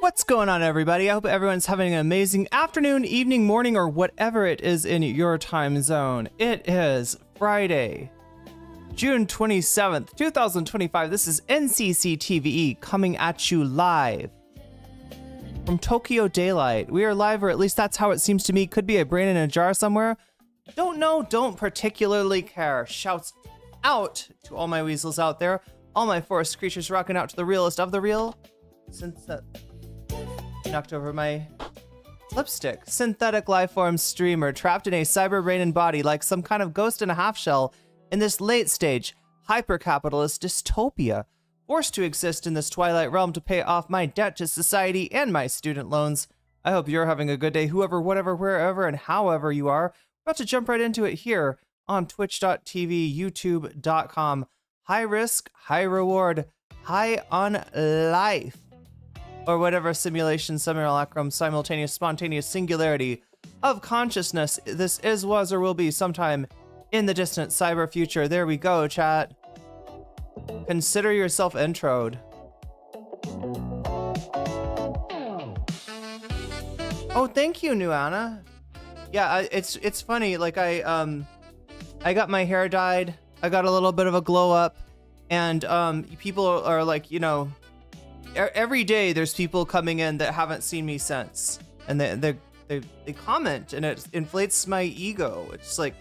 What's going on, everybody? I hope everyone's having an amazing afternoon, evening, morning, or whatever it is in your time zone. It is Friday, June 27th, 2025. This is NCC TVE coming at you live from Tokyo Daylight. We are live, or at least that's how it seems to me. Could be a brain in a jar somewhere. Don't know, don't particularly care. Shouts out to all my weasels out there, all my forest creatures rocking out to the realest of the real. Since that knocked over my lipstick. Synthetic lifeform streamer trapped in a cyber brain and body like some kind of ghost in a half shell in this late stage hyper-capitalist dystopia, forced to exist in this twilight realm to pay off my debt to society and my student loans. I hope you're having a good day, whoever, whatever, wherever, and however you are. We're about to jump right into it here on twitch.tv, youtube.com. High risk, high reward, high on life. Or whatever simulation, simulacrum, simultaneous, spontaneous singularity of consciousness this is, was, or will be sometime in the distant cyber future. There we go, chat. Consider yourself introed. Oh, thank you, Nuana. Yeah, it's funny. Like I got my hair dyed. I got a little bit of a glow up, and people are like, you know, every day there's people coming in that haven't seen me since, and they comment, and it inflates my ego. It's like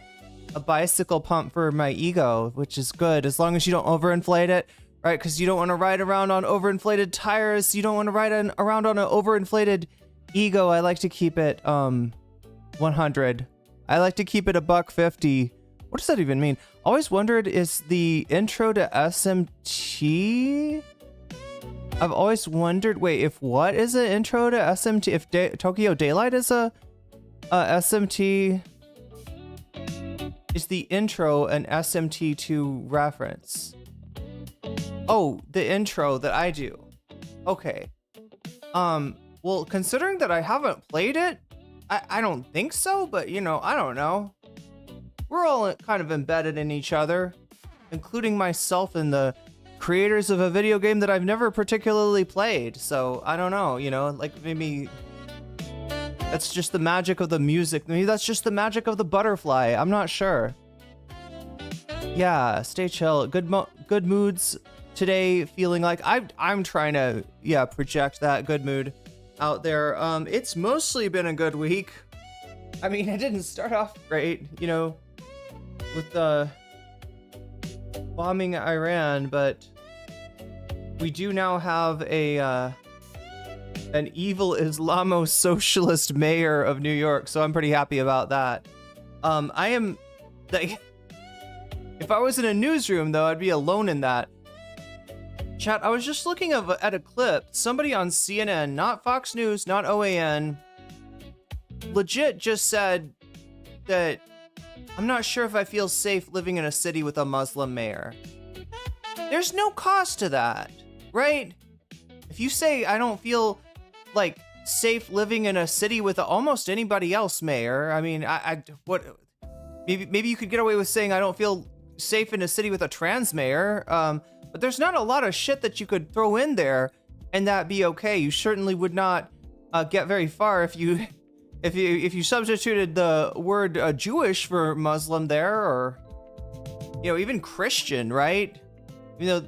a bicycle pump for my ego, which is good as long as you don't overinflate it, right? Because you don't want to ride around on overinflated tires. You don't want to ride around on an overinflated ego. I like to keep it 100. I like to keep it $150. What does that even mean? Always wondered, is the intro to SMT? I've always wondered, wait, if what is an intro to SMT? If Tokyo Daylight is a SMT, is the intro an SMT2 reference? Oh, the intro that I do. Okay. Well, considering that I haven't played it, I don't think so, but you know, I don't know. We're all kind of embedded in each other, including myself and the creators of a video game that I've never particularly played. So I don't know, you know, like maybe that's just the magic of the music. Maybe that's just the magic of the butterfly. I'm not sure. Yeah, stay chill. Good moods today. Feeling like I'm trying to project that good mood out there. It's mostly been a good week. I mean, it didn't start off great, you know, with the bombing Iran, but we do now have an evil Islamo-socialist mayor of New York, so I'm pretty happy about that. I am, like, if I was in a newsroom, though, I'd be alone in that. Chat, I was just looking at a clip. Somebody on CNN, not Fox News, not OAN, legit just said that I'm not sure if I feel safe living in a city with a Muslim mayor. There's no cost to that, right? If you say I don't feel like safe living in a city with almost anybody else mayor, I mean, maybe you could get away with saying I don't feel safe in a city with a trans mayor, but there's not a lot of shit that you could throw in there and that be okay. You certainly would not get very far if you substituted the word Jewish for Muslim there, or, you know, even Christian, right? You know,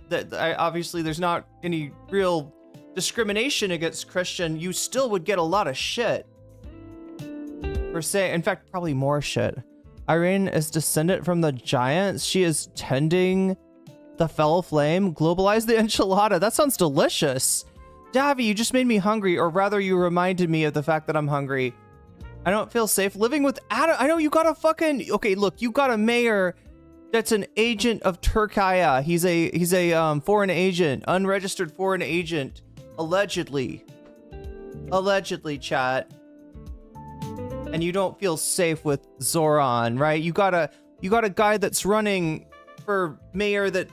obviously there's not any real discrimination against Christian. You still would get a lot of shit for saying, in fact, probably more shit. Irene is descendant from the giants. She is tending the fell flame. Globalize the enchilada. That sounds delicious. Davi, you just made me hungry, or rather you reminded me of the fact that I'm hungry. I don't feel safe living with Adam. I know you got a fucking... Okay, look, you got a mayor that's an agent of Turkey. He's a foreign agent, unregistered foreign agent, allegedly. Allegedly, chat. And you don't feel safe with Zoran, right? You got a guy that's running for mayor that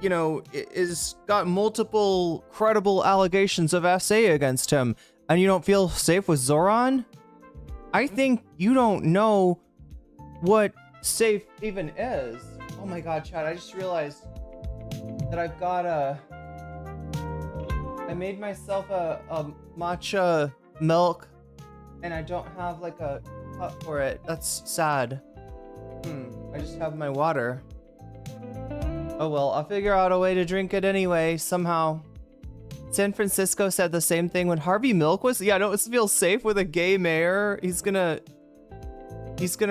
you know is got multiple credible allegations of SA against him, and you don't feel safe with Zoran? I think you don't know what safe even is. Oh my god, chat, I just realized that I've got I made myself a matcha milk and I don't have like a cup for it. That's sad. I just have my water. Oh well, I'll figure out a way to drink it anyway, somehow. San Francisco said the same thing when Harvey Milk was... Yeah, I don't feel safe with a gay mayor. He's gonna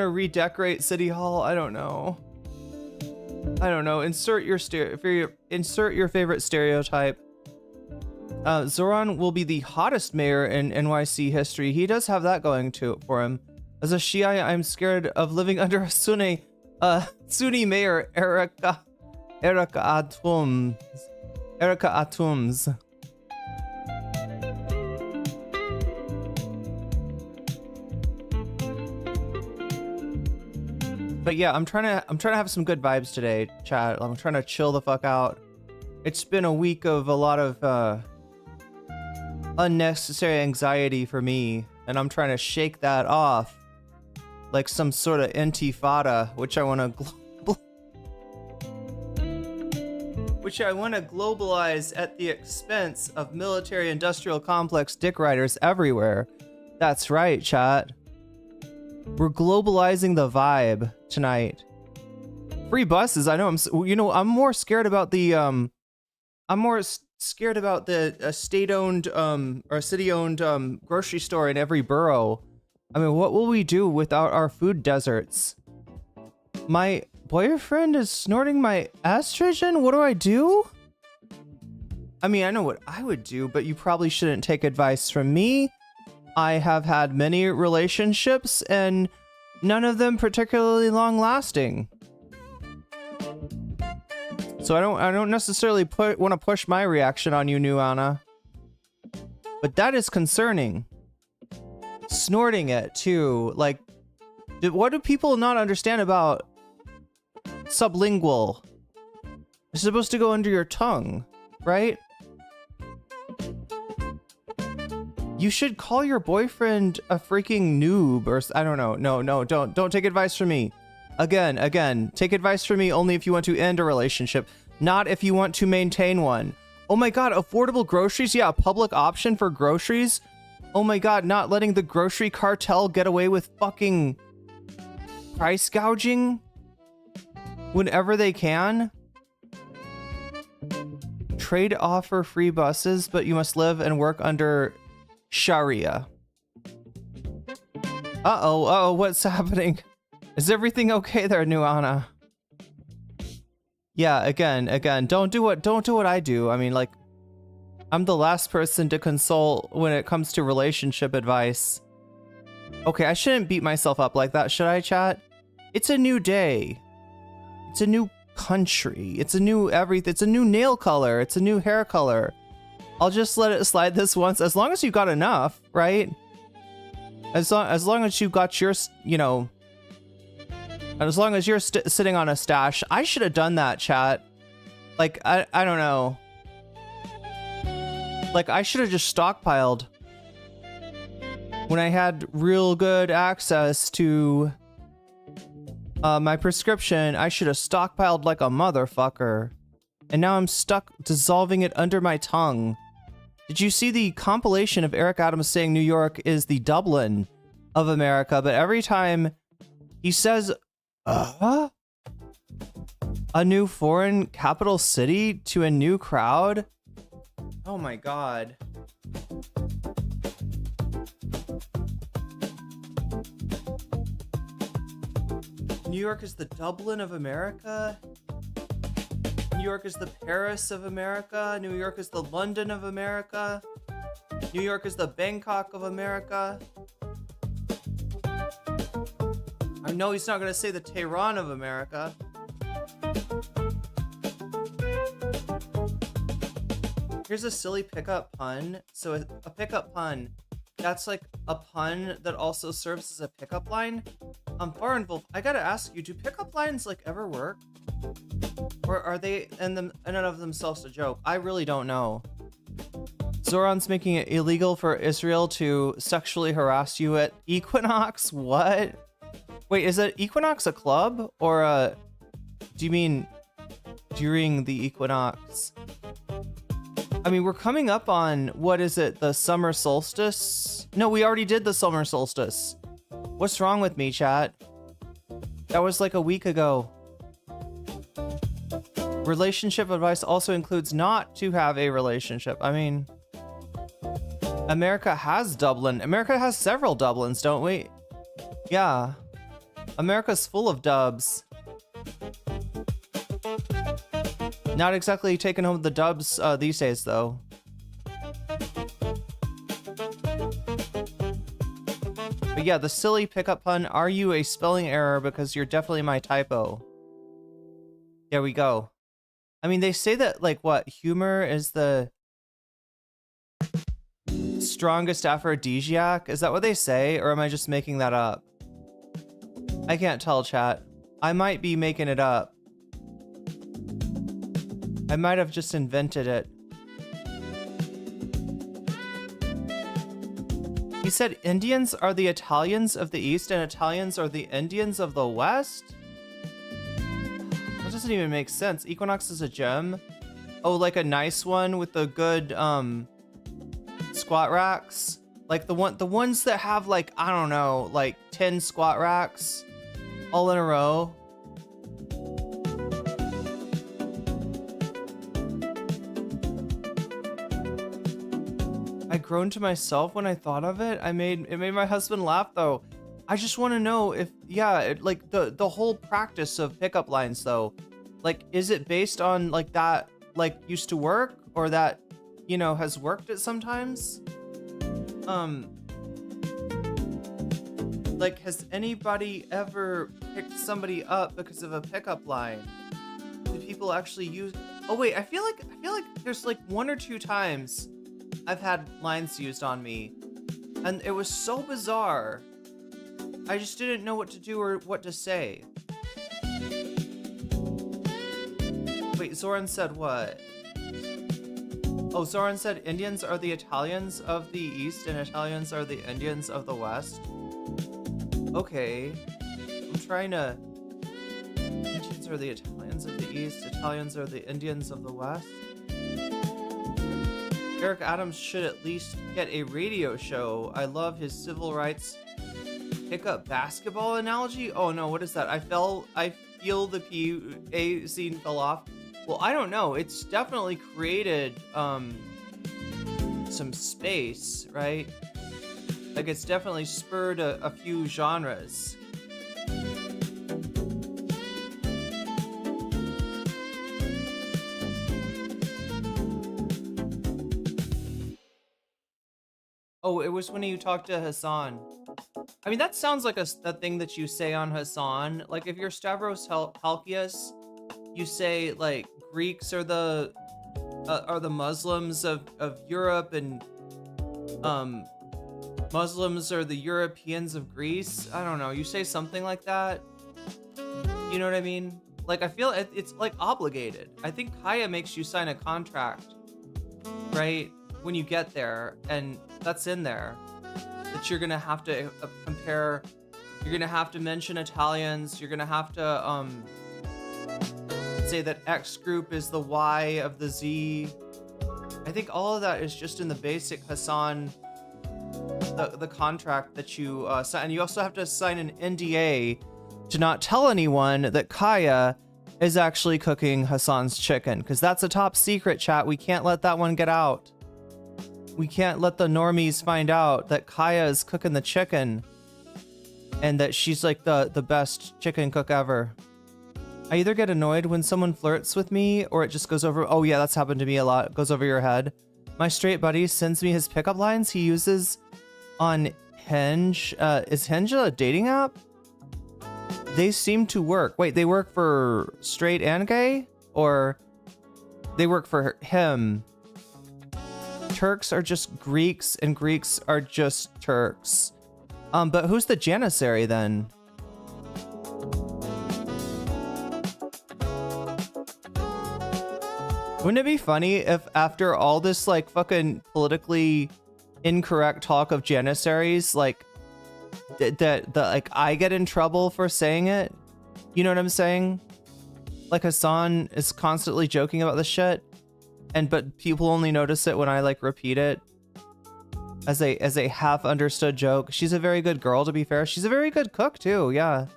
redecorate City Hall. I don't know. Insert your favorite stereotype. Zoran will be the hottest mayor in NYC history. He does have that going for him. As a Shia, I'm scared of living under a Sunni mayor, Erica Atums. But yeah, I'm trying to have some good vibes today, chat. I'm trying to chill the fuck out. It's been a week of a lot of unnecessary anxiety for me, and I'm trying to shake that off like some sort of intifada, which I want to globalize at the expense of military-industrial complex dick riders everywhere. That's right, chat. We're globalizing the vibe tonight. Free buses. I know. I'm more scared about the state-owned or city-owned grocery store in every borough. I mean, what will we do without our food deserts? My boyfriend is snorting my estrogen. What do I do? I mean, I know what I would do, but you probably shouldn't take advice from me. I have had many relationships and none of them particularly long lasting. So I don't necessarily want to push my reaction on you, Nuana. But that is concerning. Snorting it too. Like, what do people not understand about sublingual? It's supposed to go under your tongue, right? You should call your boyfriend a freaking noob, or I don't know. No, don't take advice from me. Again, take advice from me only if you want to end a relationship, not if you want to maintain one. Oh my god, affordable groceries? Yeah, a public option for groceries? Oh my god, not letting the grocery cartel get away with fucking price gouging whenever they can? Trade offer free buses, but you must live and work under Sharia. Uh-oh, what's happening? Is everything okay there, Nuana? Yeah, again, don't do what I do. I mean, like, I'm the last person to consult when it comes to relationship advice. Okay, I shouldn't beat myself up like that, should I, chat? It's a new day. It's a new country. It's a new everything. It's a new nail color. It's a new hair color. I'll just let it slide this once, as long as you got enough, right? As long as you got your, you know, as long as you're sitting on a stash. I should have done that, chat. Like, I don't know. Like, I should have just stockpiled when I had real good access to my prescription. I should have stockpiled like a motherfucker. And now I'm stuck dissolving it under my tongue. Did you see the compilation of Eric Adams saying New York is the Dublin of America? But every time he says, a new foreign capital city to a new crowd? Oh my god. New York is the Dublin of America? New York is the Paris of America. New York is the London of America. New York is the Bangkok of America. I know he's not going to say the Tehran of America. Here's a silly pickup pun. So a pickup pun, that's like a pun that also serves as a pickup line. Far and Wolf, I gotta ask you, do pickup lines like ever work? Or are they in and of themselves a joke? I really don't know. Zoran's making it illegal for Israel to sexually harass you at Equinox? What? Wait, is it Equinox a club? Or do you mean during the equinox? I mean, we're coming up on, what is it, the summer solstice? No, we already did the summer solstice. What's wrong with me, chat? That was like a week ago. Relationship advice also includes not to have a relationship. I mean, America has Dublin. America has several Dublins, don't we? Yeah. America's full of dubs. Not exactly taking home the dubs these days, though. But yeah, the silly pickup pun, are you a spelling error because you're definitely my typo? There we go. I mean, they say that, like, what? Humor is the strongest aphrodisiac? Is that what they say? Or am I just making that up? I can't tell, chat. I might be making it up. I might have just invented it. He said Indians are the Italians of the East and Italians are the Indians of the West? That doesn't even make sense. Equinox is a gem. Oh, like a nice one with the good squat racks? Like the ones that have, like, I don't know, like 10 squat racks all in a row. I groaned to myself when I thought of it. It made my husband laugh, though. I just want to know if, yeah, like the whole practice of pickup lines, though, like, is it based on like that, like, used to work, or that, you know, has worked at sometimes? Like, has anybody ever picked somebody up because of a pickup line? Do people actually use? Oh wait, I feel like there's like 1 or 2 times I've had lines used on me, and it was so bizarre. I just didn't know what to do or what to say. Wait, Zoran said what? Oh, Zoran said Indians are the Italians of the East and Italians are the Indians of the West. Okay. I'm trying to... Indians are the Italians of the East, Italians are the Indians of the West. Eric Adams should at least get a radio show. I love his civil rights pickup basketball analogy. Oh no, what is that? I feel the PA scene fell off. Well, I don't know. It's definitely created some space, right? Like, it's definitely spurred a few genres. Oh, it was when you talked to Hassan. I mean, that sounds like a thing that you say on Hassan. Like, if you're Stavros Halkias, you say, like, Greeks are the Muslims of Europe, and Muslims are the Europeans of Greece. I don't know. You say something like that. You know what I mean? Like, I feel it's like obligated. I think Kaya makes you sign a contract, right? When you get there, and that's in there, that you're gonna have to compare. You're gonna have to mention Italians. You're gonna have to say that X group is the Y of the Z. I think all of that is just in the basic Hassan, the contract that you sign. And you also have to sign an NDA to not tell anyone that Kaya is actually cooking Hassan's chicken, because that's a top secret, chat. We can't let that one get out. We can't let the normies find out that Kaya is cooking the chicken and that she's like the best chicken cook ever. I either get annoyed when someone flirts with me or it just goes over. Oh yeah, that's happened to me a lot. It goes over your head. My straight buddy sends me his pickup lines he uses on Hinge. Is Hinge a dating app? They seem to work. Wait, they work for straight and gay? Or they work for him? Turks are just Greeks and Greeks are just Turks. But who's the Janissary then? Wouldn't it be funny if after all this like fucking politically incorrect talk of Janissaries, like that like I get in trouble for saying it? You know what I'm saying? Like Hassan is constantly joking about this shit, but people only notice it when I like repeat it as a half understood joke. She's a very good girl, to be fair. She's a very good cook too, yeah.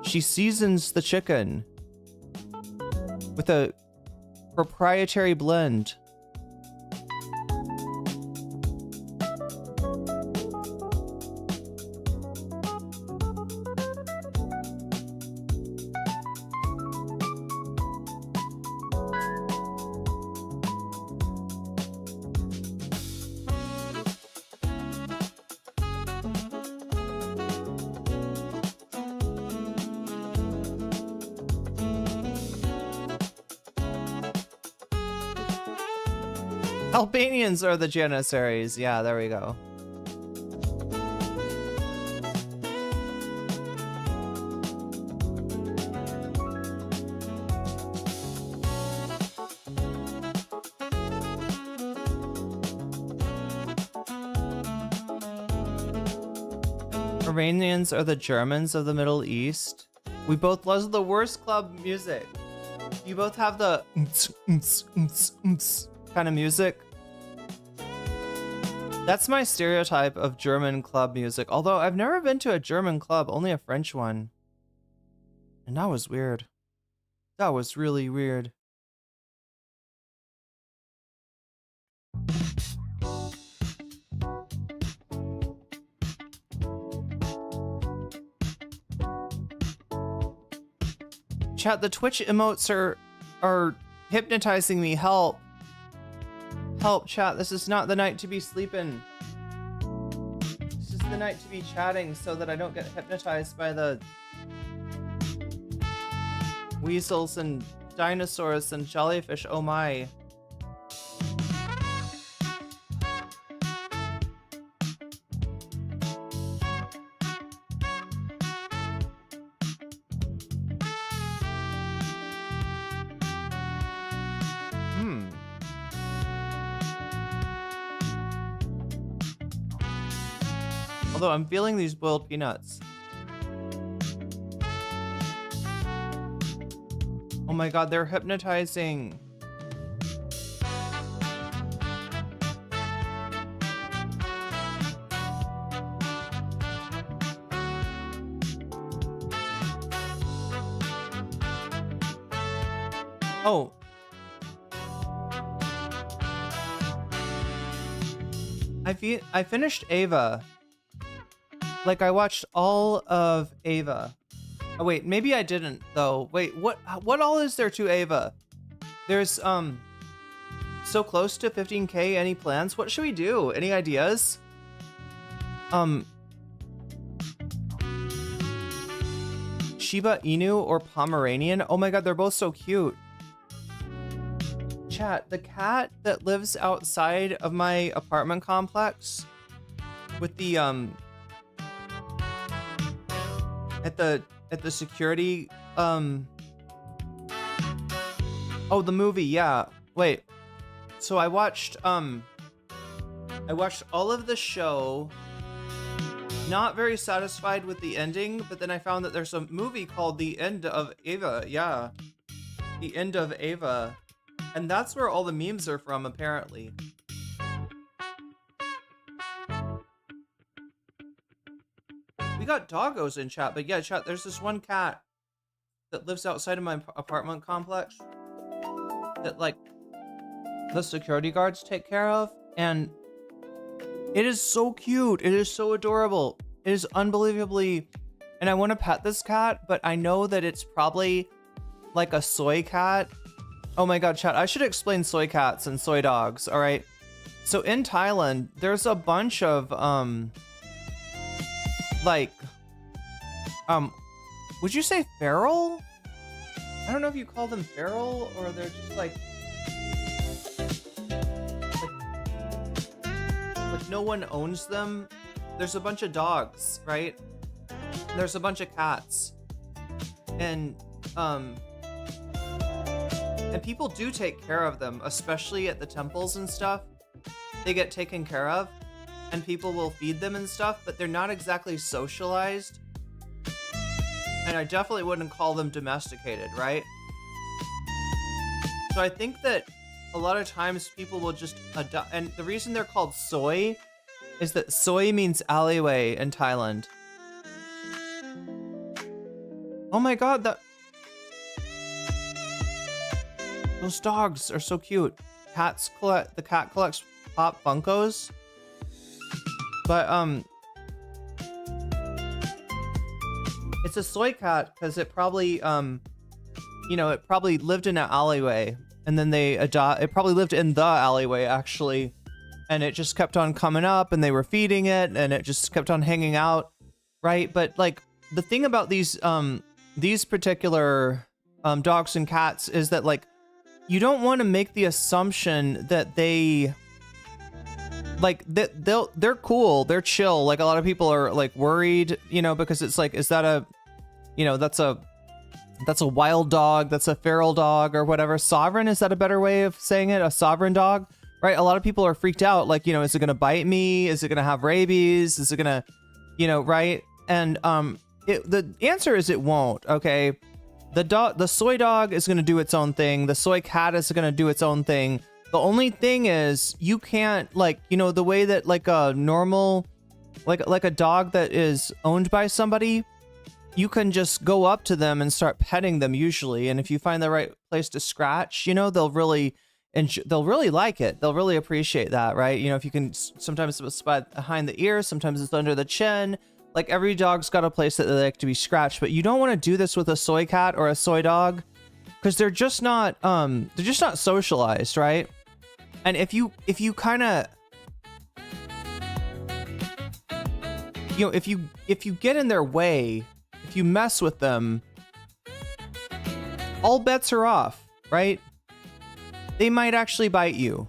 She seasons the chicken with a proprietary blend. Albanians are the Janissaries. Yeah, there we go. Iranians are the Germans of the Middle East. We both love the worst club music. You both have the kind of music. That's my stereotype of German club music. Although I've never been to a German club, only a French one. And that was weird. That was really weird. Chat, the Twitch emotes are hypnotizing me. Help. Help, chat. This is not the night to be sleeping. This is the night to be chatting so that I don't get hypnotized by the weasels and dinosaurs and jellyfish. Oh my. Although I'm feeling these boiled peanuts. Oh my god, they're hypnotizing. Oh. I finished Ava. Like, I watched all of Ava. Oh, wait, maybe I didn't, though. Wait, what all is there to Ava? There's, so close to 15K. Any plans? What should we do? Any ideas? Shiba Inu or Pomeranian? Oh my god, they're both so cute. Chat, the cat that lives outside of my apartment complex with the, at the security, oh, the movie, yeah. Wait, so I watched all of the show, not very satisfied with the ending, but then I found that there's a movie called The End of Ava. Yeah, The End of Ava, and that's where all the memes are from, apparently. We got doggos in chat, but yeah, chat, there's this one cat that lives outside of my apartment complex that, like, the security guards take care of, and it is so cute. It is so adorable. It is unbelievably, and I want to pet this cat, but I know that it's probably like a soy cat Oh my god, chat, I should explain soy cats and soy dogs, all right? So in Thailand, there's a bunch of, like, would you say feral? I don't know if you call them feral or they're just like no one owns them. There's a bunch of dogs, right? There's a bunch of cats. And people do take care of them, especially at the temples and stuff. They get taken care of and people will feed them and stuff, but they're not exactly socialized. And I definitely wouldn't call them domesticated, right? So I think that a lot of times people will just adopt, and the reason they're called soy is that soy means alleyway in Thailand. Oh my god, those dogs are so cute. The cat collects Pop Funkos. But it's a soy cat because it probably it probably lived in an alleyway, and then it probably lived in the alleyway actually, and it just kept on coming up and they were feeding it and it just kept on hanging out, right? But like the thing about these particular dogs and cats is that like you don't want to make the assumption that they're cool, they're chill. Like a lot of people are like worried, because it's like, is that that's a wild dog, that's a feral dog or whatever. Sovereign, is that a better way of saying it? A sovereign dog, right? A lot of people are freaked out, like, is it gonna bite me? Is it gonna have rabies? Is it gonna, right? And the answer is it won't. Okay, the soy dog is gonna do its own thing. The soy cat is gonna do its own thing. The only thing is you can't, like, the way that like a normal, like a dog that is owned by somebody, you can just go up to them and start petting them usually. And if you find the right place to scratch, they'll really like it. They'll really appreciate that, right? If you can, sometimes it's behind the ear, sometimes it's under the chin. Like every dog's got a place that they like to be scratched, but you don't want to do this with a soy cat or a soy dog because they're just not socialized, right? And if you kind of, if you get in their way, if you mess with them, all bets are off, right? They might actually bite you.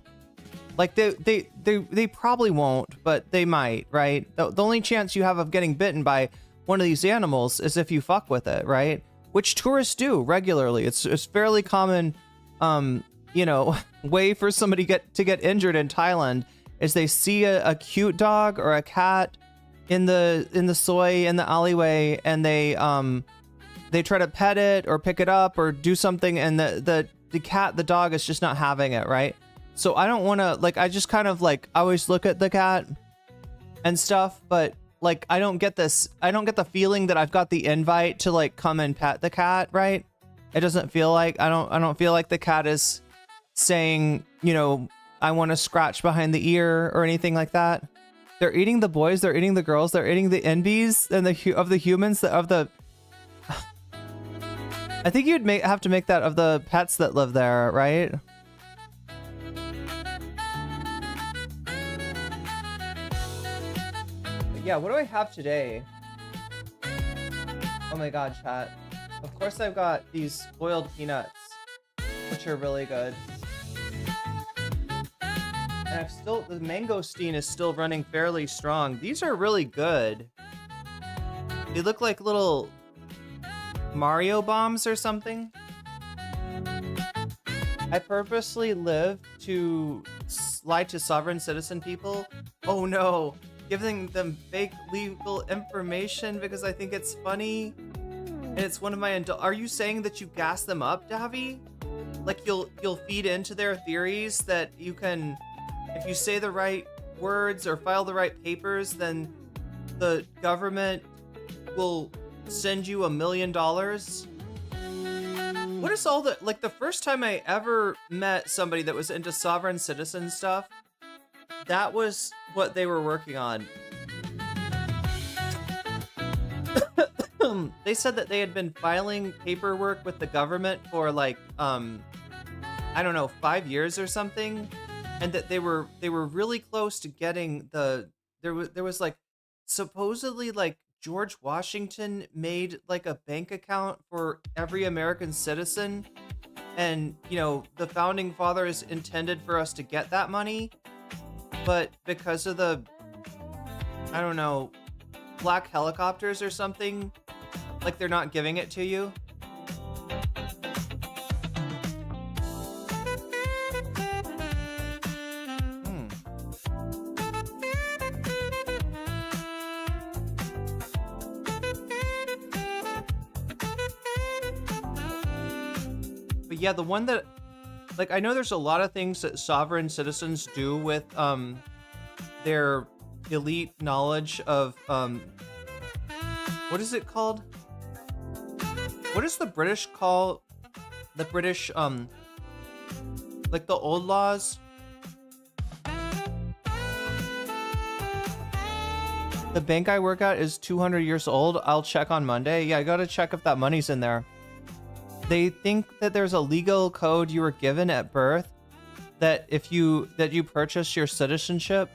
Like they probably won't, but they might, right? The only chance you have of getting bitten by one of these animals is if you fuck with it, right? Which tourists do regularly. It's fairly common, way for somebody to get injured in Thailand is they see a cute dog or a cat in the soy in the alleyway, and they try to pet it or pick it up or do something, and the dog is just not having it, right? So I don't want to, like, I just kind of like always look at the cat and stuff, but like I don't get the feeling that I've got the invite to like come and pet the cat, right? It doesn't feel like, I don't feel like the cat is saying, I want to scratch behind the ear or anything like that. They're eating the boys, they're eating the girls, they're eating the envies and of the humans, I think you'd have to make that of the pets that live there, right? Yeah, what do I have today? Oh my god, chat. Of course I've got these boiled peanuts, which are really good. And the mangosteen is still running fairly strong. These are really good. They look like little Mario bombs or something. I purposely live to lie to sovereign citizen people. Oh no, giving them fake legal information because I think it's funny. And it's one of my are you saying that you gas them up, Davi? Like you'll feed into their theories that you can, if you say the right words or file the right papers, then the government will send you $1 million. What is all the, like, the first time I ever met somebody that was into sovereign citizen stuff, that was what they were working on. They said that they had been filing paperwork with the government for like I don't know, 5 years or something, and that they were really close to getting there was like supposedly like George Washington made like a bank account for every American citizen, and the founding fathers intended for us to get that money, but because of the, I don't know, black helicopters or something, like they're not giving it to you. But yeah, the one that, like, I know there's a lot of things that sovereign citizens do with their elite knowledge of what is it called? What does the British call the British like the old laws? The bank I work at is 200 years old. I'll check on Monday. Yeah, I gotta check if that money's in there. They think that there's a legal code you were given at birth that you purchase your citizenship,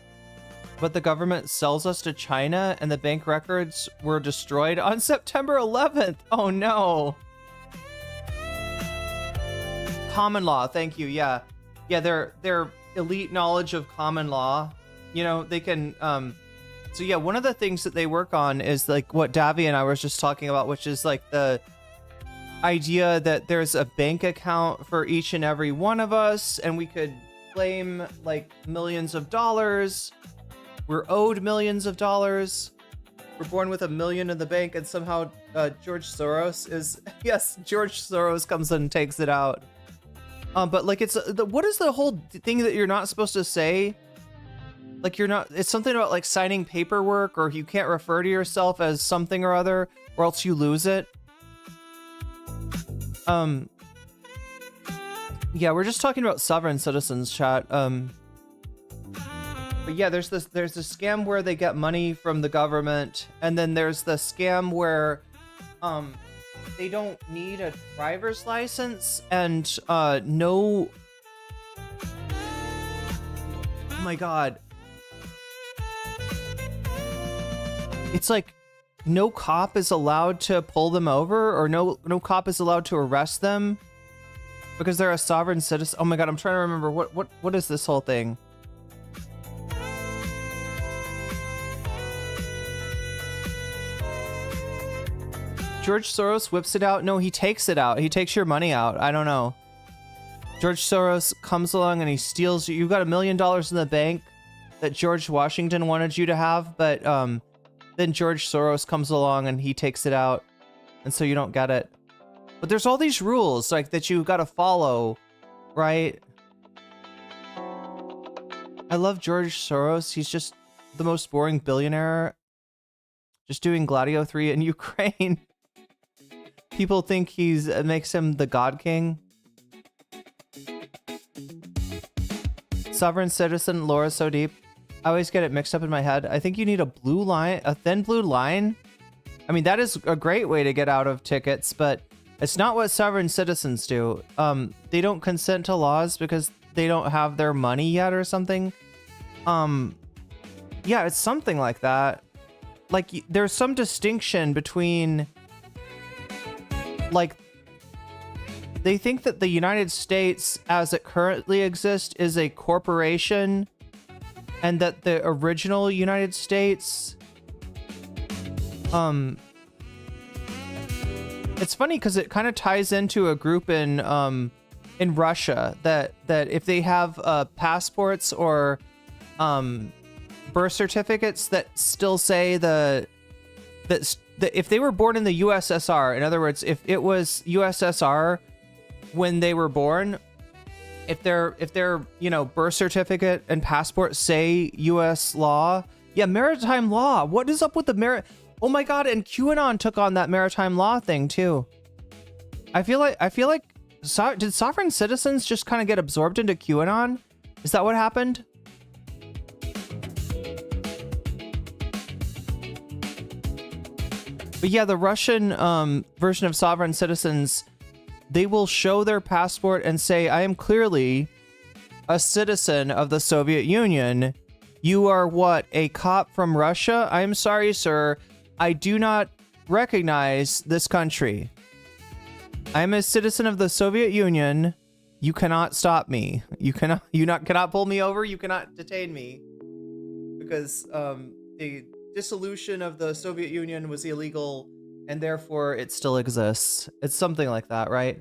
but the government sells us to China and the bank records were destroyed on September 11th. Oh no. Common law, thank you. Yeah, their elite knowledge of common law. They can so yeah, one of the things that they work on is like what Davy and I were just talking about, which is like the idea that there's a bank account for each and every one of us, and we could claim like millions of dollars. We're owed millions of dollars. We're born with $1 million in the bank, and somehow George Soros is yes, George Soros comes in and takes it out. But like it's what is the whole thing that you're not supposed to say? Like it's something about like signing paperwork, or you can't refer to yourself as something or other, or else you lose it. Yeah, we're just talking about sovereign citizens, chat. But yeah, there's this scam where they get money from the government, and then there's the scam where they don't need a driver's license, and no, oh my god, it's like no cop is allowed to pull them over, or no cop is allowed to arrest them because they're a sovereign citizen. Oh my god, I'm trying to remember what is this whole thing. George Soros whips it out. No, he takes it out. He takes your money out. I don't know. George Soros comes along and he steals you. You've got $1 million in the bank that George Washington wanted you to have, but then George Soros comes along and he takes it out, and so you don't get it. But there's all these rules like that you've got to follow, right? I love George Soros. He's just the most boring billionaire, just doing Gladio 3 in Ukraine. People think makes him the God King. Sovereign citizen, lore is so deep. I always get it mixed up in my head. I think you need a blue line, a thin blue line. I mean, that is a great way to get out of tickets, but it's not what sovereign citizens do. They don't consent to laws because they don't have their money yet or something. Yeah, it's something like that. Like, there's some distinction between, like, they think that the United States as it currently exists is a corporation, and that the original United States, it's funny because it kind of ties into a group in Russia that if they have passports or birth certificates that still say that if they were born in the USSR, in other words, if it was USSR when they were born, if their birth certificate and passport say US law, yeah, maritime law. What is up with the oh my god, and QAnon took on that maritime law thing too. I feel like did sovereign citizens just kind of get absorbed into QAnon? Is that what happened? But yeah, the Russian version of sovereign citizens, they will show their passport and say, I am clearly a citizen of the Soviet Union. You are what? A cop from Russia? I'm sorry, sir. I do not recognize this country. I'm a citizen of the Soviet Union. You cannot stop me. You cannot pull me over. You cannot detain me because the dissolution of the Soviet Union was illegal and therefore it still exists. It's something like that, right?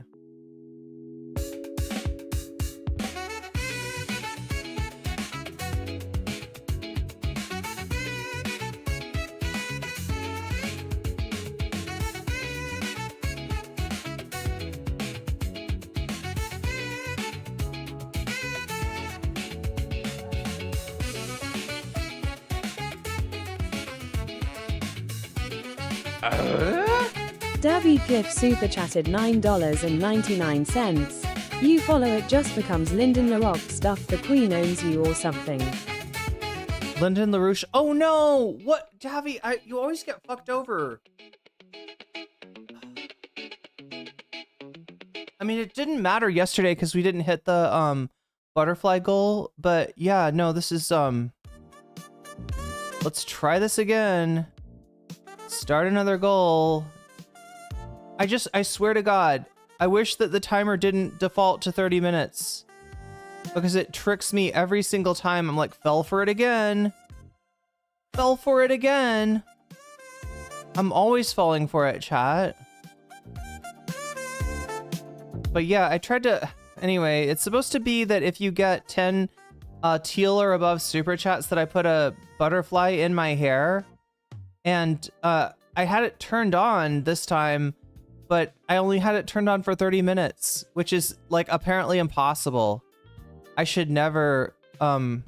Derby Cliff super chatted $9.99. You follow it just becomes Lyndon LaRoque stuff the Queen owns you or something. Lyndon LaRouche. Oh no! What, Davy? You always get fucked over. I mean, it didn't matter yesterday because we didn't hit the butterfly goal, but yeah, no, this is let's try this again. Start another goal. I swear to God, I wish that the timer didn't default to 30 minutes because it tricks me every single time. I'm like, fell for it again. Fell for it again. I'm always falling for it, chat. But yeah, I tried to, anyway, it's supposed to be that if you get 10 teal or above super chats that I put a butterfly in my hair. And I had it turned on this time, but I only had it turned on for 30 minutes, which is like apparently impossible. I should never run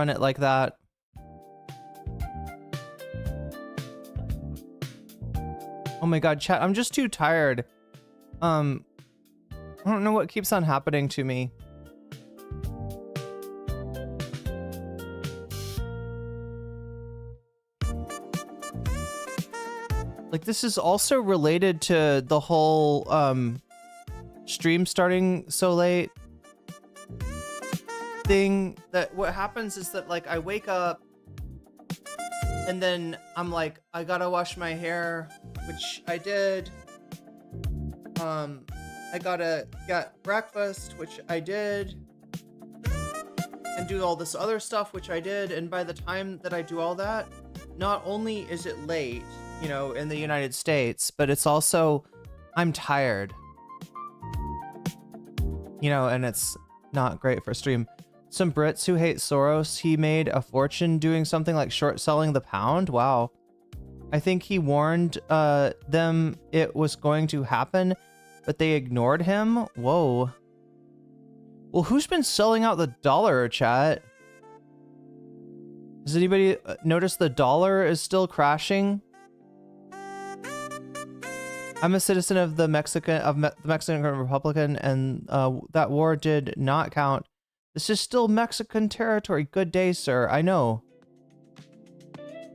it like that. Oh my God, chat, I'm just too tired. I don't know what keeps on happening to me. Like, this is also related to the whole stream starting so late thing. That what happens is that, like, I wake up and then I'm like, I gotta wash my hair, which I did. I gotta get breakfast, which I did, and do all this other stuff, which I did. And by the time that I do all that, not only is it late, you know, in the United States, but it's also, I'm tired, you know, and it's not great for stream. Some Brits who hate Soros, he made a fortune doing something like short selling the pound. Wow. I think he warned them it was going to happen, but they ignored him. Whoa. Well, who's been selling out the dollar, chat? Does anybody notice the dollar is still crashing? I'm a citizen of the Mexican Republican, and that war did not count. This is still Mexican territory. Good day, sir. I know.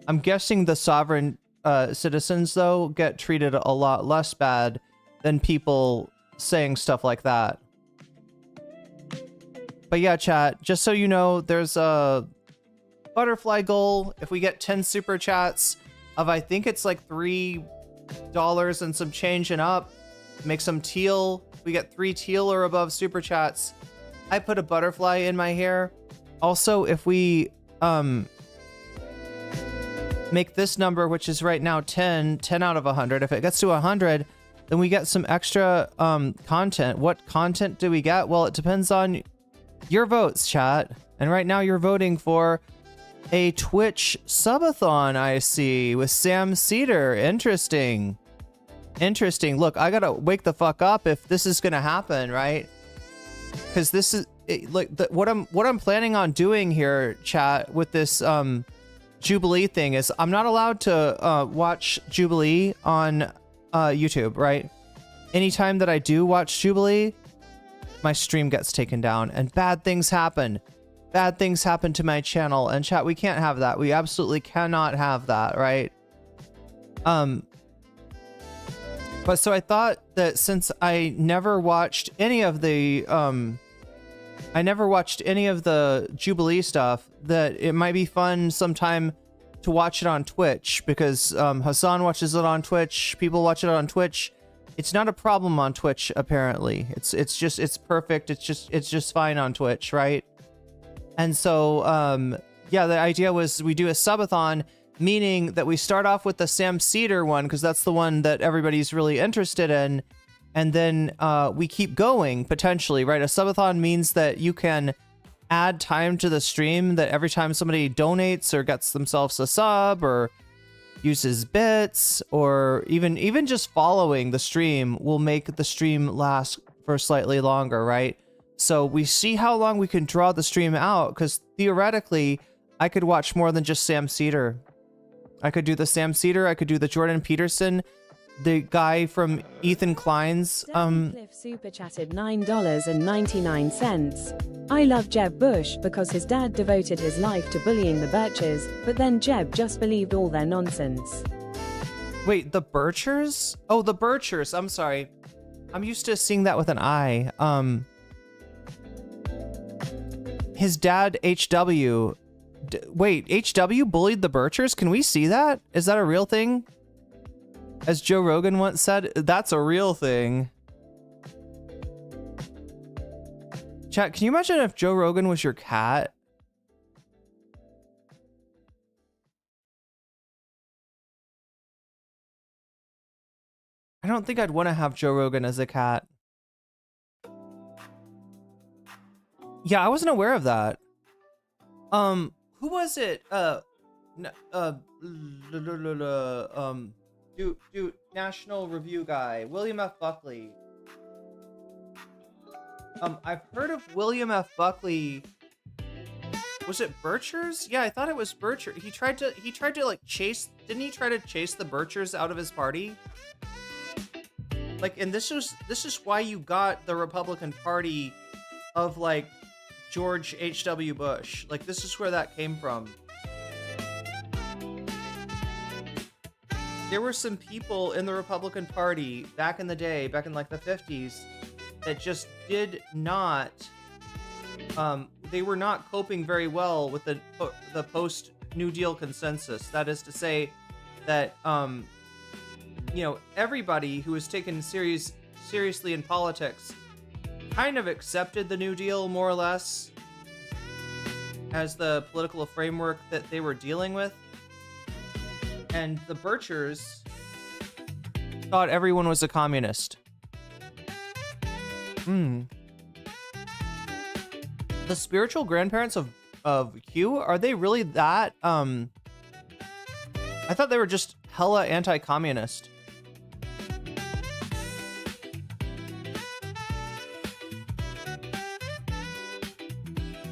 I'm guessing the sovereign citizens, though, get treated a lot less bad than people saying stuff like that. But yeah, chat, just so you know, there's a butterfly goal. If we get 10 super chats of, I think it's like $3 and some change and up, make some teal. We get 3 teal or above super chats, I put a butterfly in my hair. Also, if we make this number, which is right now 10 out of 100, if it gets to 100, then we get some extra content. What content do we get? Well, it depends on your votes, chat. And right now you're voting for a Twitch subathon, I see, with Sam Cedar. Interesting. Interesting. Look, I gotta wake the fuck up if this is gonna happen, right? Because this is like what I'm planning on doing here, chat, with this Jubilee thing is I'm not allowed to watch Jubilee on YouTube, right? Anytime that I do watch Jubilee, my stream gets taken down and bad things happen. Bad things happen to my channel. And chat, we can't have that. We absolutely cannot have that, right? But so I thought that since I never watched any of the Jubilee stuff, that it might be fun sometime to watch it on Twitch, because Hassan watches it on Twitch, people watch it on Twitch. It's not a problem on Twitch, apparently. It's perfect. It's just fine on Twitch, right? And so yeah, the idea was we do a subathon, meaning that we start off with the Sam Cedar one, because that's the one that everybody's really interested in, and then we keep going, potentially, right? A subathon means that you can add time to the stream, that every time somebody donates or gets themselves a sub or uses bits, or even just following the stream will make the stream last for slightly longer, right? So we see how long we can draw the stream out, because theoretically I could watch more than just Sam Cedar. I could do the Sam Cedar, I could do the Jordan Peterson, the guy from Ethan Klein's Cliff super chatted $9.99. I love Jeb Bush because his dad devoted his life to bullying the Birchers, but then Jeb just believed all their nonsense. Wait, the Birchers? Oh, the Birchers. I'm sorry. I'm used to seeing that with an I. His dad, HW. Wait, HW bullied the Birchers? Can we see that? Is that a real thing? As Joe Rogan once said, that's a real thing. Chat, can you imagine if Joe Rogan was your cat? I don't think I'd want to have Joe Rogan as a cat. Yeah, I wasn't aware of that. Who was it? National Review guy, William F. Buckley. I've heard of William F. Buckley. Was it Birchers? Yeah, I thought it was Bircher. He tried to like chase, didn't he try to chase the Birchers out of his party? Like, and this is why you got the Republican Party of like George H.W. Bush. Like, this is where that came from. There were some people in the Republican Party back in the day, back in like the 50s, that just did not, they were not coping very well with the post New Deal consensus. That is to say that, you know, everybody who was taken seriously in politics kind of accepted the New Deal more or less as the political framework that they were dealing with. And the Birchers thought everyone was a communist. The spiritual grandparents of Q, are they really that? I thought they were just hella anti-communist.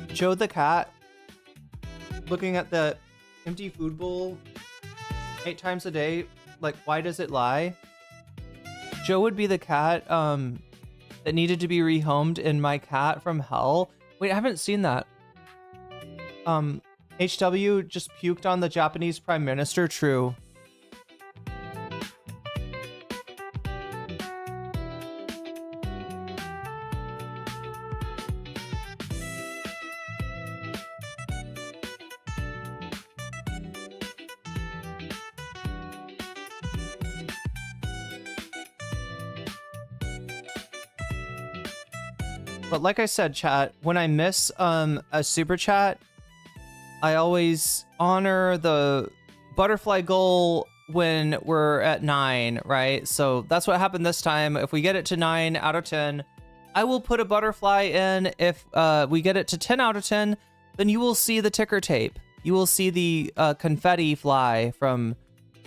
Joe the cat, looking at the empty food bowl 8 times a day, like, why does it lie? Joe would be the cat that needed to be rehomed in My Cat from Hell. Wait, I haven't seen that. HW just puked on the Japanese Prime Minister. True. But like I said, chat, when I miss a super chat, I always honor the butterfly goal when we're at 9, right? So that's what happened this time. If we get it to 9 out of 10, I will put a butterfly in. If we get it to 10 out of 10, then you will see the ticker tape. You will see the confetti fly from,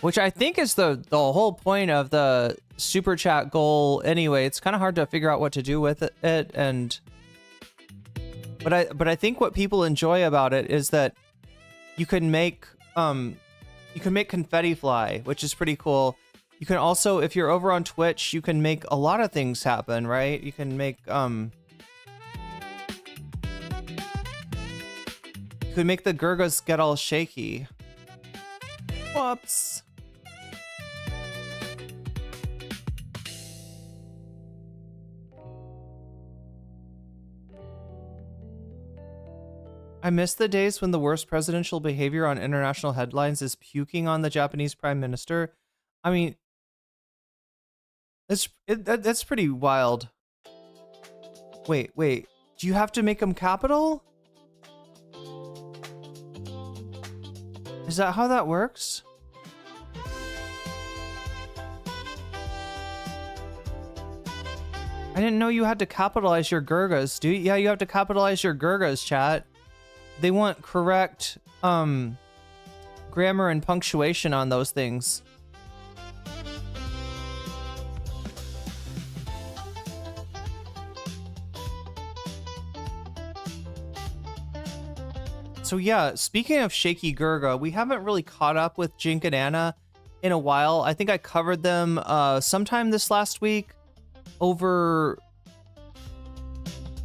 which I think is the whole point of the super chat goal anyway. It's kind of hard to figure out what to do with it, and but I think what people enjoy about it is that you can make confetti fly, which is pretty cool. You can also, if you're over on Twitch, you can make a lot of things happen, right? You can make the Gurgas get all shaky. Whoops. I miss the days when the worst presidential behavior on international headlines is puking on the Japanese prime minister. I mean, that's pretty wild. Wait. Do you have to make them capital? Is that how that works? I didn't know you had to capitalize your Gurgas, dude. Yeah, you have to capitalize your Gurgas, chat. They want correct grammar and punctuation on those things. So yeah, speaking of shaky Gurga, we haven't really caught up with Cenk and Anna in a while. I think I covered them sometime this last week over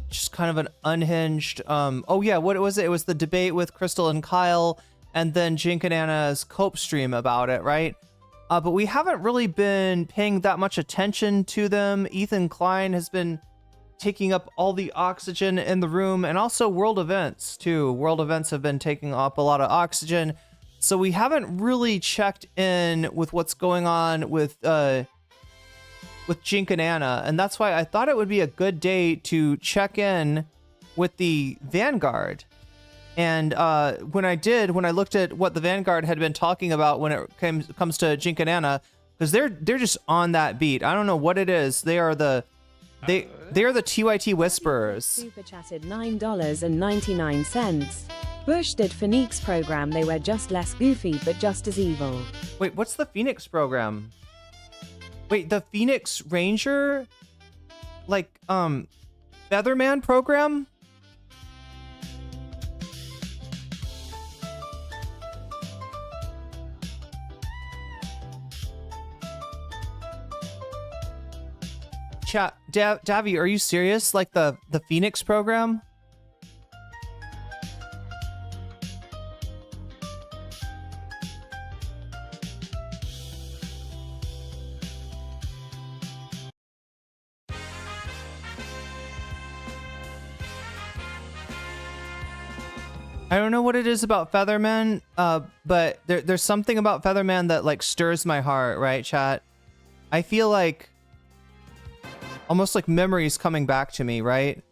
just kind of an unhinged oh yeah, what was it? It was the debate with Krystal and Kyle, and then Cenk and Anna's cope stream about it, right? But we haven't really been paying that much attention to them. Ethan Klein has been taking up all the oxygen in the room, and also world events too. World events have been taking up a lot of oxygen, so we haven't really checked in with what's going on with Cenk and Anna, and that's why I thought it would be a good day to check in with the Vanguard. And when I looked at what the Vanguard had been talking about when it comes to Cenk and Anna, because they're just on that beat. I don't know what it is. They are the TYT whisperers. Super chatted $9.99. Bush did Phoenix program. They were just less goofy, but just as evil. Wait, what's the Phoenix program? Wait, the Phoenix Ranger, like Featherman program? Chat, Davy, are you serious? Like the Phoenix program? I don't know what it is about Featherman, but there's something about Featherman that like stirs my heart, right, chat? I feel like almost like memories coming back to me, right?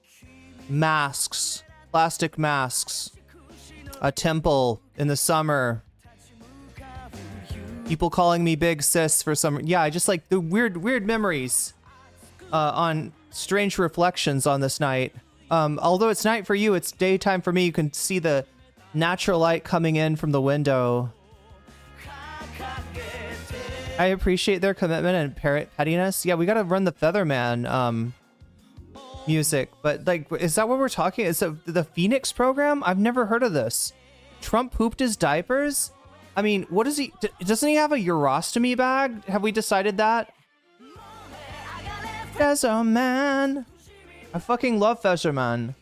Masks, plastic masks, a temple in the summer, people calling me big sis for some, yeah, I just like the weird memories on strange reflections on this night. Although it's night for you, it's daytime for me. You can see the natural light coming in from the window. I appreciate their commitment and pettiness. Yeah, we gotta run the Featherman music, but like, is that what we're talking? Is it the Phoenix program? I've never heard of this. Trump pooped his diapers? I mean, what is he? Doesn't he have a urostomy bag? Have we decided that? Featherman. I fucking love Featherman.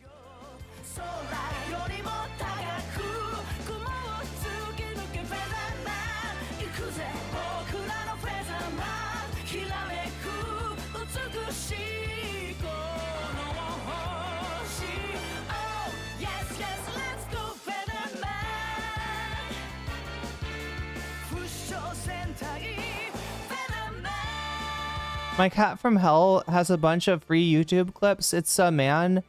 My cat from hell has a bunch of free YouTube clips. It's a man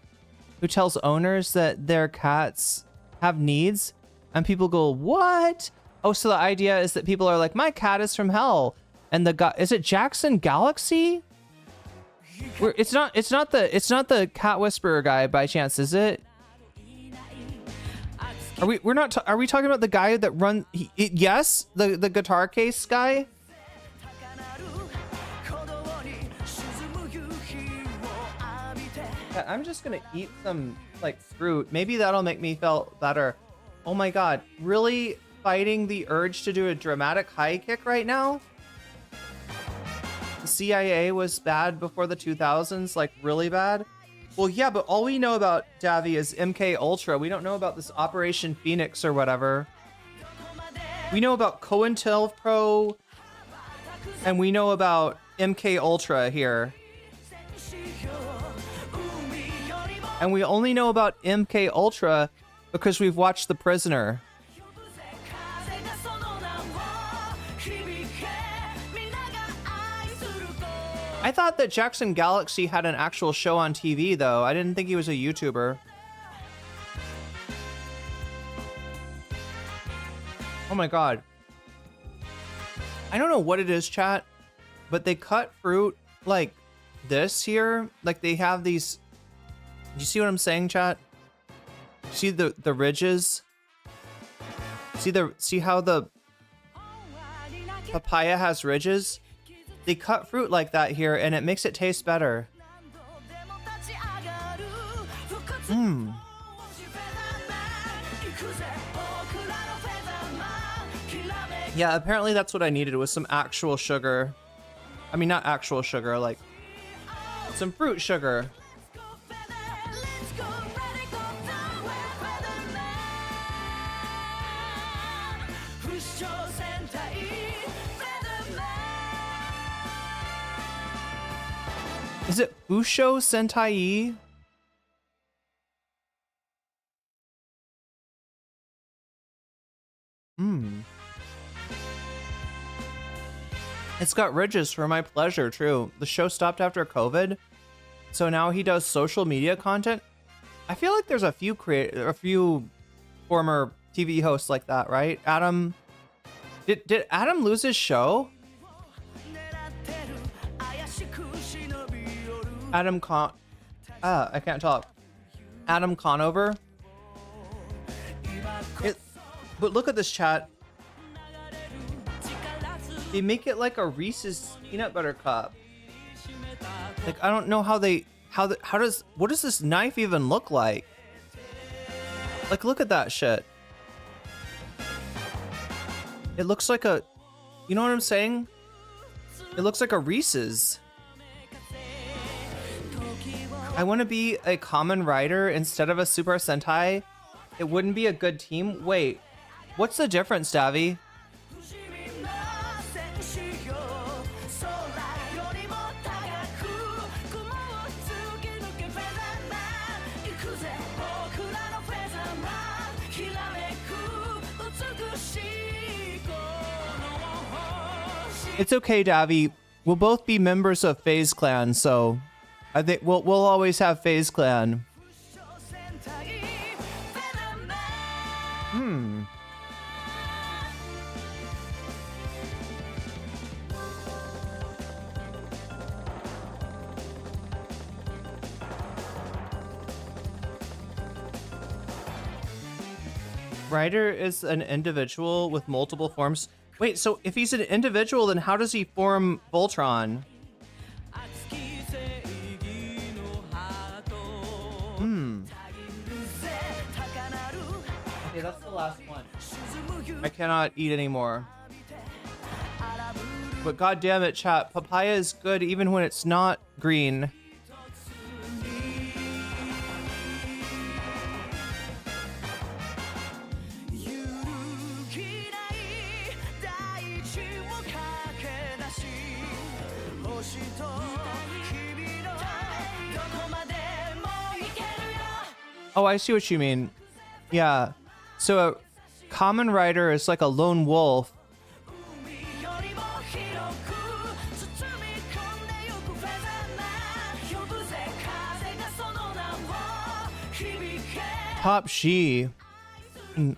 who tells owners that their cats have needs, and people go, "What?" Oh, so the idea is that people are like, "My cat is from hell," and the guy, is it Jackson Galaxy? It's not the cat whisperer guy by chance, is it? Are we talking about the guy that yes, the guitar case guy? I'm just gonna eat some like fruit. Maybe that'll make me feel better. Oh my god, really fighting the urge to do a dramatic high kick right now? The CIA was bad before the 2000s, like really bad? Well, yeah, but all we know about Davy is MK Ultra. We don't know about this Operation Phoenix or whatever. We know about COINTELPRO, and we know about MK Ultra here. And we only know about MK Ultra because we've watched The Prisoner. I thought that Jackson Galaxy had an actual show on TV, though. I didn't think he was a YouTuber. Oh my god. I don't know what it is, chat, but they cut fruit like this here. Like they have these... Do you see what I'm saying, chat? See the ridges? See how the papaya has ridges? They cut fruit like that here, and it makes it taste better. Mmm. Yeah, apparently that's what I needed, was some actual sugar. I mean, not actual sugar, like some fruit sugar. Is it Busho Sentai? It's got ridges for my pleasure, true. The show stopped after COVID, so now he does social media content. I feel like there's a few former TV hosts like that, right? Adam, did Adam lose his show? I can't talk. Adam Conover. But look at this, chat. They make it like a Reese's peanut butter cup. Like, I don't know what does this knife even look like? Like, look at that shit. It looks like a, you know what I'm saying? It looks like a Reese's. I want to be a common rider instead of a Super Sentai. It wouldn't be a good team. Wait, what's the difference, Davy? It's okay, Davy. We'll both be members of FaZe Clan, so I think we'll always have FaZe Clan. Ryder is an individual with multiple forms. Wait, so if he's an individual, then how does he form Voltron? Okay, that's the last one. I cannot eat anymore. But god damn it, chat. Papaya is good even when it's not green. Oh, I see what you mean. Yeah. So a common rider is like a lone wolf. Top Shi. He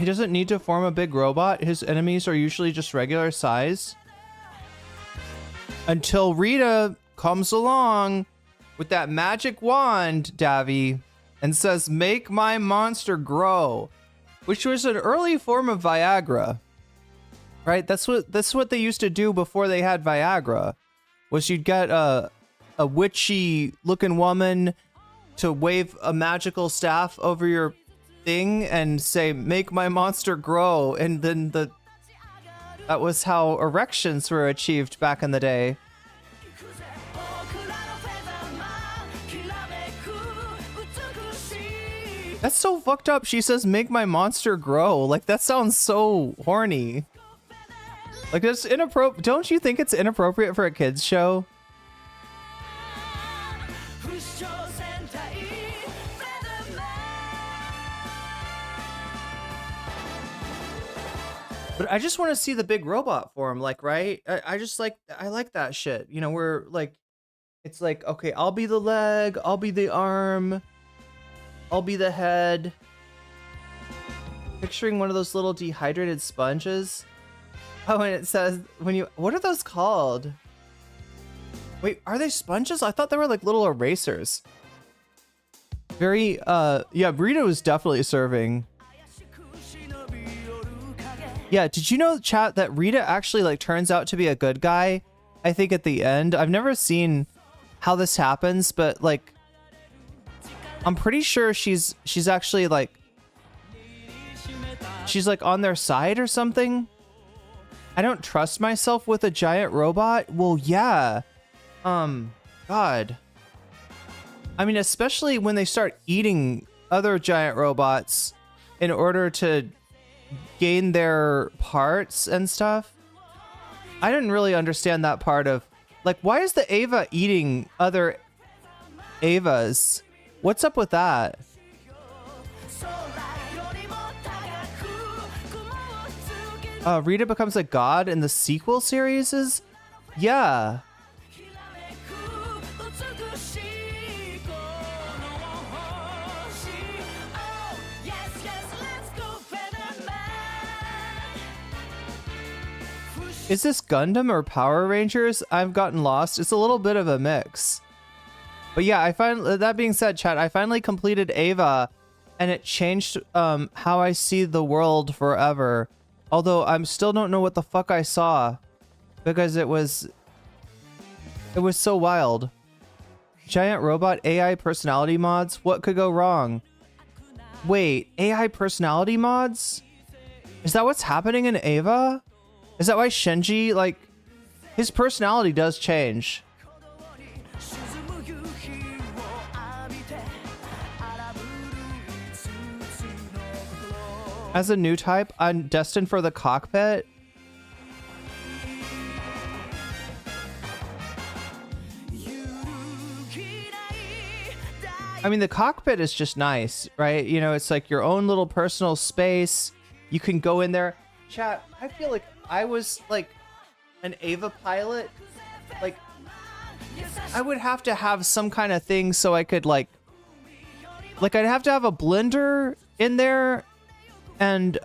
doesn't need to form a big robot. His enemies are usually just regular size. Until Rita comes along with that magic wand, Davy, and says, "Make my monster grow," which was an early form of Viagra, right? That's what they used to do before they had Viagra, was you'd get a witchy looking woman to wave a magical staff over your thing and say, "Make my monster grow," and then that was how erections were achieved back in the day. That's so fucked up. She says, "Make my monster grow." Like, that sounds so horny. Like, it's inappropriate. Don't you think it's inappropriate for a kids show? But I just want to see the big robot form, like, right? I like that shit. You know, we're like, it's like, okay, I'll be the leg, I'll be the arm, I'll be the head. Picturing one of those little dehydrated sponges. Oh, and it says what are those called? Wait, are they sponges? I thought they were like little erasers. Very, yeah, Rita was definitely serving. Yeah, did you know, chat, that Rita actually like turns out to be a good guy? I think at the end. I've never seen how this happens, but like, I'm pretty sure she's actually like, she's like on their side or something. I don't trust myself with a giant robot. Well, yeah. God. I mean, especially when they start eating other giant robots in order to gain their parts and stuff. I didn't really understand that part of, like, why is the Ava eating other Avas? What's up with that? Rita becomes a god in the sequel series? Yeah. Is this Gundam or Power Rangers? I've gotten lost. It's a little bit of a mix. But yeah, that being said, chat, I finally completed Ava, and it changed how I see the world forever. Although I still don't know what the fuck I saw, because it was so wild. Giant robot AI personality mods? What could go wrong? Wait, AI personality mods? Is that what's happening in Ava? Is that why Shinji, like, his personality does change? As a new type, I'm destined for the cockpit. I mean, the cockpit is just nice, right? You know, it's like your own little personal space. You can go in there. Chat, I feel like I was like an Ava pilot. Like, I would have to have some kind of thing so I could like I'd have to have a blender in there and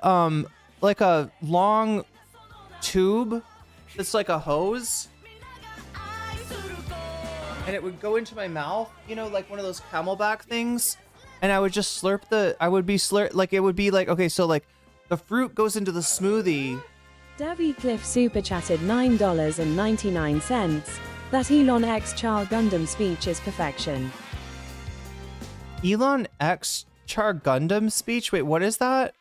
like a long tube that's like a hose, and it would go into my mouth, you know, like one of those Camelback things, and I would just it would be like, okay, so like the fruit goes into the smoothie. Davy Cliff super chatted $9.99. That Elon X Char Gundam speech is perfection. Elon X Char Gundam speech? Wait, what is that?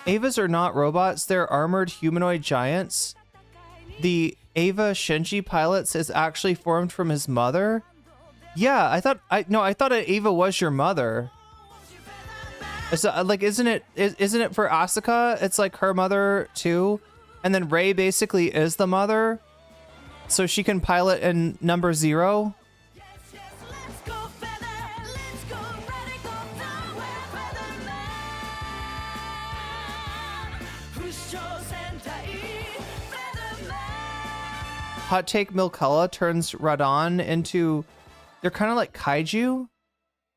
Avas are not robots, they're armored humanoid giants. The Ava Shinji pilots is actually formed from his mother? Yeah, I thought Ava was your mother. So, like, isn't it for Asuka? It's like her mother too, and then Rei basically is the mother, so she can pilot in number 0. Hot take: Milkella turns Radon into, they're kind of like kaiju.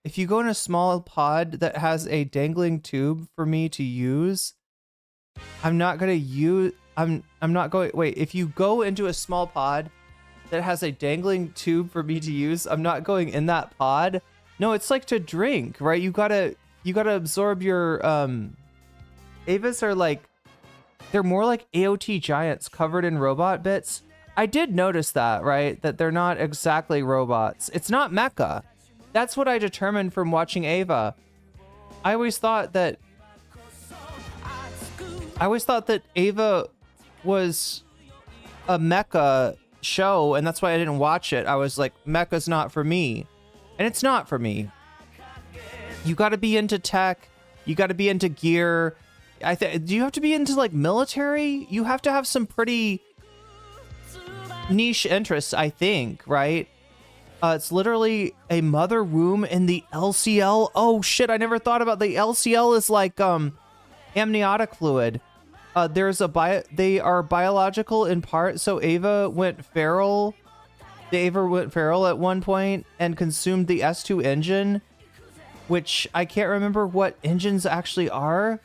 If you go in a small pod that has a dangling tube for me to use, I'm not going to use, I'm not going, wait, if you go into a small pod that has a dangling tube for me to use, I'm not going in that pod. No, it's like to drink, right? You gotta absorb your, Avas are like, they're more like AOT giants covered in robot bits. I did notice that, right? That they're not exactly robots. It's not mecha. That's what I determined from watching Ava. I always thought that Ava was a mecha show, and that's why I didn't watch it. I was like, mecha's not for me. And it's not for me. You got to be into tech. You got to be into gear. Do you have to be into like military? You have to have some pretty niche interests, I think, right? It's literally a mother womb in the LCL. Oh shit, I never thought about the LCL is like amniotic fluid. They are biological in part. So Ava went feral. The Ava went feral at one point and consumed the S2 engine, which I can't remember what engines actually are.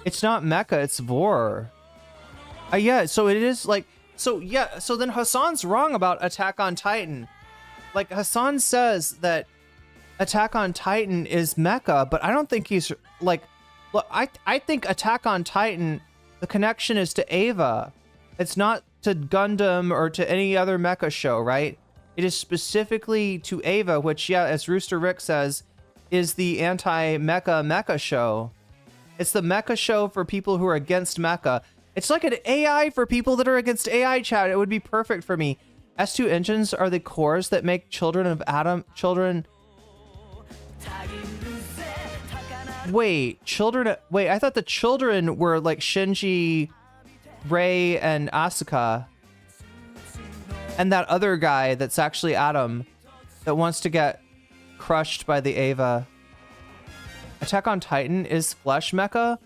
It's not mecha, it's Vor. Yeah, so it is like, so yeah, so then Hassan's wrong about Attack on Titan. Like, Hassan says that Attack on Titan is mecha, but I don't think he's, like, look, I think Attack on Titan, the connection is to Ava. It's not to Gundam or to any other mecha show, right? It is specifically to Ava, which, yeah, as Rooster Rick says, is the anti-mecha show. It's the mecha show for people who are against mecha. It's like an AI for people that are against AI, chat. It would be perfect for me. S2 engines are the cores that make children of Adam... Wait, I thought the children were like Shinji, Rei, and Asuka. And that other guy that's actually Adam that wants to get crushed by the Ava. Attack on Titan is flesh mecha,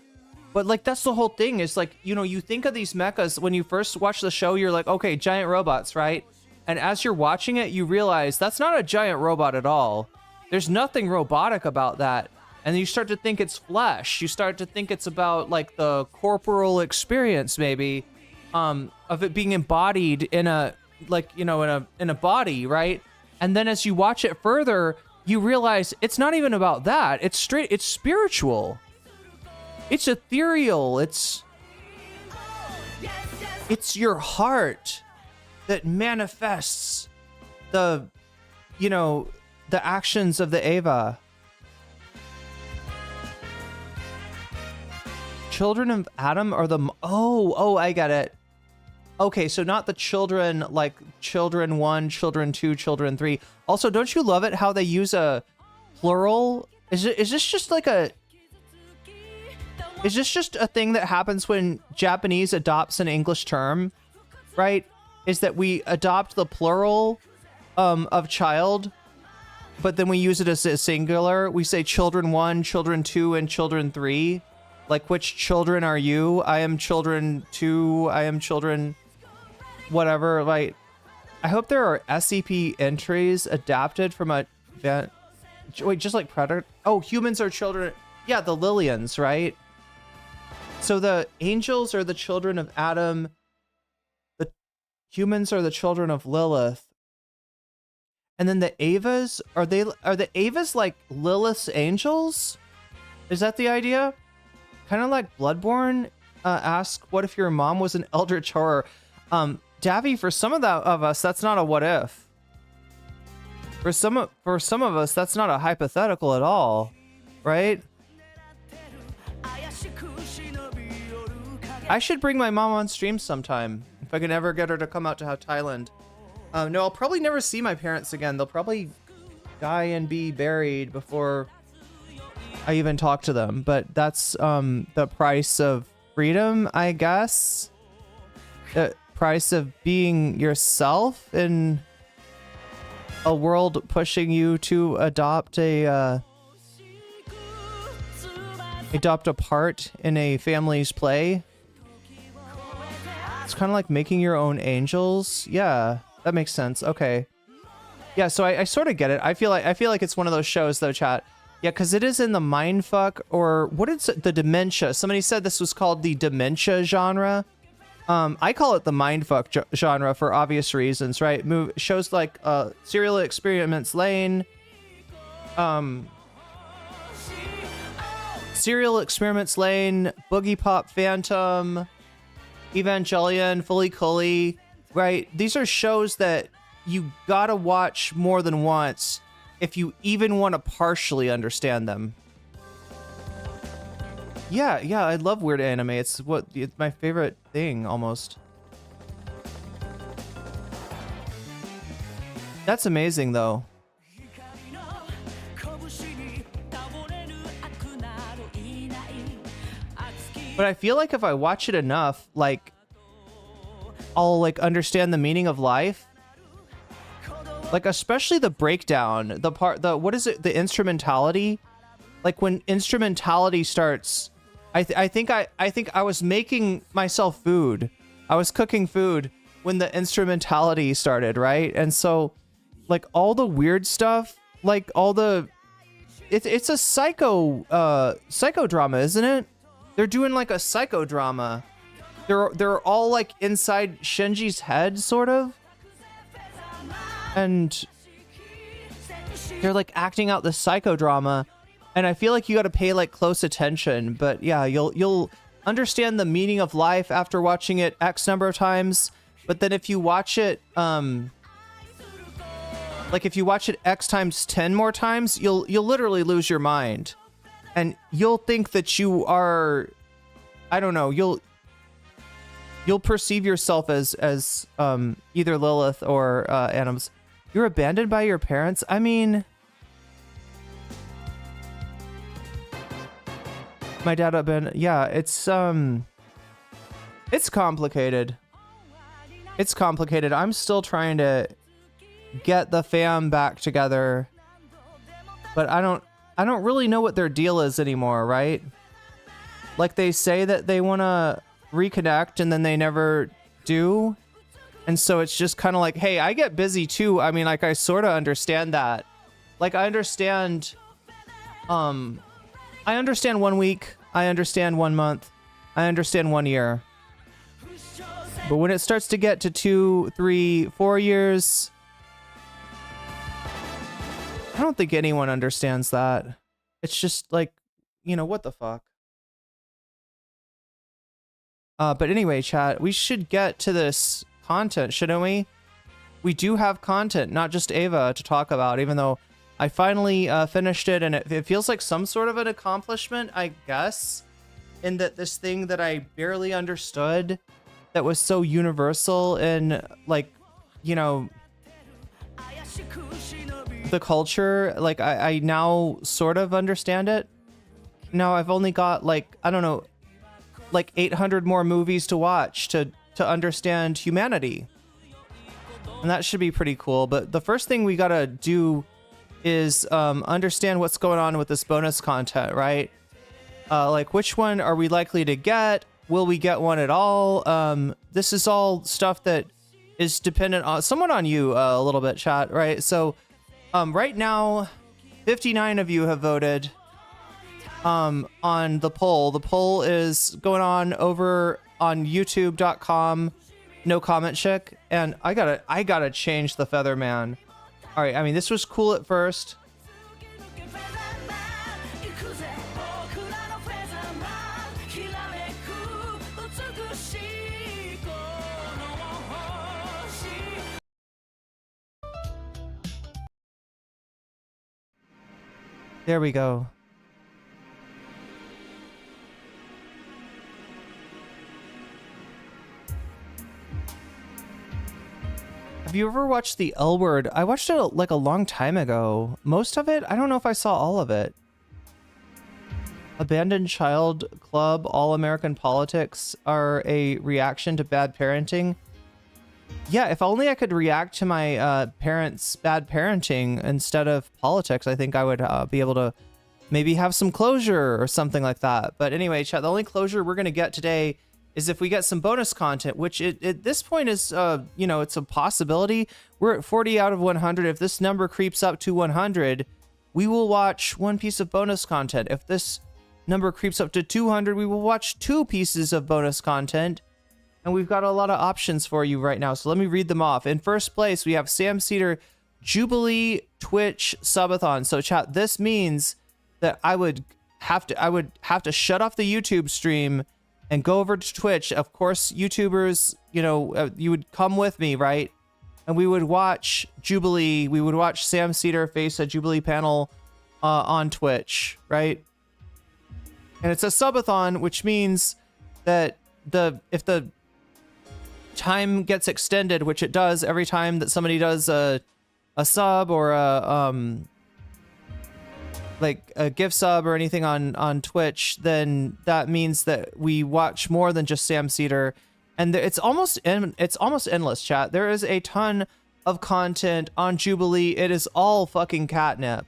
but like that's the whole thing. Is like, you know, you think of these mechas when you first watch the show, you're like, okay, giant robots, right? And as you're watching it, you realize that's not a giant robot at all. There's nothing robotic about that. And you start to think it's flesh. You start to think it's about like the corporal experience, maybe, of it being embodied in a, like, you know, in a body, right? And then as you watch it further, you realize it's not even about that. It's spiritual. It's ethereal. It's your heart that manifests the, you know, the actions of the Ava. Children of Adam are the... Oh, I get it. Okay, so not the children, like children 1, children 2, children 3. Also, don't you love it how they use a plural? Is this just like a... Is this just a thing that happens when Japanese adopts an English term, right? Is that we adopt the plural of child, but then we use it as a singular. We say children 1, children 2, and children 3. Like, which children are you? I am children 2. I am children... whatever. Like, I hope there are SCP entries adapted from a... Wait, just like Predator? Oh, humans are children... Yeah, the Lilians, right? So the angels are the children of Adam. The humans are the children of Lilith. And then the Avas, are the Avas like Lilith's angels? Is that the idea? Kind of like Bloodborne. Ask, what if your mom was an eldritch horror? Davy, for some of us, that's not a what if. For some of us, that's not a hypothetical at all, right? I should bring my mom on stream sometime if I can ever get her to come out to Thailand. No, I'll probably never see my parents again. They'll probably die and be buried before I even talk to them. But that's the price of freedom, I guess. The price of being yourself in a world pushing you to adopt a part in a family's play. It's kind of like making your own angels. Yeah, that makes sense. Okay. Yeah, so I sort of get it. I feel like it's one of those shows though, chat. Yeah, because it is in the mindfuck, or what is it? The dementia. Somebody said this was called the dementia genre. I call it the mindfuck genre for obvious reasons, right? Shows like Serial Experiments Lane, Boogie Pop Phantom, Evangelion, Fully Cully, right? These are shows that you gotta watch more than once if you even want to partially understand them. Yeah, I love weird anime. It's my favorite thing, almost. That's amazing, though. But I feel like if I watch it enough, like, I'll, like, understand the meaning of life. Like, especially the breakdown, what is it? The instrumentality? Like, when instrumentality starts, I think I was making myself food. I was cooking food when the instrumentality started, right? And so like all the weird stuff, like all the it's a psychodrama, isn't it? They're doing like a psychodrama. They're all like inside Shinji's head, sort of. And they're like acting out the psychodrama. And I feel like you got to pay like close attention. But yeah, you'll understand the meaning of life after watching it X number of times. But then if you watch it, like if you watch it X times 10 more times, you'll literally lose your mind. And you'll think that you are, I don't know, you'll perceive yourself as either Lilith or Animus. You're abandoned by your parents? I mean, my dad abandoned. Yeah, it's complicated. It's complicated. I'm still trying to get the fam back together, but I don't really know what their deal is anymore, right? Like they say that they want to reconnect and then they never do. And so it's just kind of like, hey, I get busy too. I mean, like I sort of understand that. Like I understand 1 week, I understand 1 month, I understand 1 year. But when it starts to get to 2, 3, 4 years, I don't think anyone understands that. It's just like, you know, what the fuck? But anyway, chat, we should get to this content, shouldn't we? We do have content, not just Ava, to talk about, even though I finally finished it, and it feels like some sort of an accomplishment, I guess, in that this thing that I barely understood, that was so universal in, like, you know, the culture, like I now sort of understand it. Now I've only got like, I don't know, like 800 more movies to watch to understand humanity. And that should be pretty cool. But the first thing we gotta do is understand what's going on with this bonus content, right? Like which one are we likely to get? Will we get one at all? This is all stuff that is dependent on somewhat on you a little bit, chat, right? So right now 59 of you have voted on the poll. The poll is going on over on youtube.com nocommentchick, and I gotta change the feather, man. All right, I mean, this was cool at first. There we go. Have you ever watched the L Word? I watched it like a long time ago. Most of it? I don't know if I saw all of it. Abandoned Child Club, All American Politics are a reaction to bad parenting. Yeah, if only I could react to my parents' bad parenting instead of politics, I think I would be able to maybe have some closure or something like that. But anyway, chat, the only closure we're going to get today is if we get some bonus content, which at this point is, you know, it's a possibility. We're at 40 out of 100. If this number creeps up to 100, we will watch one piece of bonus content. If this number creeps up to 200, we will watch 2 pieces of bonus content. And we've got a lot of options for you right now. So let me read them off. In first place, we have Sam Cedar Jubilee Twitch Subathon. So chat, this means that I would have to shut off the YouTube stream and go over to Twitch. Of course, YouTubers, you know, you would come with me, right? And we would watch Jubilee. We would watch Sam Cedar face a Jubilee panel on Twitch, right? And it's a subathon, which means that if the time gets extended, which it does every time that somebody does a sub or like a gift sub or anything on Twitch, then that means that we watch more than just Sam Cedar. And it's almost endless, chat. There is a ton of content on Jubilee. It is all fucking catnip.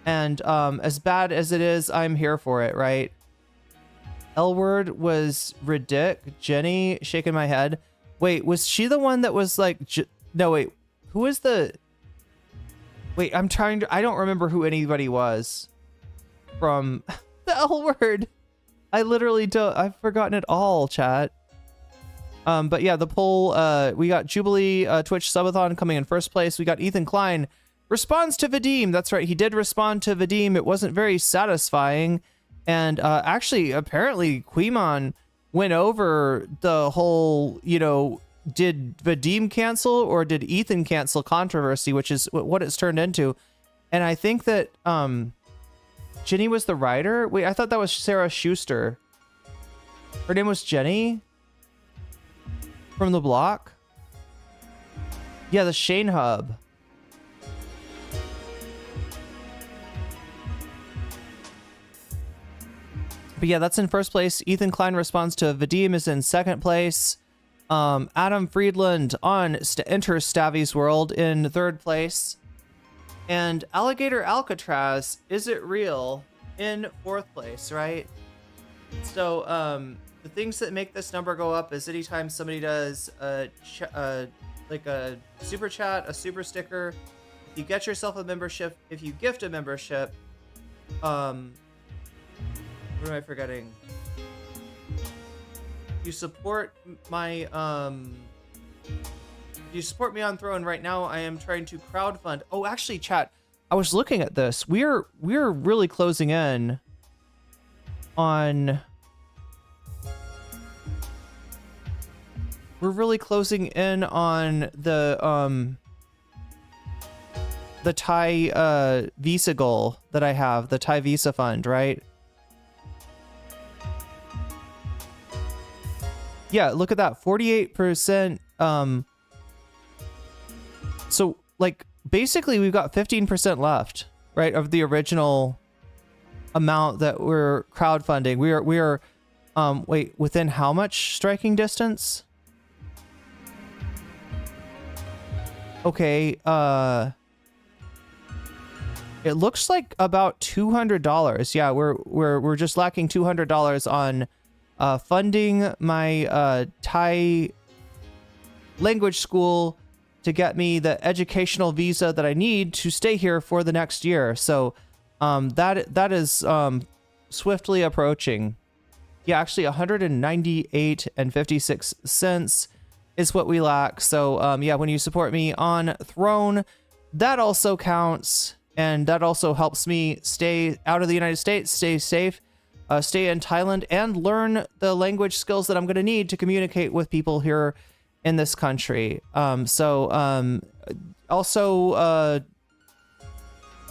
And as bad as it is, I'm here for it, right? L word was ridic. Jenny, shaking my head. Wait, was she the one that was like, no, wait, who was the, wait, I don't remember who anybody was from the L word. I literally don't, I've forgotten it all, chat. But yeah, the poll, we got Jubilee, Twitch Subathon coming in first place. We got Ethan Klein responds to Vadim. That's right. He did respond to Vadim. It wasn't very satisfying. And, actually, apparently Quimon went over the whole, you know, did Vadim cancel or did Ethan cancel controversy, which is what it's turned into. And I think that, Jenny was the writer. Wait, I thought that was Sarah Schuster. Her name was Jenny from the block. Yeah, the Shane Hub. But yeah, that's in first place. Ethan Klein responds to Vadim is in second place. Adam Friedland on Enter Stavi's World in third place. And Alligator Alcatraz, Is It Real? In fourth place, right? So, the things that make this number go up is anytime somebody does like a super chat, a super sticker, if you get yourself a membership, if you gift a membership, what am I forgetting? You support my, you support me on Throne right now. I am trying to crowdfund. Oh, actually, chat, I was looking at this. We're really closing in on, we're really closing in on the Thai Visa goal that I have, the Thai Visa fund, right? Yeah, look at that, 48%. So like basically we've got 15% left, right, of the original amount that we're crowdfunding. We are wait, within how much striking distance? Okay, it looks like about $200. Yeah, we're just lacking $200 on funding my Thai language school to get me the educational visa that I need to stay here for the next year. So that is swiftly approaching. Yeah, actually 198.56 is what we lack. So yeah, when you support me on Throne, that also counts, and that also helps me stay out of the United States, stay safe, stay in Thailand, and learn the language skills that I'm going to need to communicate with people here in this country. Also,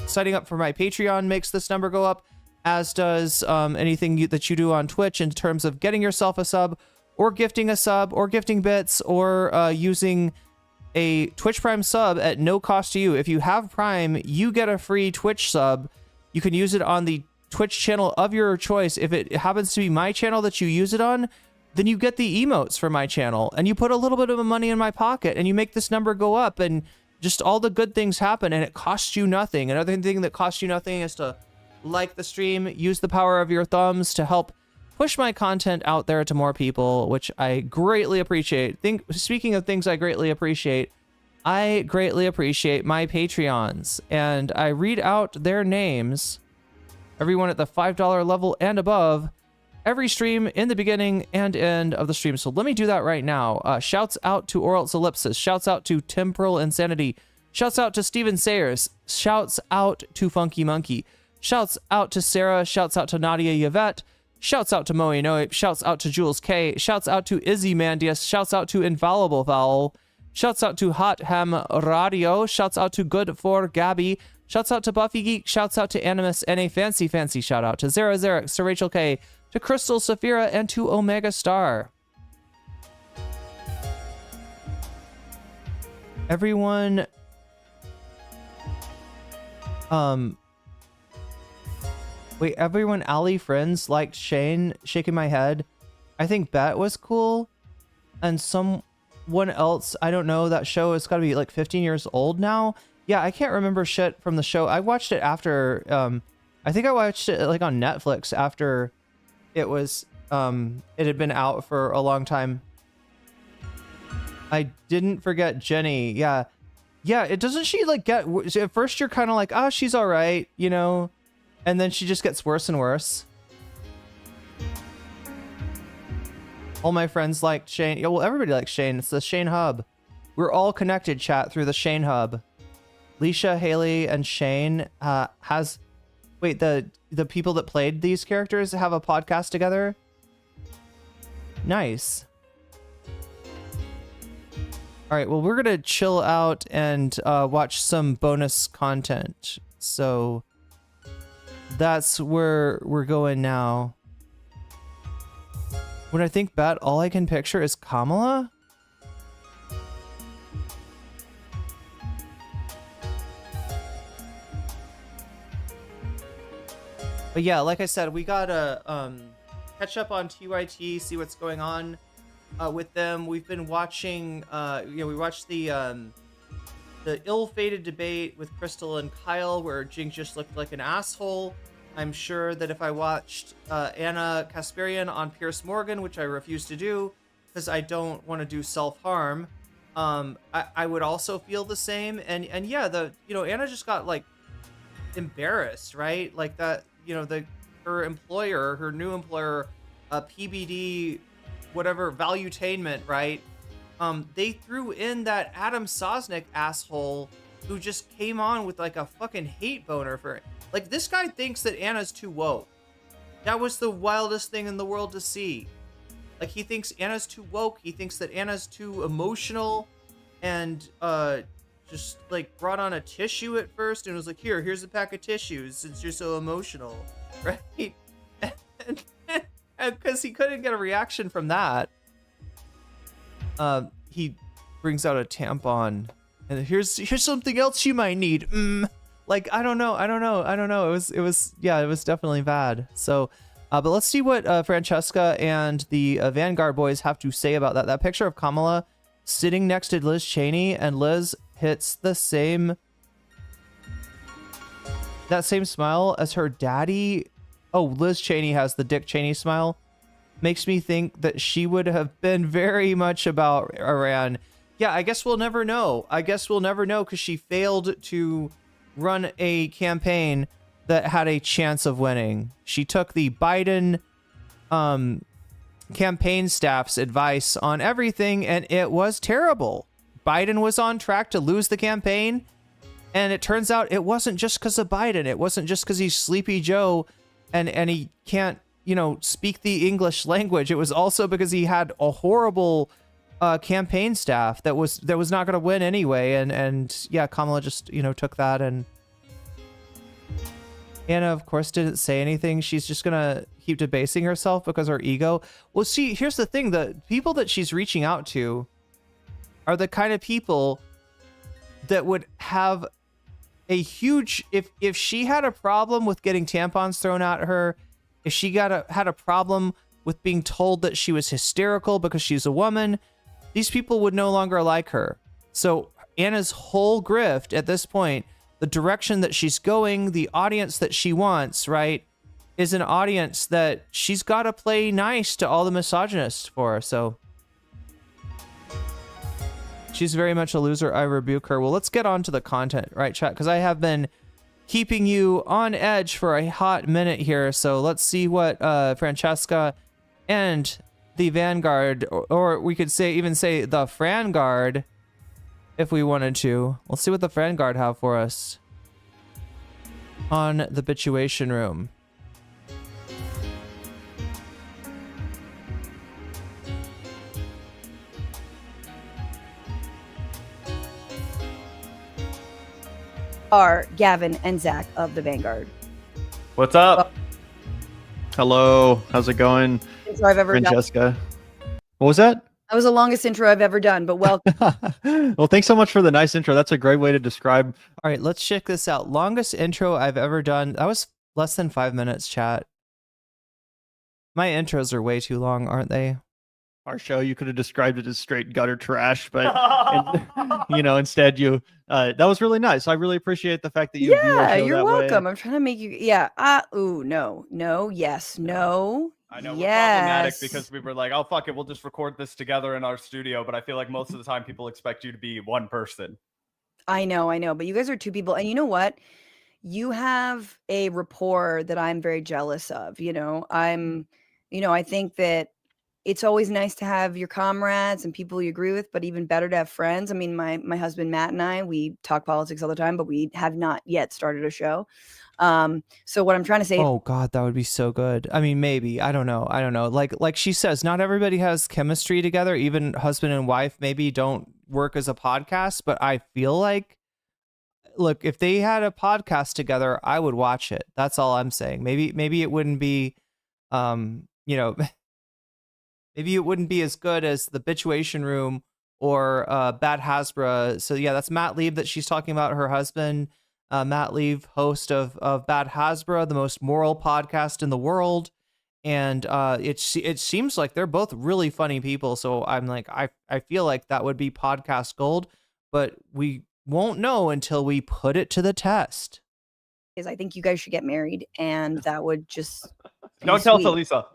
signing up for my Patreon makes this number go up, as does anything that you do on Twitch in terms of getting yourself a sub, or gifting a sub, or gifting bits, or using a Twitch Prime sub at no cost to you. If you have Prime, you get a free Twitch sub. You can use it on the Twitch channel of your choice. If it happens to be my channel that you use it on, then you get the emotes for my channel, and you put a little bit of money in my pocket, and you make this number go up, and just all the good things happen, and it costs you nothing. Another thing that costs you nothing is to like the stream, use the power of your thumbs to help push my content out there to more people, which I greatly appreciate. Speaking of things I greatly appreciate my Patreons, and I read out their names, everyone at the $5 level and above, every stream in the beginning and end of the stream. So let me do that right now. Shouts out to Oral's Ellipsis. Shouts out to Temporal Insanity. Shouts out to Steven Sayers. Shouts out to Funky Monkey. Shouts out to Sarah. Shouts out to Nadia Yvette. Shouts out to Moe Noe. Shouts out to Jules K. Shouts out to Izzy Mandius. Shouts out to Infallible Fowl. Shouts out to Hot Ham Radio. Shouts out to Good for Gabby. Shouts out to Buffy Geek. Shouts out to Animus. And a fancy shout out to Zara Xerix, to Rachel K, to Krystal Saphira, and to Omega Star. Everyone, wait, everyone, Ali Friends liked Shane, shaking my head. I think Bet was cool, and someone else, I don't know, that show has got to be like 15 years old now. Yeah, I can't remember shit from the show. I watched it after, I think I watched it like on Netflix after it was it had been out for a long time. I didn't forget Jenny. Yeah. It doesn't she like get at first you're kind of like, oh, she's all right, you know, and then she just gets worse and worse. All my friends liked Shane. Yeah, well, everybody likes Shane. It's the Shane Hub. We're all connected, chat, through the Shane Hub. Leisha, Haley, and Shane wait, the people that played these characters have a podcast together. Nice. All right, well, we're gonna chill out and watch some bonus content. So that's where we're going now. When I think bad, all I can picture is Kamala. But yeah, like I said, we gotta catch up on TYT, see what's going on with them. We've been watching, we watched the ill-fated debate with Krystal and Kyle, where Cenk just looked like an asshole. I'm sure that if I watched Anna Kasparian on Pierce Morgan, which I refuse to do because I don't want to do self-harm, I would also feel the same. And yeah, Anna just got like embarrassed, right? Like that, her new employer, PBD, whatever, Valuetainment, right? They threw in that Adam Sosnick asshole who just came on with like a fucking hate boner for it. Like, this guy thinks that Anna's too woke. That was the wildest thing in the world to see. Like, he thinks Anna's too woke. He thinks that Anna's too emotional, and just like brought on a tissue at first and was like, here's a pack of tissues since you're so emotional, right? And because he couldn't get a reaction from that, he brings out a tampon, and here's something else you might need. Like, I don't know. It was definitely bad. So, but let's see what Francesca and the Vanguard boys have to say about that. That picture of Kamala sitting next to Liz Cheney, and Liz hits that same smile as her daddy. Oh, Liz Cheney has the Dick Cheney smile. Makes me think that she would have been very much about Iran. Yeah, I guess we'll never know. Because she failed to run a campaign that had a chance of winning. She took the Biden campaign staff's advice on everything, and it was terrible. Biden was on track to lose the campaign, and it turns out it wasn't just because of Biden. It wasn't just because he's Sleepy Joe and he can't, speak the English language. It was also because he had a horrible campaign staff that was not going to win anyway. And yeah, Kamala just, took that, and Anna, of course, didn't say anything. She's just going to keep debasing herself because her ego. Well, see, here's the thing. The people that she's reaching out to are the kind of people that would have a huge, if she had a problem with getting tampons thrown at her, if she had a problem with being told that she was hysterical because she's a woman, these people would no longer like her. So Anna's whole grift at this point, the direction that she's going, the audience that she wants, right, is an audience that she's got to play nice to all the misogynists for. So she's very much a loser. I rebuke her. Well, let's get on to the content, right, chat? Because I have been keeping you on edge for a hot minute here. So let's see what Francesca and the Vanguard, or we could even say the Frangard, if we wanted to. We'll see what the Vanguard have for us on the Bituation Room. Are Gavin and Zach of the Vanguard. What's up? Hello, how's it going? Intro I've ever Francesca. done. What was that? That was the longest intro I've ever done, but welcome. Well, thanks so much for the nice intro. That's a great way to describe. All right, let's check this out. Longest intro I've ever done. That was less than 5 minutes, chat. My intros are way too long, aren't they? Our show, you could have described it as straight gutter trash, but instead you that was really nice. I really appreciate the fact that you view our show you're that welcome. way. I'm trying to make you no, yes, no. I know we're Yes. problematic because we were like, oh, fuck it, we'll just record this together in our studio. But I feel like most of the time people expect you to be one person. I know. But you guys are two people. And you know what? You have a rapport that I'm very jealous of. I think that it's always nice to have your comrades and people you agree with, but even better to have friends. I mean, my husband Matt and I, we talk politics all the time, but we have not yet started a show. So what I'm trying to say, Oh God, that would be so good. I mean, maybe, I don't know. Like she says, not everybody has chemistry together. Even husband and wife maybe don't work as a podcast, but I feel like, look, if they had a podcast together, I would watch it. That's all I'm saying. Maybe it wouldn't be, maybe it wouldn't be as good as the Bitchuation Room or Bad Hasbra. So yeah, that's Matt Leave that she's talking about, her husband. Matt Leave, host of Bad Hasbra, the most moral podcast in the world. And it seems like they're both really funny people. So I'm like, I feel like that would be podcast gold, but we won't know until we put it to the test. is I think you guys should get married, and that would just be Don't tell sweet. Talisa.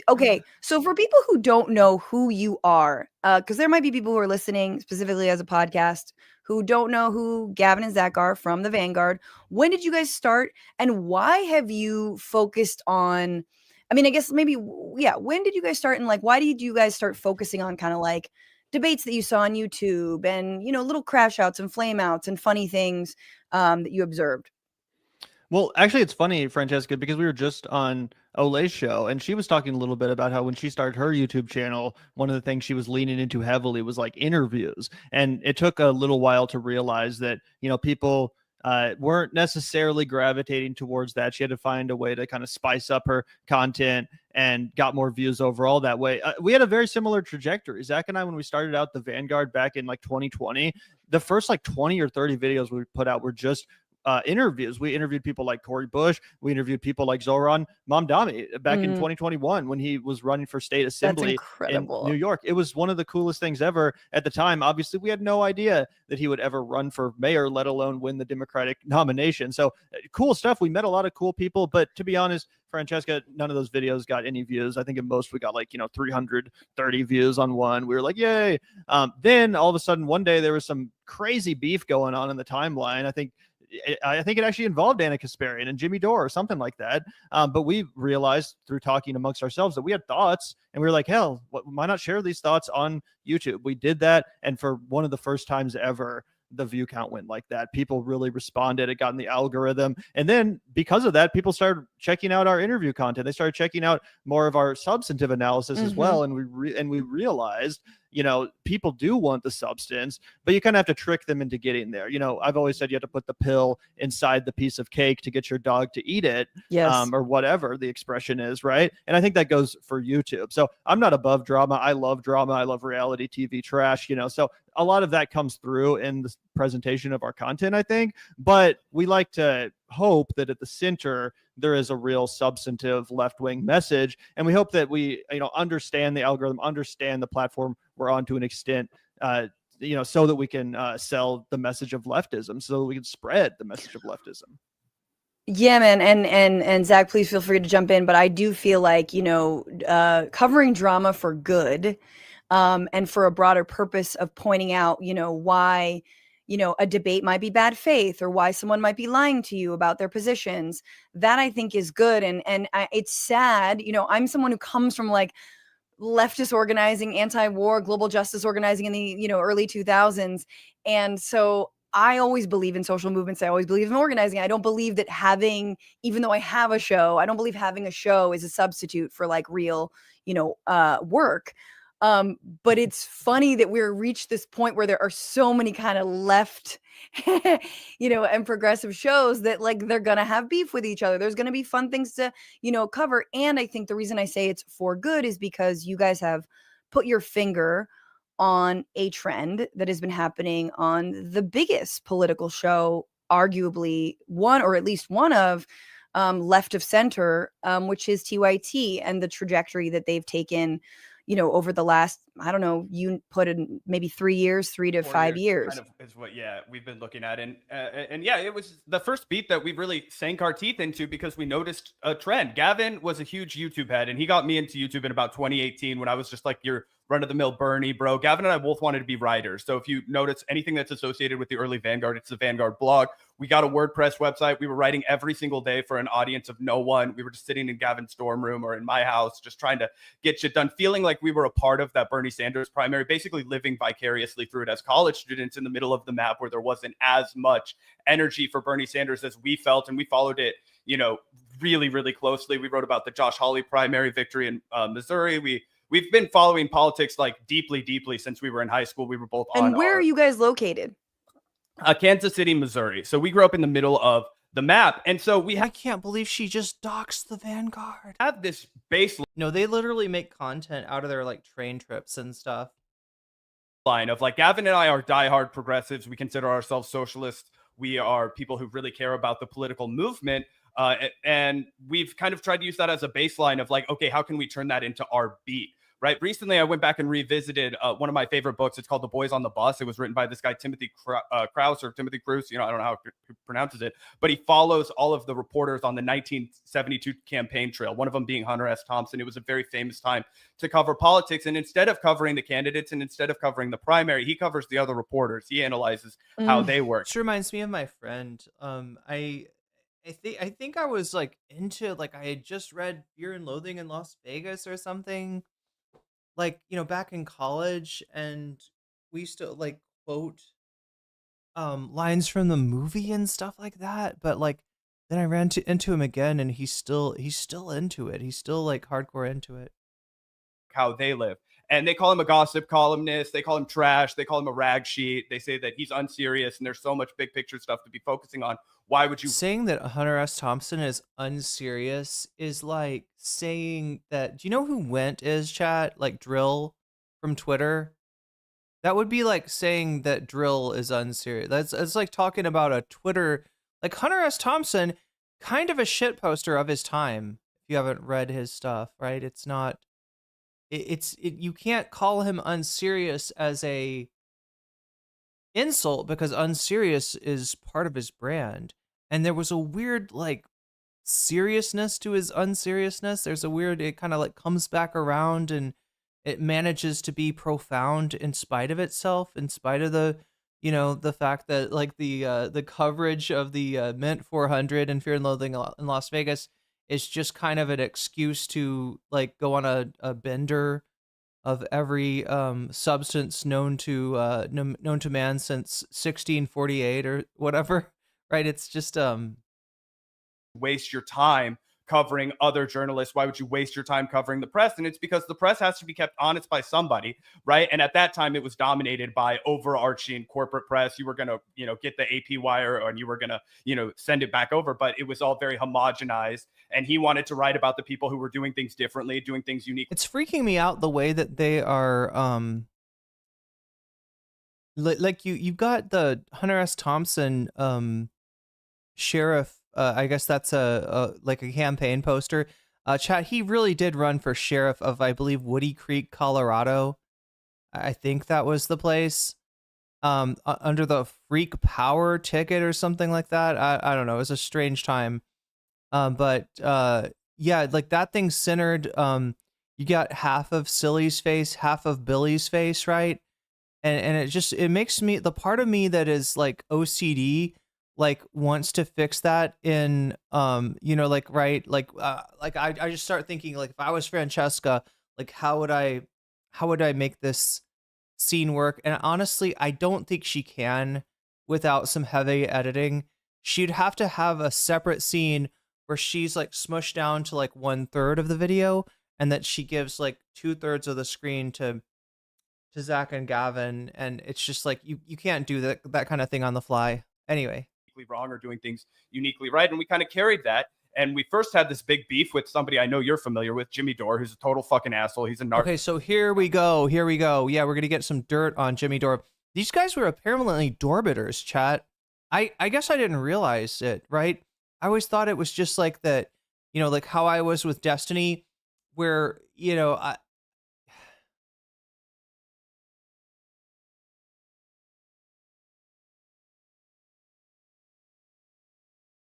Okay, so for people who don't know who you are, because there might be people who are listening specifically as a podcast who don't know who Gavin and Zach are from the Vanguard. When did you guys start, and why have you focused on? I mean, I guess maybe, yeah. When did you guys start, and like, why did you guys start focusing on kind of like debates that you saw on YouTube, and little crash outs and flame outs and funny things that you observed? Well, actually, it's funny, Francesca, because we were just on Olay's show, and she was talking a little bit about how when she started her YouTube channel, one of the things she was leaning into heavily was like interviews. And it took a little while to realize that, people weren't necessarily gravitating towards that. She had to find a way to kind of spice up her content and got more views overall that way. We had a very similar trajectory. Zach and I, when we started out the Vanguard back in like 2020, the first like 20 or 30 videos we put out were just interviews. We interviewed people like Cori Bush. We interviewed people like Zoran Mamdani back in 2021 when he was running for state assembly in New York. It was one of the coolest things ever at the time. Obviously, we had no idea that he would ever run for mayor, let alone win the Democratic nomination. So cool stuff. We met a lot of cool people, but to be honest, Francesca, none of those videos got any views. I think at most we got like, 330 views on one. We were like, yay. Then all of a sudden one day there was some crazy beef going on in the timeline. I think it actually involved Anna Kasparian and Jimmy Dore or something like that. But we realized through talking amongst ourselves that we had thoughts, and we were like, hell, why not share these thoughts on YouTube? We did that. And for one of the first times ever, the view count went like that. People really responded. It got in the algorithm. And then because of that, people started checking out our interview content. They started checking out more of our substantive analysis as well. And we realized, people do want the substance, but you kind of have to trick them into getting there. I've always said you have to put the pill inside the piece of cake to get your dog to eat it. Yes. Or whatever the expression is, right? And I think that goes for YouTube. So I'm not above drama. I love drama. I love reality TV trash, so a lot of that comes through in the presentation of our content, I think. But we like to hope that at the center there is a real substantive left-wing message, and we hope that we understand the algorithm, understand the platform we're on to an extent, so that we can sell the message of leftism, so that we can spread the message of leftism. Yeah, man. And Zach, please feel free to jump in, but I do feel like covering drama for good, and for a broader purpose of pointing out why a debate might be bad faith, or why someone might be lying to you about their positions. That I think is good. And it's sad. I'm someone who comes from like leftist organizing, anti-war, global justice organizing in the early 2000s. And so I always believe in social movements. I always believe in organizing. I don't believe that even though I have a show, I don't believe having a show is a substitute for like real, work. But it's funny that we're reached this point where there are so many kind of left, and progressive shows that like they're going to have beef with each other. There's going to be fun things to, cover. And I think the reason I say it's for good is because you guys have put your finger on a trend that has been happening on the biggest political show, arguably one, or at least one of, left of center, which is TYT, and the trajectory that they've taken, over the last, I don't know, you put in maybe 3 years, 3 to 4 5 years. kind of is what we've been looking at. And yeah, it was the first beat that we really sank our teeth into because we noticed a trend. Gavin was a huge YouTube head, and he got me into YouTube in about 2018 when I was just like your run-of-the-mill Bernie bro. Gavin and I both wanted to be writers. So if you notice anything that's associated with the early Vanguard, it's the Vanguard blog. We got a WordPress website. We were writing every single day for an audience of no one. We were just sitting in Gavin's dorm room or in my house, just trying to get shit done, feeling like we were a part of that Bernie Sanders primary, basically living vicariously through it as college students in the middle of the map where there wasn't as much energy for Bernie Sanders as we felt. And we followed it, really, really closely. We wrote about the Josh Hawley primary victory in Missouri. We've been following politics like deeply, deeply since we were in high school. We were both on. And where are you guys located? Kansas City, Missouri. So we grew up in the middle of the map. And so I can't believe she just doxed the Vanguard. have this baseline No, they literally make content out of their like train trips and stuff. of like Gavin and I are diehard progressives. We consider ourselves socialists. We are people who really care about the political movement. And we've kind of tried to use that as a baseline of like, okay, how can we turn that into our beat? Right. Recently, I went back and revisited one of my favorite books. It's called The Boys on the Bus. It was written by this guy, Timothy Krause or Timothy Cruz. I don't know how he pronounces it, but he follows all of the reporters on the 1972 campaign trail, one of them being Hunter S. Thompson. It was a very famous time to cover politics. And instead of covering the candidates and instead of covering the primary, he covers the other reporters. He analyzes how they work. This reminds me of my friend. I think I was like into like I had just read Fear and Loathing in Las Vegas or something. Like, back in college, and we used to like quote lines from the movie and stuff like that. But like then I ran into him again, and he's still into it. He's still like hardcore into it. How they live. And they call him a gossip columnist. They call him trash. They call him a rag sheet. They say that he's unserious and there's so much big picture stuff to be focusing on. Why would you Saying that Hunter S. Thompson is unserious is like saying that, do you know who Went is, chat? Like Drill from Twitter? That would be like saying that Drill is unserious. It's like talking about a Twitter, like Hunter S. Thompson, kind of a shit poster of his time. If you haven't read his stuff, right? It's not. You can't call him unserious as a insult because unserious is part of his brand. And there was a weird like seriousness to his unseriousness. There's a weird, it kind of like comes back around and it manages to be profound in spite of itself, in spite of the, the fact that like the coverage of the Mint 400 and Fear and Loathing in Las Vegas is just kind of an excuse to like go on a bender of every substance known to man since 1648 or whatever, right? It's just waste your time covering other journalists? Why would you waste your time covering the press? And it's because the press has to be kept honest by somebody, right? And at that time, it was dominated by overarching corporate press. You were going to, get the AP wire and you were going to, send it back over. But it was all very homogenized. And he wanted to write about the people who were doing things differently, doing things unique. It's freaking me out the way that they are, like you've got the Hunter S. Thompson sheriff. I guess that's a campaign poster. Chat, he really did run for sheriff of, I believe, Woody Creek, Colorado. I think that was the place. Under the Freak Power ticket or something like that. I don't know. It was a strange time. But yeah, like that thing centered. You got half of Silly's face, half of Billy's face, right? And it makes me, the part of me that is like OCD, like wants to fix that in I just start thinking like if I was Francesca, like how would I make this scene work? And honestly, I don't think she can without some heavy editing. She'd have to have a separate scene where she's like smushed down to like 1/3 of the video and that she gives like 2/3 of the screen to Zach and Gavin, and it's just like you can't do that kind of thing on the fly. Anyway, wrong or doing things uniquely right, and we kind of carried that. And we first had this big beef with somebody I know you're familiar with, Jimmy Dore, who's a total fucking asshole. He's a narc. Okay, so here we go. Yeah, we're gonna get some dirt on Jimmy Dore. These guys were apparently Dorbitters, chat. I guess I didn't realize it, right? I always thought it was just like that, like how I was with Destiny, where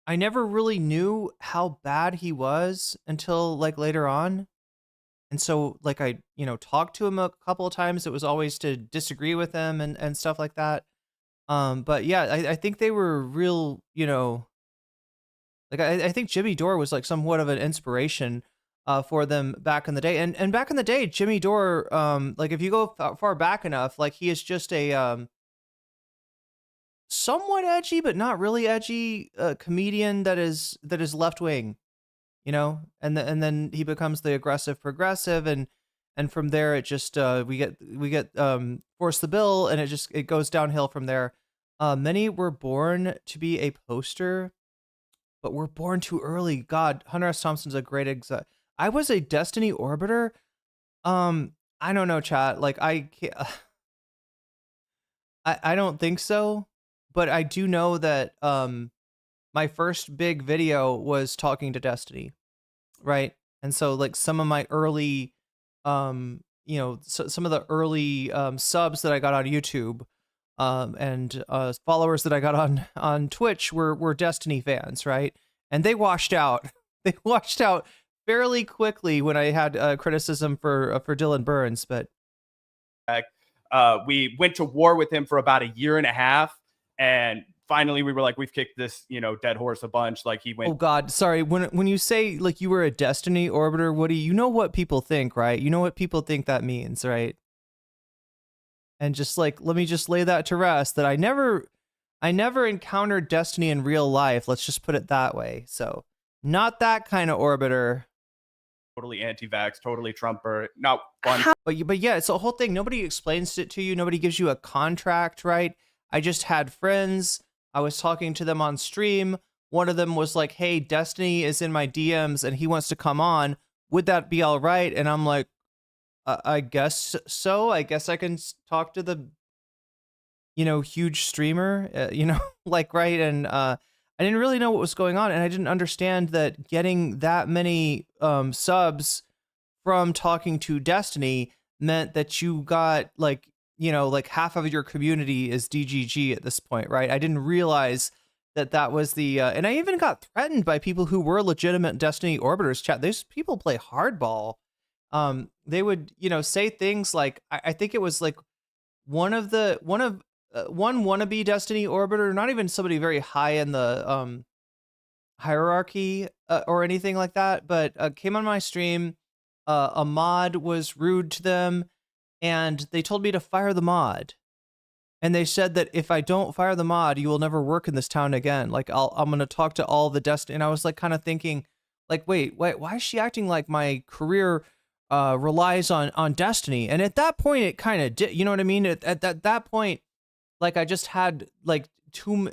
I never really knew how bad he was until like later on. And so like I, talked to him a couple of times. It was always to disagree with him and stuff like that. But yeah, I think they were real, like I think Jimmy Dore was like somewhat of an inspiration for them back in the day. And back in the day, Jimmy Dore, like if you go far back enough, like he is just a somewhat edgy but not really edgy comedian that is left wing, and then he becomes the aggressive progressive, and from there it just we get Force the Bill, and it goes downhill from there. Many were born to be a poster, but we're born too early. God, Hunter S. Thompson's a great example. I was a Destiny Orbiter. I don't know, chat. Like I can't, I don't think so, but I do know that my first big video was talking to Destiny, right? And so like some of my early some of the early subs that I got on YouTube and followers that I got on Twitch were Destiny fans, right? And they washed out. They washed out fairly quickly when I had criticism for Dylan Burns, but we went to war with him for about a year and a half, and finally we were like, we've kicked this dead horse a bunch. Like he went. Oh God, sorry. When you say like you were a Destiny Orbiter, Woody, you know what people think, right? You know what people think that means, right? And just like, let me just lay that to rest, that I never encountered Destiny in real life. Let's just put it that way. So not that kind of Orbiter. Totally anti-vax, totally Trumper, not fun. But yeah, it's a whole thing. Nobody explains it to you. Nobody gives you a contract, right? I just had friends. I was talking to them on stream. One of them was like, hey, Destiny is in my DMs and he wants to come on. Would that be all right? And I'm like, I guess so. I guess I can talk to the, huge streamer, like, right. And I didn't really know what was going on. And I didn't understand that getting that many subs from talking to Destiny meant that you got like half of your community is DGG at this point, right? I didn't realize that was the, and I even got threatened by people who were legitimate Destiny Orbiters. Chat, those people play hardball. They would, say things like, I think it was like one wannabe Destiny Orbiter, not even somebody very high in the hierarchy or anything like that, but came on my stream. A mod was rude to them, and they told me to fire the mod. And they said that if I don't fire the mod, you will never work in this town again. Like I'm going to talk to all the Destiny. And I was like kind of thinking like, wait, why is she acting like my career relies on Destiny? And at that point it kind of did, you know what I mean? At that point, like I just had like too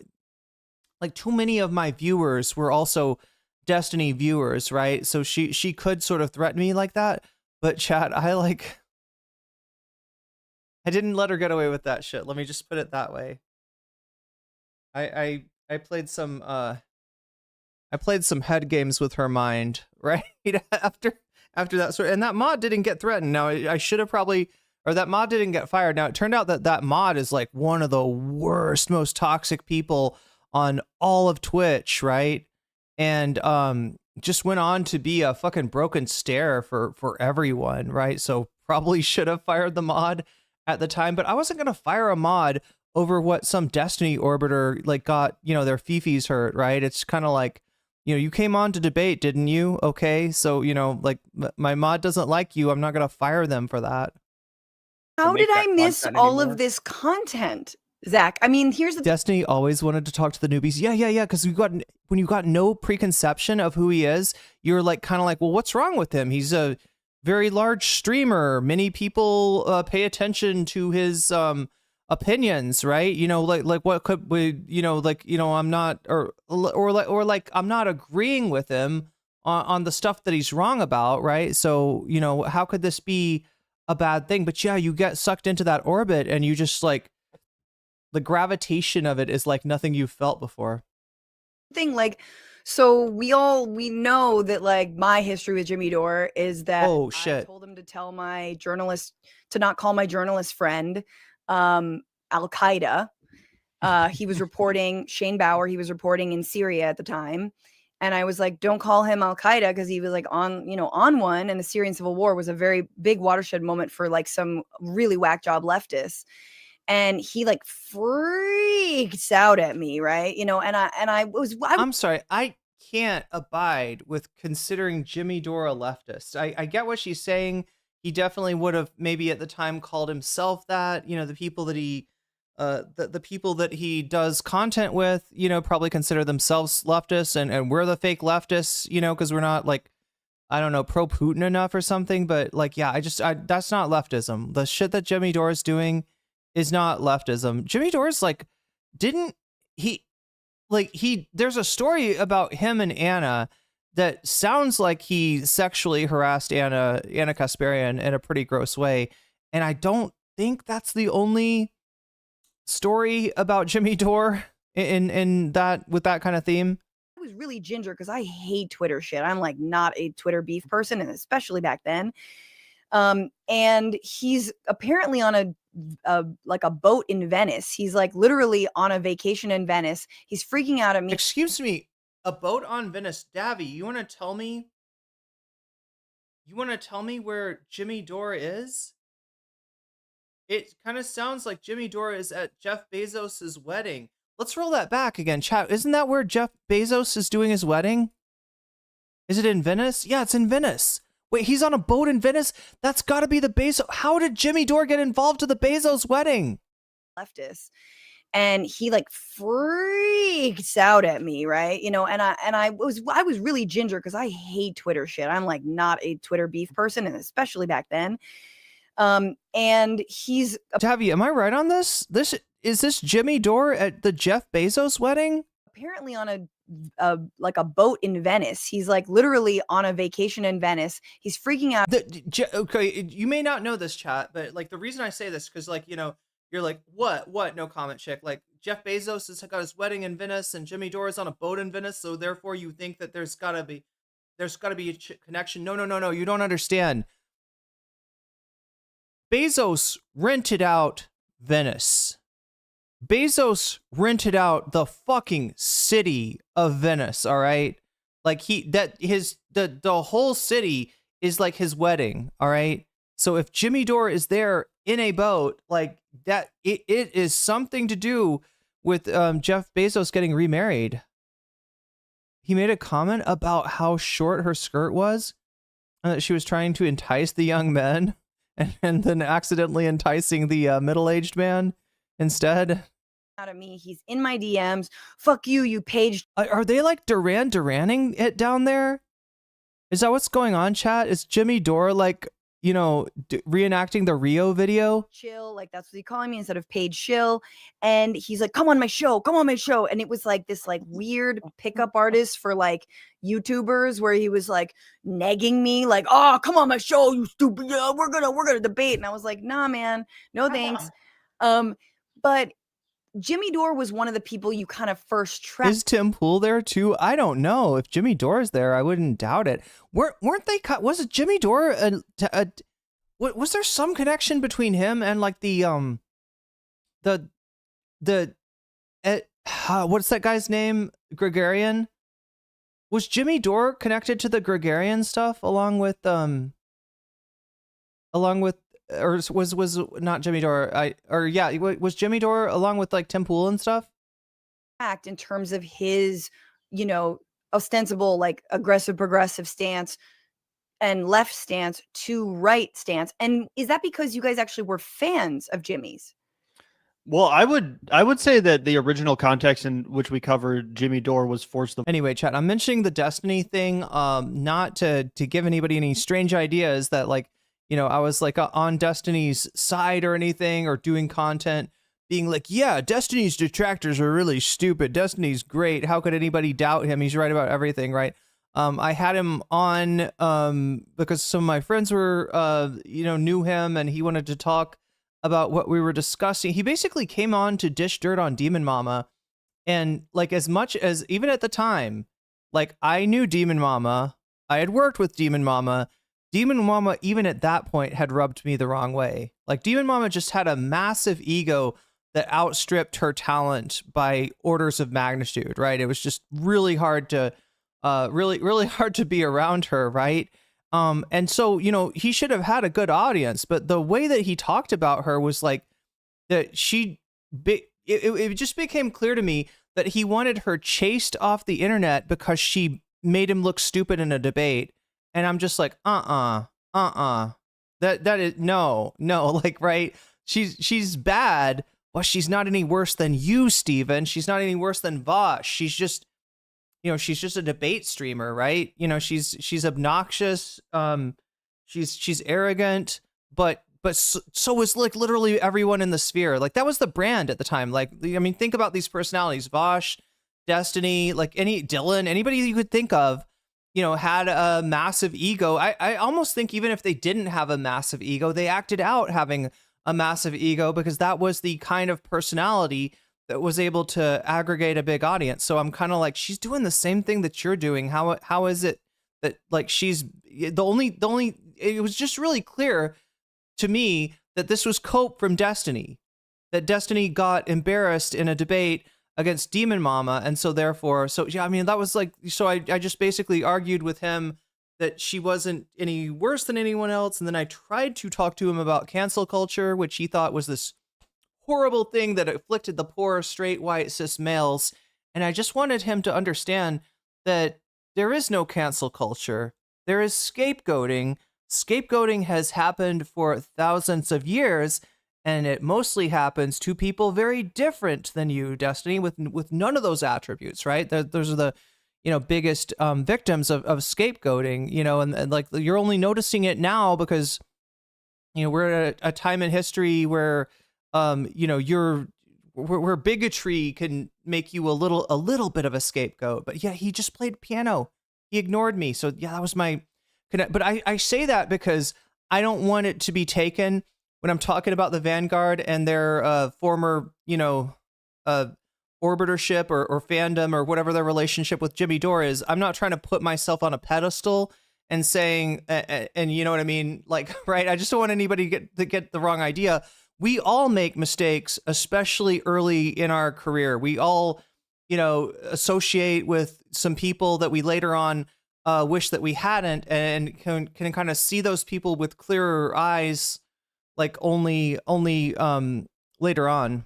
many of my viewers were also Destiny viewers, right? So she could sort of threaten me like that. But chat, I didn't let her get away with that shit. Let me just put it that way. I played some head games with her mind, right? after that sort, and that mod didn't get threatened. Now I should have probably, or that mod didn't get fired. Now it turned out that mod is like one of the worst, most toxic people on all of Twitch, right? And just went on to be a fucking broken stare for everyone, right? So probably should have fired the mod at the time, but I wasn't gonna fire a mod over what some Destiny Orbiter like got, their fifis hurt, right? It's kind of like, you came on to debate, didn't you? Okay, so like my mod doesn't like you. I'm not gonna fire them for that. How did I miss all of this content, Zach? I mean, here's the Destiny always wanted to talk to the newbies. Yeah. Because when you got no preconception of who he is, you're like kind of like, well, what's wrong with him? He's a very large streamer. Many people pay attention to his opinions, right? Like what could we, I'm not, or like I'm not agreeing with him on the stuff that he's wrong about, right? So how could this be a bad thing? But yeah, you get sucked into that orbit, and you just like, the gravitation of it is like nothing you've felt before. thing. Like, so we know that like my history with Jimmy Dore is that Oh I shit. told him to tell my journalist to not call my journalist friend Al Qaeda. He was reporting Shane Bauer. He was reporting in Syria at the time. And I was like, don't call him Al-Qaeda, because he was like on one. And the Syrian civil war was a very big watershed moment for like some really whack job leftists. And he like freaks out at me, right? I'm sorry, I can't abide with considering Jimmy Dore a leftist. I get what she's saying. He definitely would have maybe at the time called himself that. The people that he the people that he does content with, probably consider themselves leftists, and we're the fake leftists, because we're not like, I don't know, pro Putin enough or something. But like, yeah, that's not leftism. The shit that Jimmy Dore is doing is not leftism. Jimmy Dore's like, there's a story about him and Anna that sounds like he sexually harassed Anna Kasparian in a pretty gross way. And I don't think that's the only story about Jimmy Dore in that, with that kind of theme. I was really ginger because I hate Twitter shit. I'm like not a Twitter beef person, and especially back then. And he's apparently on a boat in Venice. He's like literally on a vacation in Venice. He's freaking out at me. Excuse me, a boat on Venice. Davy, you want to tell me where Jimmy Dore is? It kind of sounds like Jimmy Dore is at Jeff Bezos's wedding. Let's roll that back again, chat. Isn't that where Jeff Bezos is doing his wedding? Is it in Venice? Yeah, it's in Venice. Wait, he's on a boat in Venice? That's got to be the Bezos. How did Jimmy Dore get involved to the Bezos wedding? Leftist. And he like freaks out at me, right? And I was really ginger because I hate Twitter shit. I'm like not a Twitter beef person, and especially back then. And he's Tavi, am I right on this? Is this Jimmy Dore at the Jeff Bezos wedding? Apparently on a boat in Venice. He's like literally on a vacation in Venice. He's freaking out. Okay, you may not know this, chat, but like the reason I say this, because like, you're like, what? No comment, chick. Like Jeff Bezos has got his wedding in Venice, and Jimmy Dore is on a boat in Venice, so therefore you think that there's gotta be a connection. No, you don't understand. Bezos rented out Venice. Bezos rented out the fucking city of Venice, all right? Like the whole city is like his wedding, all right? So if Jimmy Dore is there in a boat, like that, it is something to do with Jeff Bezos getting remarried. He made a comment about how short her skirt was, and that she was trying to entice the young men, and then accidentally enticing the middle-aged man instead. Out of me, he's in my DMs. Fuck you, you page. Are they like Duraning it down there? Is that what's going on, chat? Is Jimmy Dore like, reenacting the Rio video? Chill, like that's what he's calling me instead of Paige Shill. And he's like, come on my show. And it was like this like weird pickup artist for like YouTubers, where he was like negging me, like, oh, come on my show, you stupid. Yeah, we're gonna debate. And I was like, nah, man, no thanks. But Jimmy Dore was one of the people you kind of first tracked. Is Tim Pool there too? I don't know. If Jimmy Dore is there, I wouldn't doubt it. Weren't they cut? Was it Jimmy Dore? Was there some connection between him and like what's that guy's name? Gregarian? Was Jimmy Dore connected to the Gregarian stuff along with or was not Jimmy Dore? Was Jimmy Dore along with like Tim Pool and stuff? Act in terms of his, ostensible like aggressive progressive stance and left stance to right stance. And is that because you guys actually were fans of Jimmy's? Well, I would say that the original context in which we covered Jimmy Dore was forced. Anyway, chat, I'm mentioning the Destiny thing, not to give anybody any strange ideas that like, I was like on Destiny's side or anything, or doing content being like, yeah, Destiny's detractors are really stupid. Destiny's great. How could anybody doubt him? He's right about everything, right? I had him on because some of my friends were, knew him, and he wanted to talk about what we were discussing. He basically came on to dish dirt on Demon Mama. And like, as much as even at the time, like I knew Demon Mama, I had worked with Demon Mama. Demon Mama, even at that point, had rubbed me the wrong way. Like Demon Mama just had a massive ego that outstripped her talent by orders of magnitude, right? It was just really hard to really hard to be around her, right? And so, you know, he should have had a good audience, but the way that he talked about her was like that it just became clear to me that he wanted her chased off the internet because she made him look stupid in a debate. And I'm just like, that is no, like, right. She's bad, but she's not any worse than you, Steven. She's not any worse than Vosh. She's just, you know, she's just a debate streamer, right? You know, she's obnoxious. She's arrogant, but so was like literally everyone in the sphere. Like that was the brand at the time. Like, I mean, think about these personalities: Vosh, Destiny, like Dylan, anybody you could think of, you know, had a massive ego. I almost think even if they didn't have a massive ego, they acted out having a massive ego because that was the kind of personality that was able to aggregate a big audience. So I'm kind of like, she's doing the same thing that you're doing. How is it that like she's the only it was just really clear to me that this was Cope from Destiny, that Destiny got embarrassed in a debate against Demon Mama. And so therefore, so yeah, I mean, that was like, so I just basically argued with him that she wasn't any worse than anyone else. And then I tried to talk to him about cancel culture, which he thought was this horrible thing that afflicted the poor straight white cis males. And I just wanted him to understand that there is no cancel culture. There is scapegoating. Scapegoating has happened for thousands of years, and it mostly happens to people very different than you, Destiny, with none of those attributes, right? Those are the, you know, biggest victims of scapegoating, you know, and like you're only noticing it now because, you know, we're at a time in history where, you know, where bigotry can make you a little bit of a scapegoat. But yeah, he just played piano. He ignored me. So yeah, that was my connect. But I say that because I don't want it to be taken when I'm talking about the Vanguard and their former, you know, orbitership or fandom or whatever their relationship with Jimmy Dore is. I'm not trying to put myself on a pedestal and saying, and you know what I mean? Like, right. I just don't want anybody to get the wrong idea. We all make mistakes, especially early in our career. We all, you know, associate with some people that we later on wish that we hadn't, and can kind of see those people with clearer eyes, like only later on.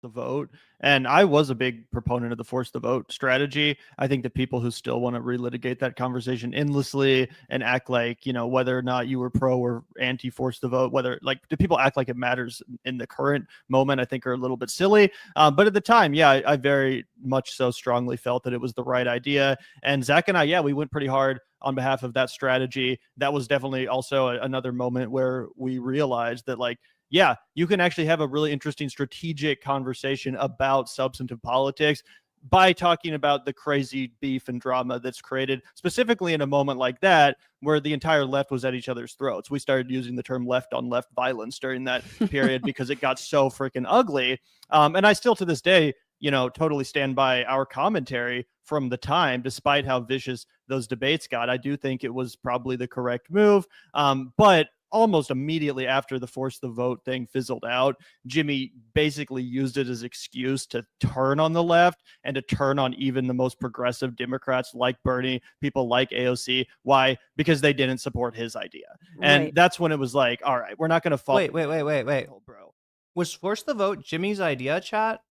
The vote. And I was a big proponent of the force the vote strategy. I think that people who still want to relitigate that conversation endlessly and act like, you know, whether or not you were pro or anti force the vote, whether like do people act like it matters in the current moment, I think are a little bit silly. But at the time, yeah, I very much so strongly felt that it was the right idea. And Zach and I, yeah, we went pretty hard on behalf of that strategy. That was definitely also another moment where we realized that, like, yeah, you can actually have a really interesting strategic conversation about substantive politics by talking about the crazy beef and drama that's created specifically in a moment like that, where the entire left was at each other's throats. We started using the term left on left violence during that period because it got so freaking ugly. And I still to this day, you know, totally stand by our commentary from the time, despite how vicious those debates got. I do think it was probably the correct move. But almost immediately after the force the vote thing fizzled out, Jimmy basically used it as excuse to turn on the left and to turn on even the most progressive Democrats like Bernie, people like AOC. Why? Because they didn't support his idea. And that's when it was like, all right, we're not going to fall. Wait, bro. Was force the vote Jimmy's idea, chat?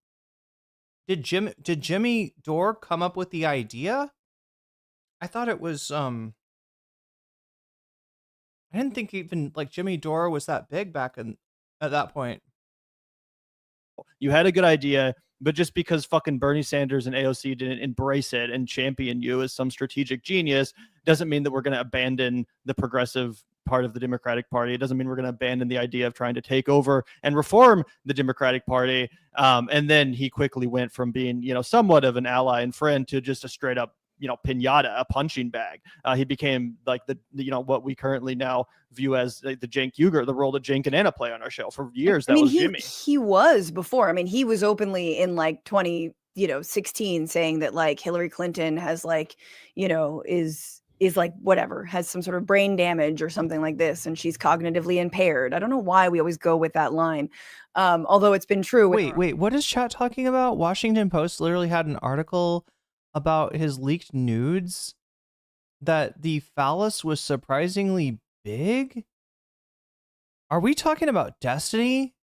Did Jimmy Dore come up with the idea? I thought it was I didn't think even like Jimmy Dore was that big back at that point. You had a good idea, but just because fucking Bernie Sanders and AOC didn't embrace it and champion you as some strategic genius doesn't mean that we're going to abandon the progressive part of the Democratic Party. It doesn't mean we're going to abandon the idea of trying to take over and reform the Democratic Party. And then he quickly went from being, you know, somewhat of an ally and friend to just a straight up, you know, pinata, a punching bag. He became like the, you know, what we currently now view as the Cenk Uger, the role that Cenk and Anna play on our show for years. That was Jimmy. He was before. I mean, he was openly in like 2016 saying that like Hillary Clinton has like, you know, is is like whatever, has some sort of brain damage or something like this, and she's cognitively impaired. I don't know why we always go with that line, although it's been true. Wait, what is chat talking about? Washington Post literally had an article about his leaked nudes that the phallus was surprisingly big. Are we talking about Destiny?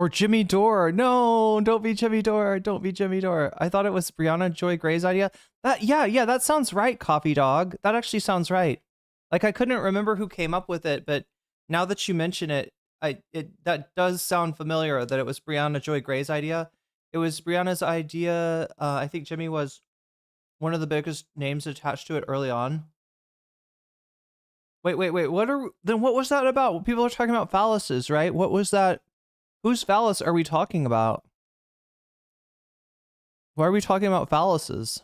Or Jimmy Dore. No, don't be Jimmy Dore. Don't be Jimmy Dore. I thought it was Brianna Joy Gray's idea. Yeah, that sounds right, Coffee Dog. That actually sounds right. Like, I couldn't remember who came up with it, but now that you mention it, that does sound familiar that it was Brianna Joy Gray's idea. It was Brianna's idea. I think Jimmy was one of the biggest names attached to it early on. Wait. What was that about? People are talking about phalluses, right? What was that? Whose phallus are we talking about? Why are we talking about phalluses?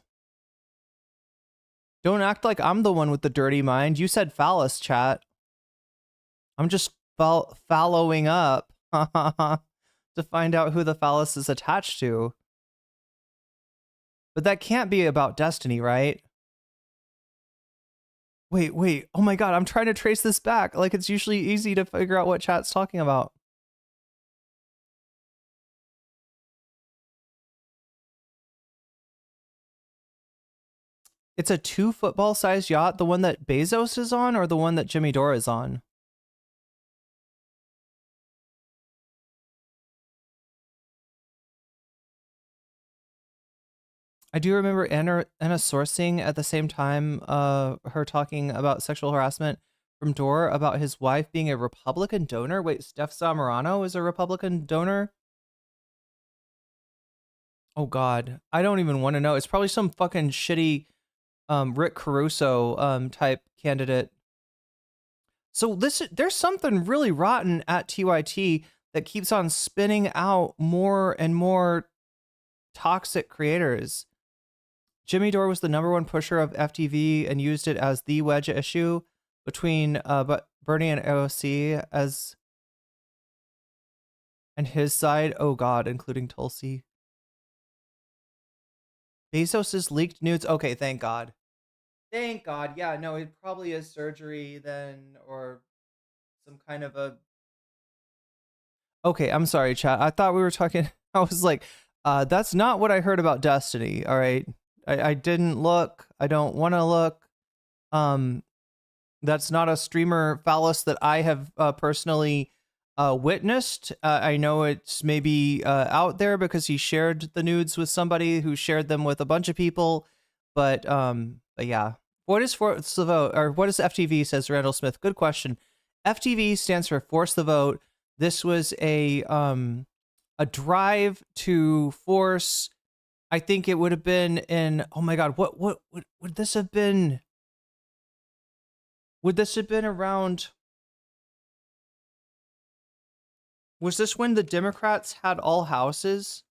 Don't act like I'm the one with the dirty mind. You said phallus, chat. I'm just following up to find out who the phallus is attached to. But that can't be about Destiny, right? Wait. Oh my god, I'm trying to trace this back. Like, it's usually easy to figure out what chat's talking about. It's a 2 football-sized yacht, the one that Bezos is on, or the one that Jimmy Dore is on? I do remember Anna sourcing at the same time, her talking about sexual harassment from Dore about his wife being a Republican donor. Wait, Steph Zamorano is a Republican donor? Oh god, I don't even want to know. It's probably some fucking shitty Rick Caruso type candidate. So there's something really rotten at TYT that keeps on spinning out more and more toxic creators. Jimmy Dore was the #1 pusher of FTV and used it as the wedge issue between Bernie and AOC and his side. Oh god, including Tulsi. Bezos's leaked nudes. Okay, thank God. Thank God. Yeah, no, it probably is surgery then, or some kind of a... Okay, I'm sorry, chat. I thought we were talking... I was like, that's not what I heard about Destiny, all right? I didn't look. I don't want to look. That's not a streamer phallus that I have personally witnessed. I know it's maybe out there because he shared the nudes with somebody who shared them with a bunch of people, but yeah. What is Force the Vote, or what is FTV, says Randall Smith? Good question. FTV stands for Force the Vote. This was a drive to force, I think it would have been in, oh my god, what would this have been? Would this have been around... Was this when the Democrats had all houses?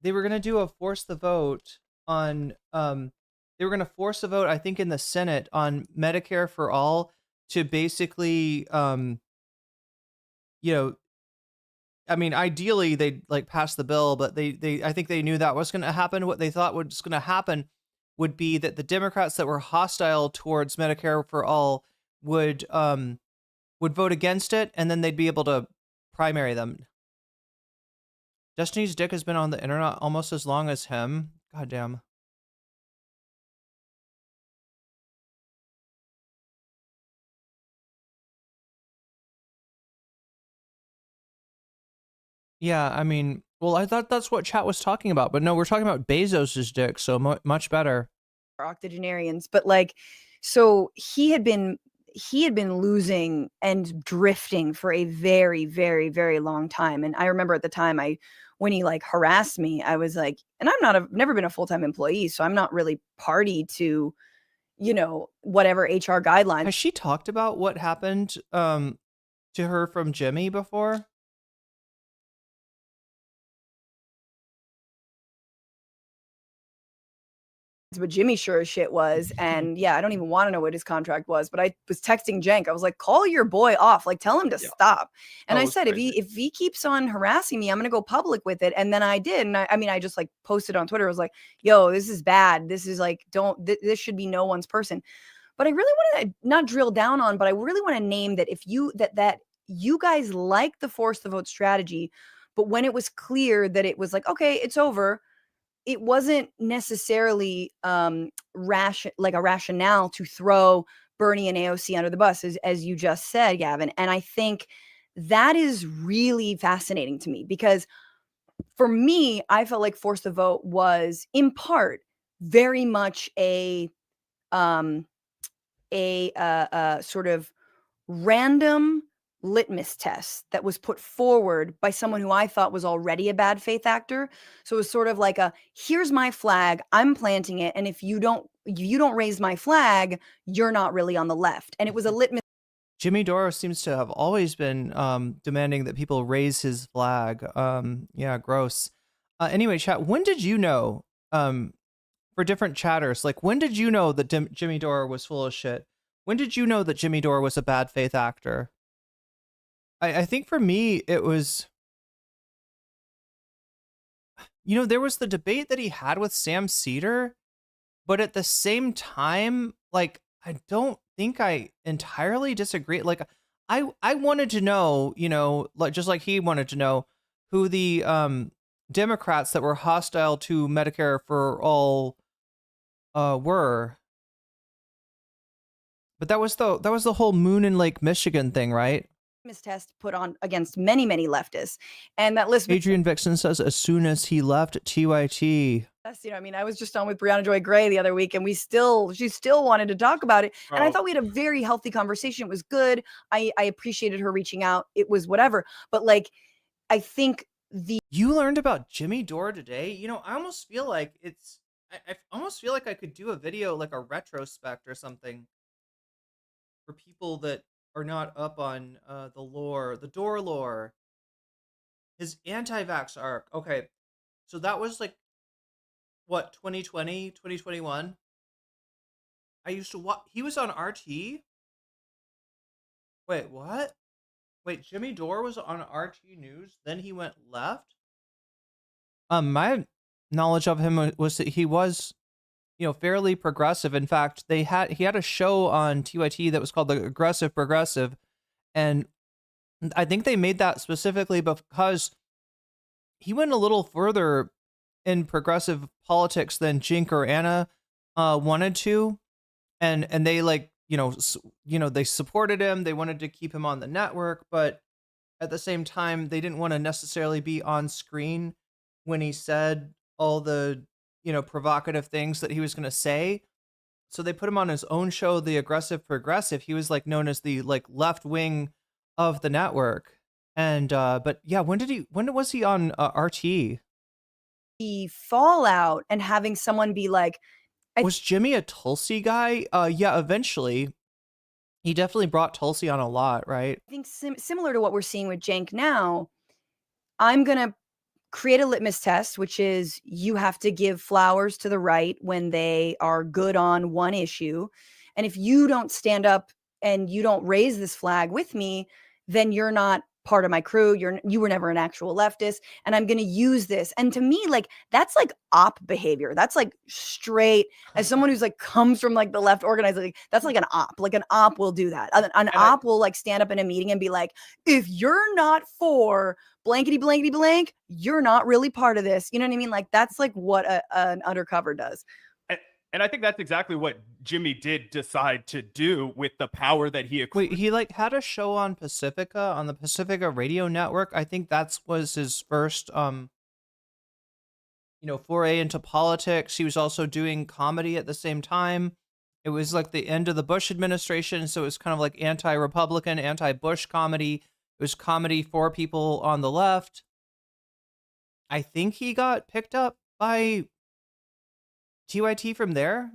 They were going to do a force the vote on... they were going to force a vote, I think, in the Senate on Medicare for all to basically, you know, I mean, ideally they'd like pass the bill, but I think they knew that was going to happen. What they thought was going to happen would be that the Democrats that were hostile towards Medicare for all would vote against it, and then they'd be able to primary them. Destiny's dick has been on the internet almost as long as him. God damn. Yeah, I mean, well, I thought that's what chat was talking about, but no, we're talking about Bezos's dick, so much better. Octogenarians, but like, so he had been losing and drifting for a very, very, very long time. And I remember at the time when he like harassed me, I was like, and I've never been a full-time employee, so I'm not really party to, you know, whatever HR guidelines. Has she talked about what happened to her from Jimmy before? but Jimmy sure as shit was. And yeah, I don't even want to know what his contract was, but I was texting Cenk. I was like, call your boy off, like tell him to stop. And I said, if he keeps on harassing me, I'm gonna go public with it. And then I did. And I mean, I just like posted on Twitter. I was like, yo, this is bad. This is like, this should be no one's person. But I really want to not drill down on, but I really want to name that if you that you guys like the force the vote strategy, but when it was clear that it was like, okay, it's over, it wasn't necessarily like a rationale to throw Bernie and AOC under the bus, as you just said, Gavin. And I think that is really fascinating to me, because for me, I felt like force the vote was in part very much a sort of random litmus test that was put forward by someone who I thought was already a bad faith actor. So it was sort of like here's my flag, I'm planting it, and if you don't raise my flag, you're not really on the left. And it was a litmus. Jimmy Dore seems to have always been demanding that people raise his flag. Yeah, gross. Anyway, chat, when did you know, for different chatters, like when did you know that Jimmy Dore was full of shit? When did you know that Jimmy Dore was a bad faith actor? I think for me, it was, there was the debate that he had with Sam Cedar, but at the same time, like, I don't think I entirely disagree. Like, I wanted to know, like, just like he wanted to know who the Democrats that were hostile to Medicare for all were. But that was the whole Moon and Lake Michigan thing, right? Test put on against many leftists, and that list. Adrian Vixen says as soon as he left TYT. Yes, I mean, I was just on with Brianna Joy Gray the other week, and she still wanted to talk about it, and I thought we had a very healthy conversation. It was good. I appreciated her reaching out. It was whatever, but like, I think you learned about Jimmy Dore today. I almost feel like I almost feel like I could do a video, like a retrospect or something, for people that are not up on the Dore lore. His anti-vax arc. Okay, so that was like, what, 2020, 2021? I used to watch. He was on RT. Wait, what? Wait, Jimmy Dore was on RT News, then he went left? My knowledge of him was that he was, fairly progressive. In fact, he had a show on TYT that was called The Aggressive Progressive, and I think they made that specifically because he went a little further in progressive politics than Cenk or Anna wanted to, and they they supported him. They wanted to keep him on the network, but at the same time, they didn't want to necessarily be on screen when he said all the provocative things that he was going to say. So they put him on his own show, The Aggressive Progressive. He was like known as the like left wing of the network. And but yeah, when was he on RT? The fallout and having someone be like, was Jimmy a Tulsi guy? Yeah, eventually. He definitely brought Tulsi on a lot, right? I think similar to what we're seeing with Cenk now, I'm going to create a litmus test, which is you have to give flowers to the right when they are good on one issue. And if you don't stand up and you don't raise this flag with me, then you're not part of my crew. You were never an actual leftist, and I'm going to use this. And to me, like, that's like op behavior. That's like straight, as someone who's like comes from like the left organizing, like, that's like an op. Like an op will do that. An op will like stand up in a meeting and be like, if you're not for blankety blankety blank, you're not really part of this. You know what I mean? Like, that's like what an undercover does. And I think that's exactly what Jimmy did decide to do with the power that he acquired. Wait, he like had a show on Pacifica, on the Pacifica Radio Network. I think was his first foray into politics. He was also doing comedy at the same time. It was like the end of the Bush administration, so it was kind of like anti-Republican, anti-Bush comedy. It was comedy for people on the left. I think he got picked up by TYT from there.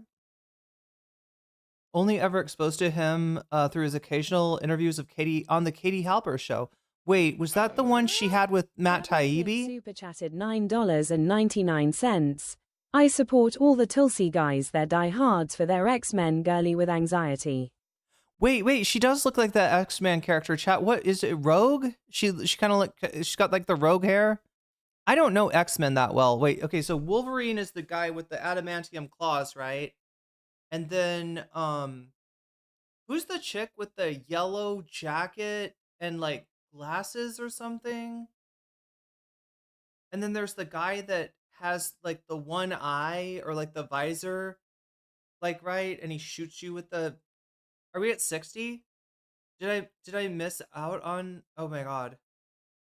Only ever exposed to him through his occasional interviews of Katie on the Katie Halper show. Wait, was that the one she had with Matt Taibbi? Super chatted $9.99. I support all the Tulsi guys. They're diehards for their X-Men girly with anxiety. Wait, she does look like that X-Men character, chat. What is it, Rogue? She kind of like, she's got like the Rogue hair. I don't know X-Men that well. Wait, okay, so Wolverine is the guy with the adamantium claws, right? And then who's the chick with the yellow jacket and like glasses or something? And then there's the guy that has like the one eye or like the visor, like, right? And he shoots you with the. Are we at 60? Did I miss out on? Oh my god.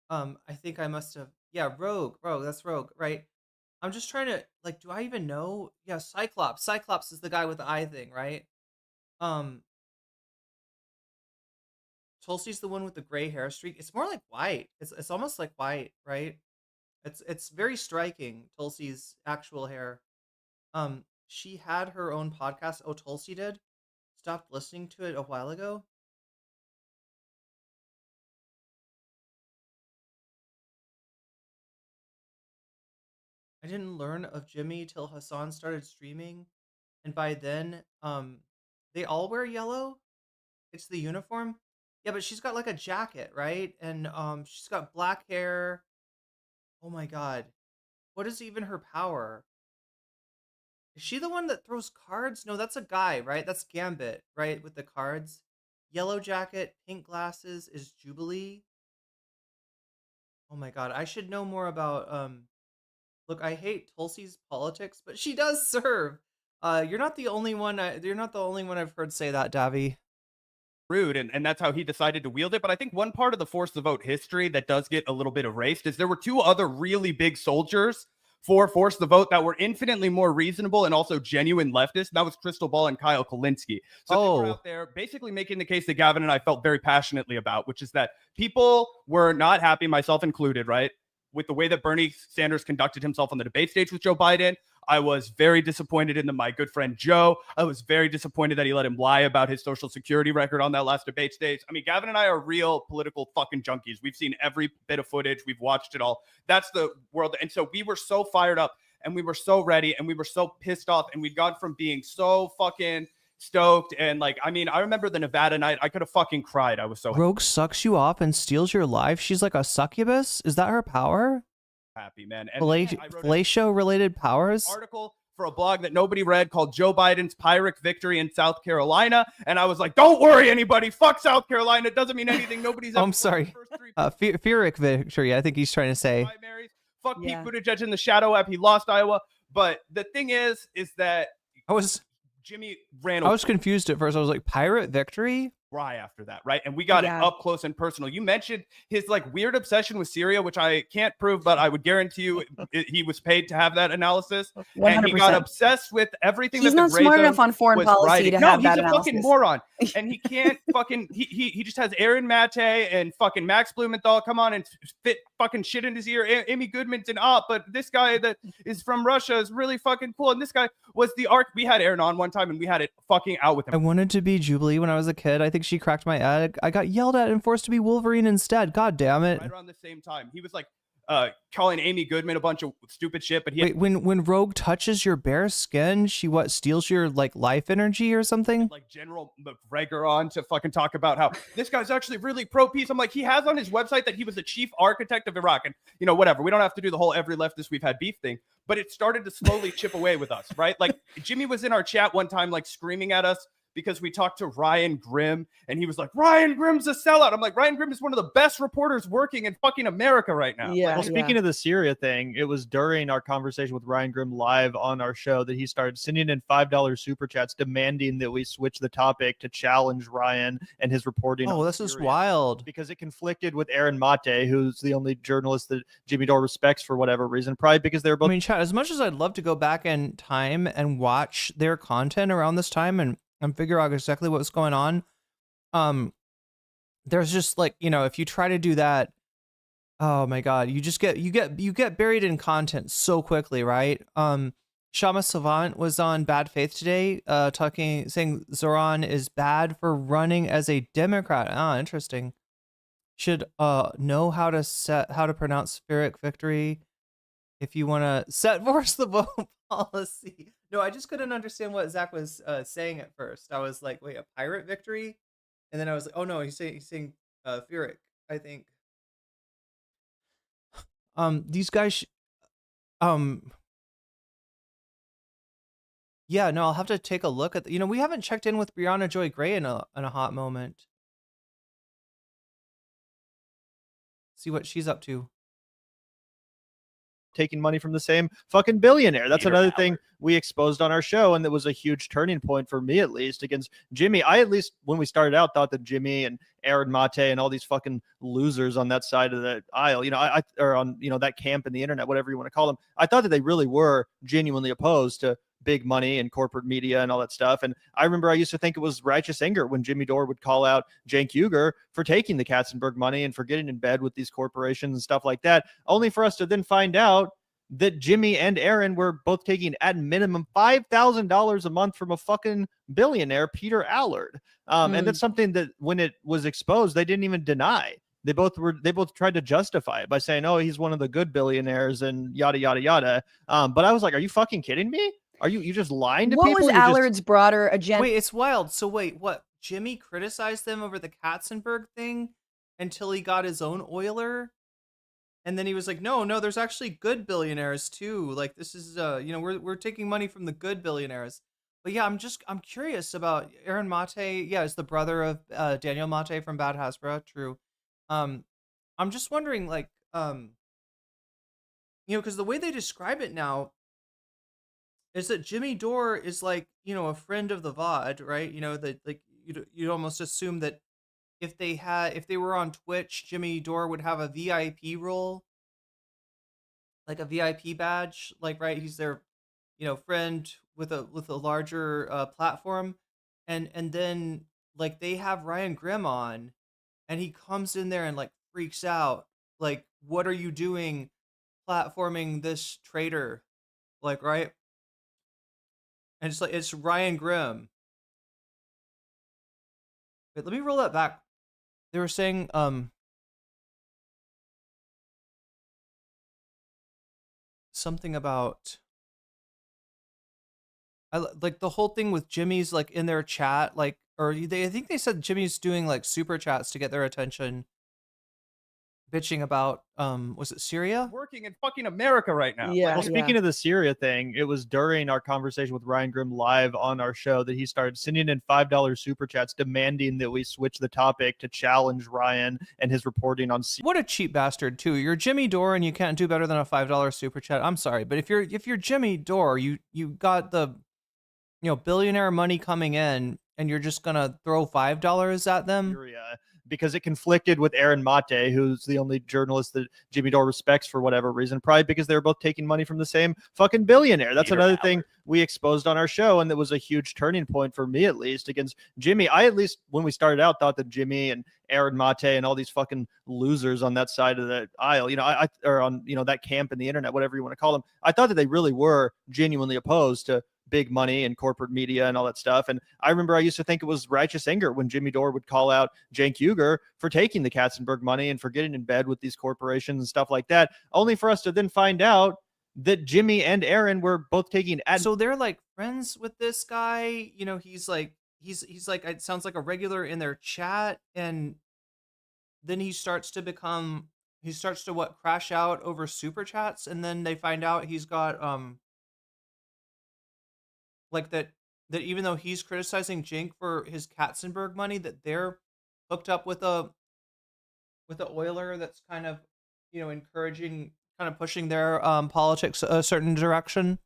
I think I must have. Yeah, Rogue. That's Rogue, right? I'm just trying to like. Do I even know? Yeah, Cyclops. Cyclops is the guy with the eye thing, right? Tulsi's the one with the gray hair streak. It's more like white. It's almost like white, right? It's very striking. Tulsi's actual hair. She had her own podcast. Oh, Tulsi did. Stopped listening to it a while ago. I didn't learn of Jimmy till Hassan started streaming, and by then, they all wear yellow. It's the uniform. Yeah, but she's got like a jacket, right? And she's got black hair. Oh my god, what is even her power? Is she the one that throws cards? No, that's a guy, right? That's Gambit, right? With the cards. Yellow jacket, pink glasses is Jubilee. Oh my god, I should know more about look, I hate Tulsi's politics, but she does serve. You're not the only one you're not the only one I've heard say that, Davy. Rude, and that's how he decided to wield it. But I think one part of the Force the Vote history that does get a little bit erased is there were two other really big soldiers for Force the Vote that were infinitely more reasonable and also genuine leftists. That was Krystal Ball and Kyle Kalinske. So they were out there basically making the case that Gavin and I felt very passionately about, which is that people were not happy, myself included, right, with the way that Bernie Sanders conducted himself on the debate stage with Joe Biden. I was very disappointed in my good friend Joe. I was very disappointed that he let him lie about his social security record on that last debate stage. I mean, Gavin and I are real political fucking junkies. We've seen every bit of footage. We've watched it all. That's the world. And so we were so fired up and we were so ready and we were so pissed off. And we'd gone from being so fucking stoked. And like, I mean, I remember the Nevada night. I could have fucking cried. I was so Rogue sucks you off and steals your life. She's like a succubus. Is that her power? Happy, man. And fellatio related powers. Article for a blog that nobody read called Joe Biden's Pyrrhic Victory in South Carolina. And I was like, don't worry, anybody. Fuck South Carolina. It doesn't mean anything. Nobody's I'm sorry. Pyrrhic Victory, I think he's trying to say. Primaries. Fuck Pete Buttigieg in the shadow app. He lost Iowa. But the thing is that Jimmy ran away. I was confused at first. I was like, Pirate Victory? Right after that, right? And we got it up close and personal. You mentioned his like weird obsession with Syria, which I can't prove, but I would guarantee you he was paid to have that analysis. 100%. And he got obsessed with everything. He's not smart enough on foreign policy to have that analysis. No, he's a fucking moron. And he can't fucking, he just has Aaron Mate and fucking Max Blumenthal come on and fit fucking shit in his ear. Amy Goodman's an op, but this guy that is from Russia is really fucking cool. And this guy was the arc. We had Aaron on one time and we had it fucking out with him. I wanted to be Jubilee when I was a kid. I think she cracked my egg. I got yelled at and forced to be Wolverine instead. God damn it. Right around the same time. He was like calling Amy Goodman a bunch of stupid shit, but wait, when Rogue touches your bare skin, she steals your like life energy or something? Like General McGregor on to fucking talk about how this guy's actually really pro peace. I'm like, he has on his website that he was the chief architect of Iraq, and you know, whatever. We don't have to do the whole every leftist we've had beef thing, but it started to slowly chip away with us, right? Like Jimmy was in our chat one time, like screaming at us because we talked to Ryan Grimm and he was like, Ryan Grimm's a sellout. I'm like, Ryan Grimm is one of the best reporters working in fucking America right now. Yeah. Well, speaking of the Syria thing, it was during our conversation with Ryan Grimm live on our show that he started sending in $5 super chats demanding that we switch the topic to challenge Ryan and his reporting. Oh, this is wild. Because it conflicted with Aaron Mate, who's the only journalist that Jimmy Dore respects for whatever reason. Probably because they're both. I mean, chat, as much as I'd love to go back in time and watch their content around this time and figure out exactly what's going on. There's just like, you know, if you try to do that, oh my God, you get buried in content so quickly, right? Shama Savant was on Bad Faith today, saying Zoran is bad for running as a Democrat. Ah, interesting. Should know how to pronounce Pyrrhic Victory. if you want to set force the vote policy. No, I just couldn't understand what Zach was saying at first. I was like, wait, a pirate victory? And then I was like, oh no, he's saying Furyk, I think. These guys, yeah, no, I'll have to take a look at, we haven't checked in with Brianna Joy Gray in a hot moment. See what she's up to. Taking money from the same fucking billionaire. That's Peter another Howard. thing we exposed on our show, and that was a huge turning point for me, at least, against Jimmy. I, at least when we started out, thought that Jimmy and Aaron Mate and all these fucking losers on that side of the aisle, or on that camp in the internet, whatever you want to call them, I thought that they really were genuinely opposed to big money and corporate media and all that stuff. And I remember I used to think it was righteous anger when Jimmy Dore would call out Cenk Uygur for taking the Katzenberg money and for getting in bed with these corporations and stuff like that, only for us to then find out that Jimmy and Aaron were both taking at minimum $5,000 a month from a fucking billionaire, Peter Allard. And that's something that when it was exposed, they didn't even deny. They both tried to justify it by saying, oh, he's one of the good billionaires and yada, yada, yada. But I was like, are you fucking kidding me? Are you just lying to people? What was Allard's broader agenda? Wait, it's wild. So wait, what? Jimmy criticized them over the Katzenberg thing until he got his own oiler? And then he was like, no, there's actually good billionaires too. Like this is, we're taking money from the good billionaires. But yeah, I'm curious about Aaron Mate. Yeah, is the brother of Daniel Mate from Bad Hasbro. True. I'm just wondering, like, because the way they describe it now is that Jimmy Dore is like, a friend of the VOD, right? That like you'd almost assume that if they were on Twitch, Jimmy Dore would have a VIP role, like a VIP badge, like, right? He's their, friend with a larger platform, and then like they have Ryan Grimm on, and he comes in there and like freaks out, like, what are you doing, platforming this traitor, like, right? And it's like it's Ryan Grimm. Wait, let me roll that back. They were saying, something about, like the whole thing with Jimmy's like in their chat, like, or I think they said Jimmy's doing like super chats to get their attention, bitching about, was it Syria? Working in fucking America right now. Yeah. Well, speaking of the Syria thing, it was during our conversation with Ryan Grimm live on our show that he started sending in $5 super chats demanding that we switch the topic to challenge Ryan and his reporting on Syria. What a cheap bastard too. You're Jimmy Dore and you can't do better than a $5 super chat. I'm sorry, but if you're Jimmy Dore, you got the billionaire money coming in and you're just gonna throw $5 at them. Syria, because it conflicted with Aaron Mate, who's the only journalist that Jimmy Dore respects for whatever reason, probably because they were both taking money from the same fucking billionaire. That's Peter another Howard. thing we exposed on our show, and that was a huge turning point for me, at least, against Jimmy. I, at least when we started out, thought that Jimmy and Aaron Mate and all these fucking losers on that side of the aisle, or on that camp in the internet, whatever you want to call them, I thought that they really were genuinely opposed to big money and corporate media and all that stuff. And I remember I used to think it was righteous anger when Jimmy Dore would call out Cenk Uygur for taking the Katzenberg money and for getting in bed with these corporations and stuff like that, only for us to then find out that Jimmy and Aaron were both taking So they're like friends with this guy, he's like it sounds like a regular in their chat, and then he starts to crash out over super chats, and then they find out he's got like that even though he's criticizing Cenk for his Katzenberg money, that they're hooked up with a oiler that's kind of encouraging, kind of pushing their politics a certain direction.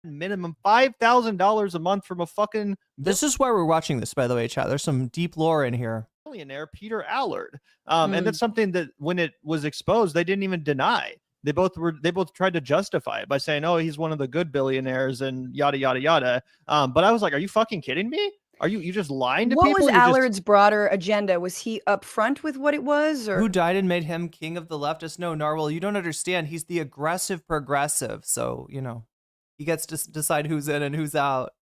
minimum $5,000 a month from a fucking This is why we're watching this, by the way, chat. There's some deep lore in here. billionaire, Peter Allard. And that's something that when it was exposed, they didn't even deny. They both tried to justify it by saying, oh, he's one of the good billionaires and yada, yada, yada. But I was like, are you fucking kidding me? Are you just lying to What people? was Allard's broader agenda? Was he upfront with what it was, or Who died and made him king of the leftists? No, Narwhal, you don't understand. He's the aggressive progressive. So, he gets to decide who's in and who's out.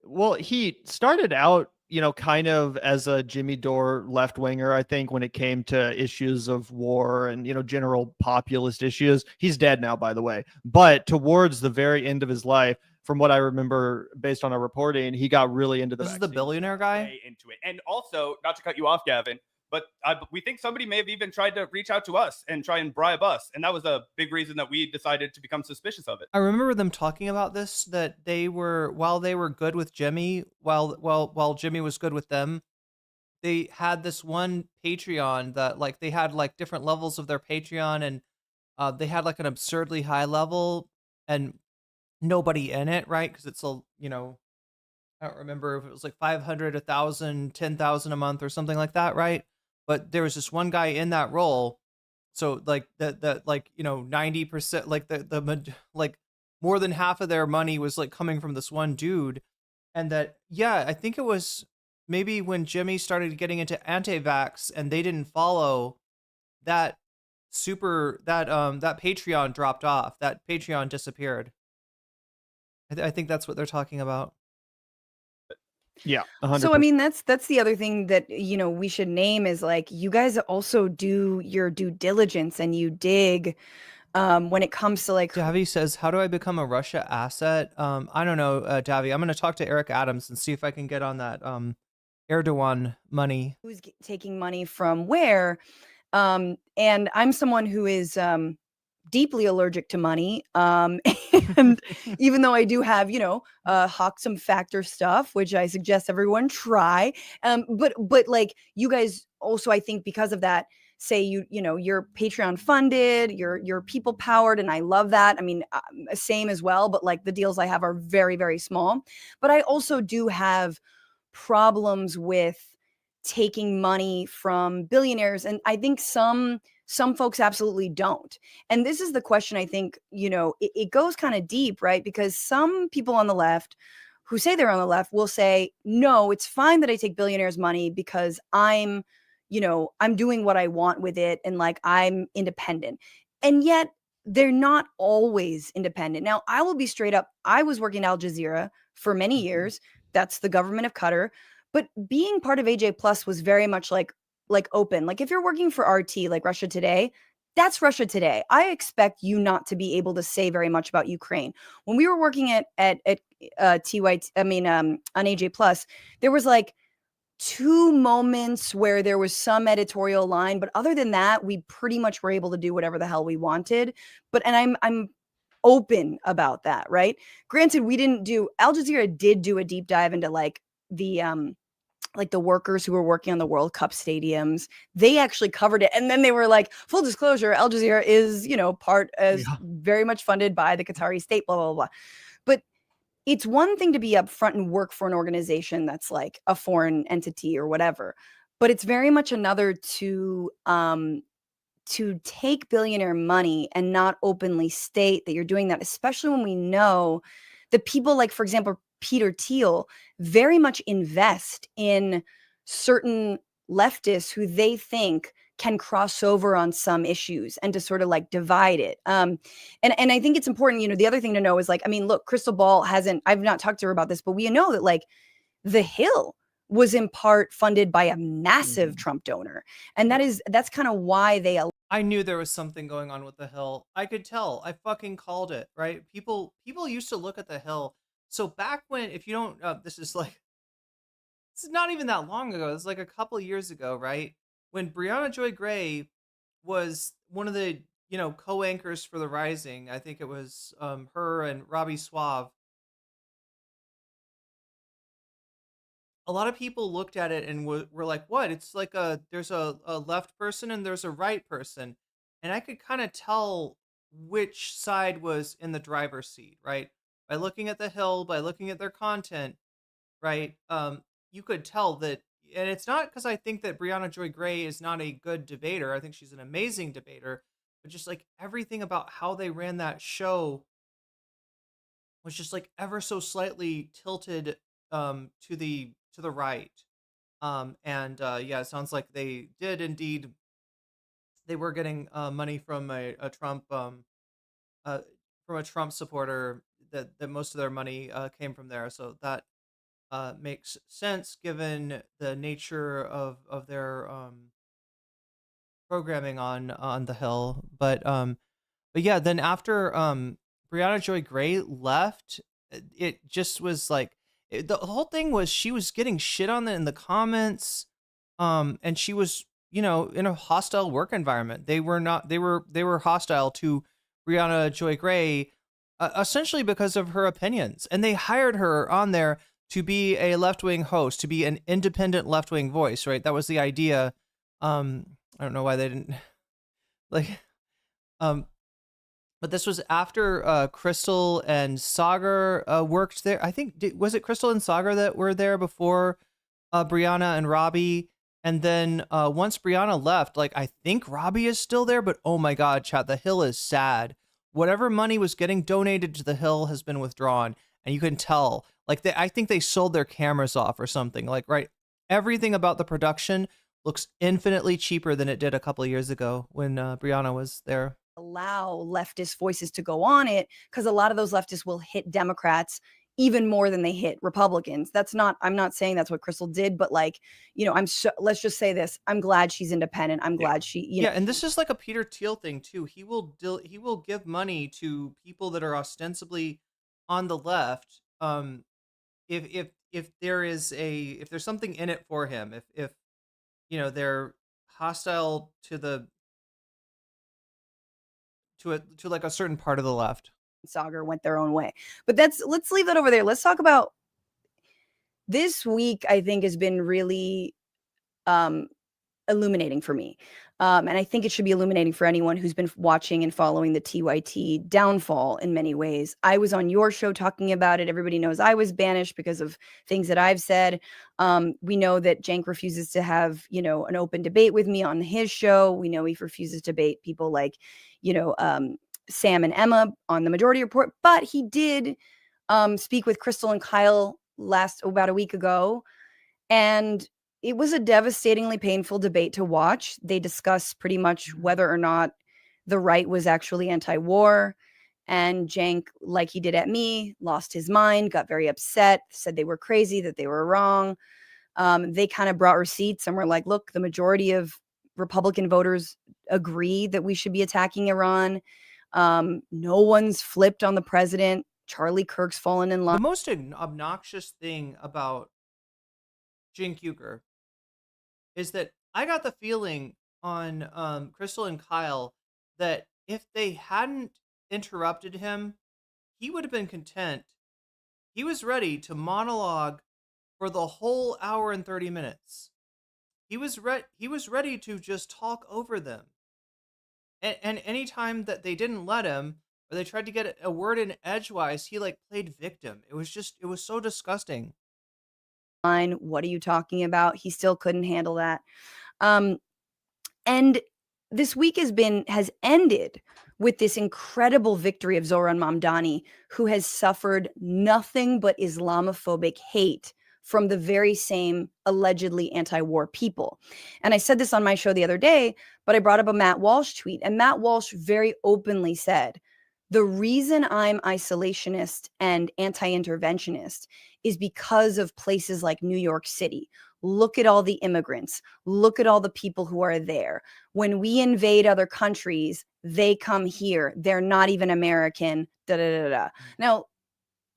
Well, he started out kind of as a Jimmy Dore left winger, I think when it came to issues of war and, general populist issues, he's dead now, by the way. But towards the very end of his life, from what I remember based on our reporting, he got really into the This is the vaccine. billionaire guy? Way into it. And also, not to cut you off, Gavin, but we think somebody may have even tried to reach out to us and try and bribe us. And that was a big reason that we decided to become suspicious of it. I remember them talking about this, that while they were good with Jimmy, while Jimmy was good with them, they had this one Patreon that like they had like different levels of their Patreon, and they had like an absurdly high level and nobody in it, right? Because it's I don't remember if it was like 500, 1,000, 10,000 a month or something like that, right? But there was just one guy in that role. So like that like 90%, like like more than half of their money was like coming from this one dude. And that, yeah, I think it was maybe when Jimmy started getting into anti-vax and they didn't follow, that that Patreon dropped off. That Patreon disappeared. I think that's what they're talking about. Yeah, 100%. So I mean, that's the other thing that we should name is like, you guys also do your due diligence and you dig when it comes to like Davi says, how do I become a Russia asset? I don't know, Davi. I'm going to talk to Eric Adams and see if I can get on that Erdogan money. who's taking money from where. And I'm someone who is deeply allergic to money. And even though I do have, Hoxham factor stuff, which I suggest everyone try. But like you guys also, I think because of that, say you're Patreon funded, you're people powered, and I love that. I mean, same as well, but like the deals I have are very, very small. But I also do have problems with taking money from billionaires, and I think some folks absolutely don't. And this is the question, I think, it goes kind of deep, right? Because some people on the left who say they're on the left will say, no, it's fine that I take billionaires' money because I'm doing what I want with it and like I'm independent. And yet they're not always independent. Now, I will be straight up. I was working at Al Jazeera for many years. That's the government of Qatar. But being part of AJ Plus was very much like open. Like if you're working for RT, like Russia Today, that's Russia Today. I expect you not to be able to say very much about Ukraine. When we were working at TYT, on AJ Plus, there was like 2 moments where there was some editorial line, but other than that, we pretty much were able to do whatever the hell we wanted. And I'm open about that, right? Granted, Al Jazeera did do a deep dive into like the workers who were working on the World Cup stadiums. They actually covered it. And then they were like, full disclosure, Al Jazeera is, very much funded by the Qatari state, blah, blah, blah. But it's one thing to be upfront and work for an organization that's like a foreign entity or whatever. But it's very much another to take billionaire money and not openly state that you're doing that, especially when we know that people like, for example, Peter Thiel very much invest in certain leftists who they think can cross over on some issues and to sort of like divide it. And I think it's important, the other thing to know is like, I mean, look, Krystal Ball I've not talked to her about this, but we know that like The Hill was in part funded by a massive Trump donor. And that's kind of why I knew there was something going on with The Hill. I could tell. I fucking called it, right? People used to look at The Hill. So back when, if you don't, this is not even that long ago. It's like a couple of years ago, right? When Brianna Joy Gray was one of the, co-anchors for The Rising. I think it was her and Robbie Suave. A lot of people looked at it and were like, what? It's like there's a left person and there's a right person. And I could kind of tell which side was in the driver's seat, right? By looking at The Hill, by looking at their content, right? You could tell that, and it's not because I think that Brianna Joy Gray is not a good debater. I think she's an amazing debater, but just like everything about how they ran that show was just like ever so slightly tilted to the right. Yeah, it sounds like they did indeed. They were getting money from a Trump supporter. That most of their money came from there. So that makes sense given the nature of their programming on the Hill. But yeah, then after Brianna Joy Gray left, it just was like the whole thing was she was getting shit on in the comments, and she was in a hostile work environment. They were not. They were hostile to Brianna Joy Gray, essentially because of her opinions, and they hired her on there to be a left wing host, to be an independent left wing voice. Right, that was the idea. I don't know why they didn't like. Um, but this was after Krystal and Sagar worked there. I think was it Krystal and Sagar that were there before Brianna and Robbie, and then once Brianna left, like I think Robbie is still there. But oh my God, chat, the Hill is sad. Whatever money was getting donated to the Hill has been withdrawn, and you can tell. Like I think they sold their cameras off or something. Like right, everything about the production looks infinitely cheaper than it did a couple of years ago when Brianna was there. Allow leftist voices to go on it, because a lot of those leftists will hit Democrats even more than they hit Republicans. I'm not saying that's what Krystal did, but like, let's just say this. I'm glad she's independent. I'm glad Yeah, and this is like a Peter Thiel thing too. He will give money to people that are ostensibly on the left. If there's something in it for him, if they're hostile to like a certain part of the left. Sagar went their own way. But let's leave that over there. Let's talk about this week. I think has been really illuminating for me. And I think it should be illuminating for anyone who's been watching and following the TYT downfall in many ways. I was on your show talking about it. Everybody knows I was banished because of things that I've said. We know that Cenk refuses to have, an open debate with me on his show. We know he refuses to debate people like, Sam and Emma on the Majority Report. But he did speak with Krystal and Kyle about a week ago. And it was a devastatingly painful debate to watch. They discussed pretty much whether or not the right was actually anti-war. And Cenk, like he did at me, lost his mind, got very upset, said they were crazy, that they were wrong. They kind of brought receipts and were like, look, the majority of Republican voters agree that we should be attacking Iran. No one's flipped on the president. Charlie Kirk's fallen in line. The most obnoxious thing about Cenk Uygur is that I got the feeling on Krystal and Kyle that if they hadn't interrupted him, he would have been content. He was ready to monologue for the whole hour and 30 minutes. He was ready to just talk over them. And anytime that they didn't let him, or they tried to get a word in edgewise, he like played victim. It was so disgusting. What are you talking about? He still couldn't handle that. And this week has ended with this incredible victory of Zoran Mamdani, who has suffered nothing but Islamophobic hate from the very same allegedly anti-war people. And I said this on my show the other day, but I brought up a Matt Walsh tweet, and Matt Walsh very openly said, the reason I'm isolationist and anti-interventionist is because of places like New York City. Look at all the immigrants. Look at all the people who are there. When we invade other countries, they come here. They're not even American. Da, da, da, da. Now,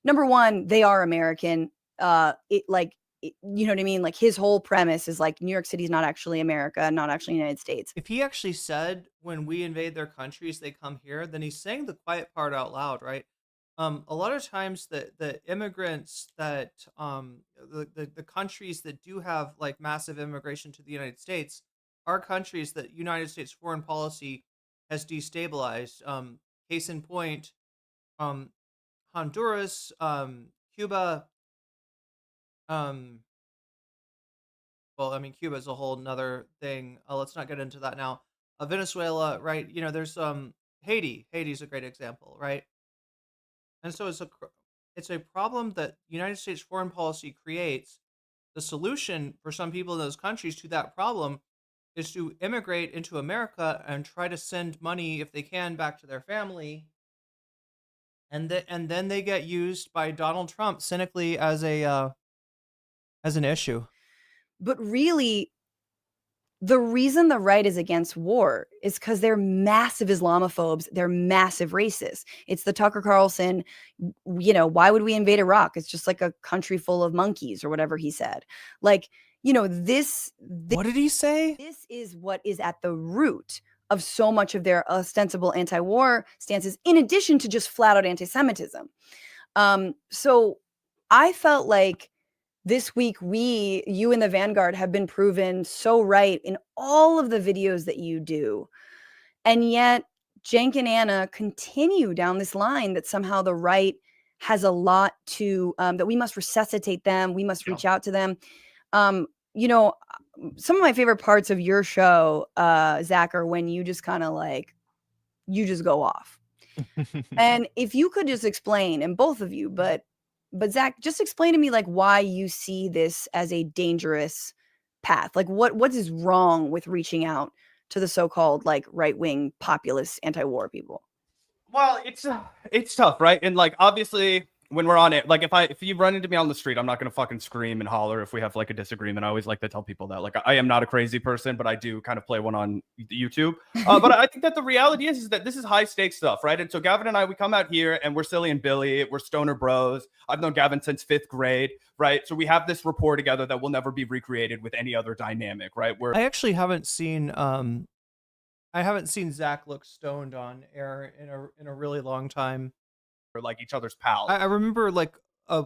number one, they are American. You know what I mean? Like his whole premise is like New York City is not actually America, not actually the United States. If he actually said when we invade their countries, they come here, then he's saying the quiet part out loud, right? A lot of times the immigrants that the countries that do have like massive immigration to the United States are countries that United States foreign policy has destabilized. Case in point, Honduras, Cuba. Well, I mean, Cuba is a whole nother thing. Let's not get into that now. Venezuela, right? There's Haiti. Haiti's a great example, right? And so it's a problem that United States foreign policy creates. The solution for some people in those countries to that problem is to immigrate into America and try to send money if they can back to their family. And then they get used by Donald Trump cynically as a as an issue. But really, the reason the right is against war is because they're massive Islamophobes. They're massive racists. It's the Tucker Carlson, why would we invade Iraq? It's just like a country full of monkeys or whatever he said. Like, this What did he say? this is what is at the root of so much of their ostensible anti-war stances, in addition to just flat out anti-Semitism. So I felt like this week, you and the Vanguard have been proven so right in all of the videos that you do. And yet, Cenk and Anna continue down this line that somehow the right has a lot to, that we must resuscitate them. We must reach out to them. Some of my favorite parts of your show, Zach, are when you just kind of you just go off. And if you could just explain, and both of you, but Zach, just explain to me why you see this as a dangerous path. What is wrong with reaching out to the so-called right-wing populist anti-war people? Well, it's tough, right? And obviously when we're on it, if you run into me on the street, I'm not gonna fucking scream and holler if we have a disagreement. I always like to tell people that I am not a crazy person, but I do kind of play one on YouTube. But I think that the reality is that this is high stakes stuff, right? And so Gavin and I, we come out here and we're silly and Billy, we're stoner bros. I've known Gavin since 5th grade, right? So we have this rapport together that will never be recreated with any other dynamic, right? I actually haven't seen Zach look stoned on air in a really long time. Or each other's pals. I remember a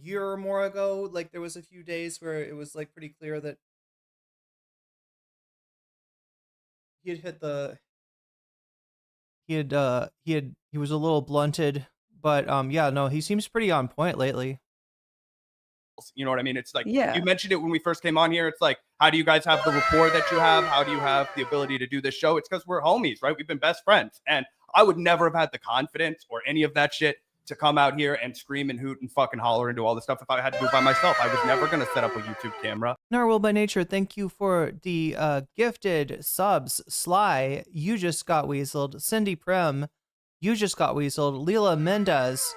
year or more ago, there was a few days where it was pretty clear that he had hit he was a little blunted, but yeah, no, he seems pretty on point lately. You know what I mean? It's Yeah. You mentioned it when we first came on here. It's how do you guys have the rapport that you have? How do you have the ability to do this show? It's because we're homies, right? We've been best friends. And I would never have had the confidence or any of that shit to come out here and scream and hoot and fucking holler and do all this stuff if I had to do it by myself. I was never going to set up a YouTube camera. Narwhal by Nature, thank you for the gifted subs. Sly, you just got weaseled. Cindy Prim, you just got weaseled. Leela Mendez,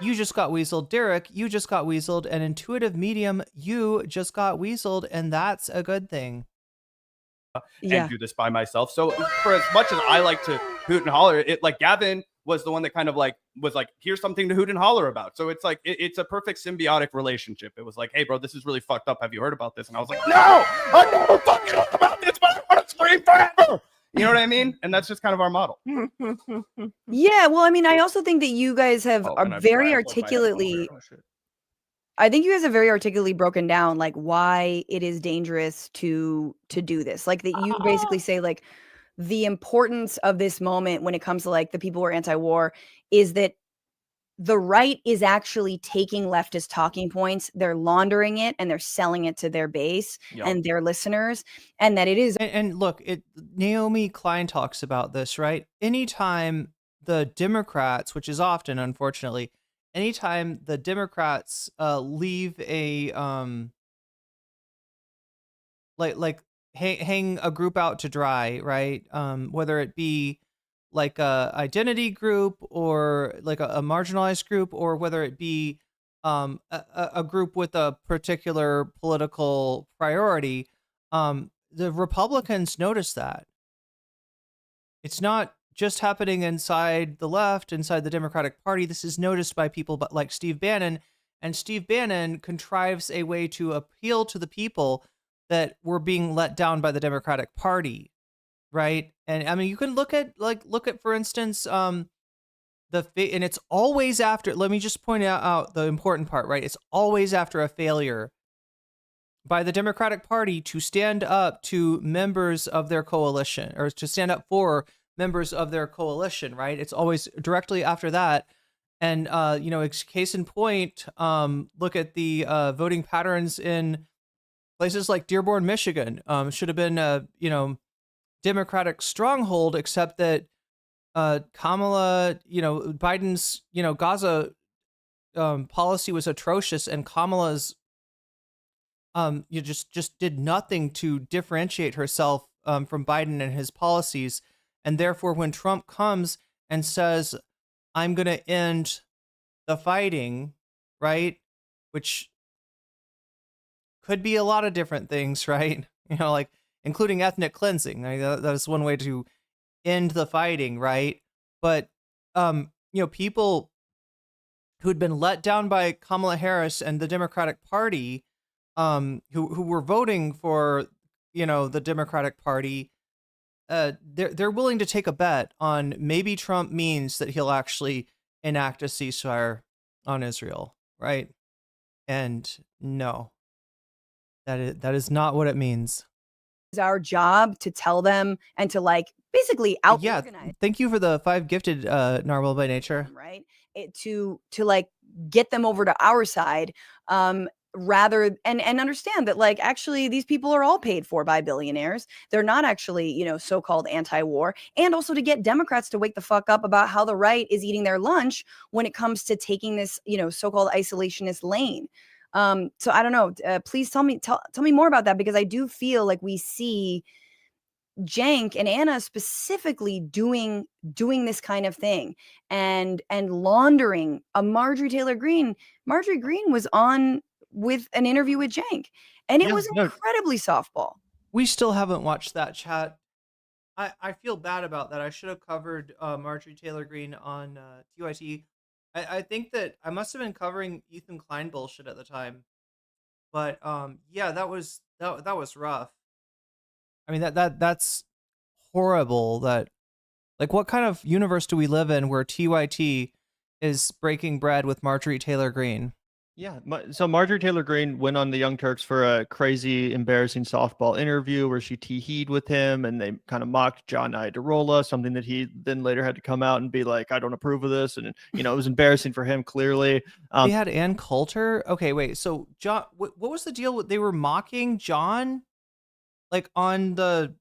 you just got weaseled. Derek, you just got weaseled. And Intuitive Medium, you just got weaseled. And that's a good thing. Yeah. And do this by myself. So for as much as I like to hoot and holler, it Gavin was the one that kind of was here's something to hoot and holler about. So it's it's a perfect symbiotic relationship. It was hey bro, this is really fucked up. Have you heard about this? And I was no, I never fucking heard about this, but I want to scream forever. You know what I mean? And that's just kind of our model. Yeah. Well, I mean, I also think that you guys have very articulately. I think you guys have very articulately broken down why it is dangerous to do this. That you basically say the importance of this moment when it comes to the people who are anti-war is that the right is actually taking leftist talking points, they're laundering it, and they're selling it to their base and their listeners, and that it is. And look, Naomi Klein talks about this, right? Anytime the Democrats, which is often, unfortunately, anytime the Democrats leave a hang a group out to dry, right? Whether it be a identity group or a marginalized group, or whether it be a group with a particular political priority, the Republicans notice that. It's not just happening inside the left, inside the Democratic Party. This is noticed by people like Steve Bannon, and Steve Bannon contrives a way to appeal to the people that were being let down by the Democratic Party, right? And I mean, you can look at for instance, and it's always after. Let me just point out the important part, right? It's always after a failure by the Democratic Party to stand up to members of their coalition, or to stand up for members of their coalition, right? It's always directly after that. And, case in point, look at the voting patterns in places like Dearborn, Michigan. Should have been a, Democratic stronghold, except that Kamala, Biden's, Gaza policy was atrocious, and Kamala's just did nothing to differentiate herself from Biden and his policies. And therefore, when Trump comes and says, I'm going to end the fighting, right? Which could be a lot of different things, right? Like including ethnic cleansing. That is one way to end the fighting, right? But people who'd been let down by Kamala Harris and the Democratic Party, who were voting for, the Democratic Party, they're willing to take a bet on maybe Trump means that he'll actually enact a ceasefire on Israel, right? And no, that is not what it means. It's our job to tell them and to basically out organize. Thank you for the 5 gifted, Narwhal by nature. Right. To get them over to our side, rather and understand that actually these people are all paid for by billionaires. They're not actually, so-called anti-war, and also to get Democrats to wake the fuck up about how the right is eating their lunch when it comes to taking this, so-called isolationist lane. So I don't know. Please tell me more about that, because I do feel like we see Cenk and Anna specifically doing this kind of thing and laundering a Marjorie Taylor Greene. Marjorie Greene was on with an interview with Cenk, and it was incredibly softball. We still haven't watched that, chat. I feel bad about that. I should have covered Marjorie Taylor Greene on TYT. I think that I must have been covering Ethan Klein bullshit at the time, but yeah, that was rough. I mean that's horrible. That what kind of universe do we live in where TYT is breaking bread with Marjorie Taylor Greene? Yeah, so Marjorie Taylor Greene went on the Young Turks for a crazy, embarrassing softball interview where she tee-heed with him, and they kind of mocked John Iadarola, something that he then later had to come out and be like, I don't approve of this, and it was embarrassing for him, clearly. They had Ann Coulter. Okay, wait, so John, what was the deal? They were mocking John, on the,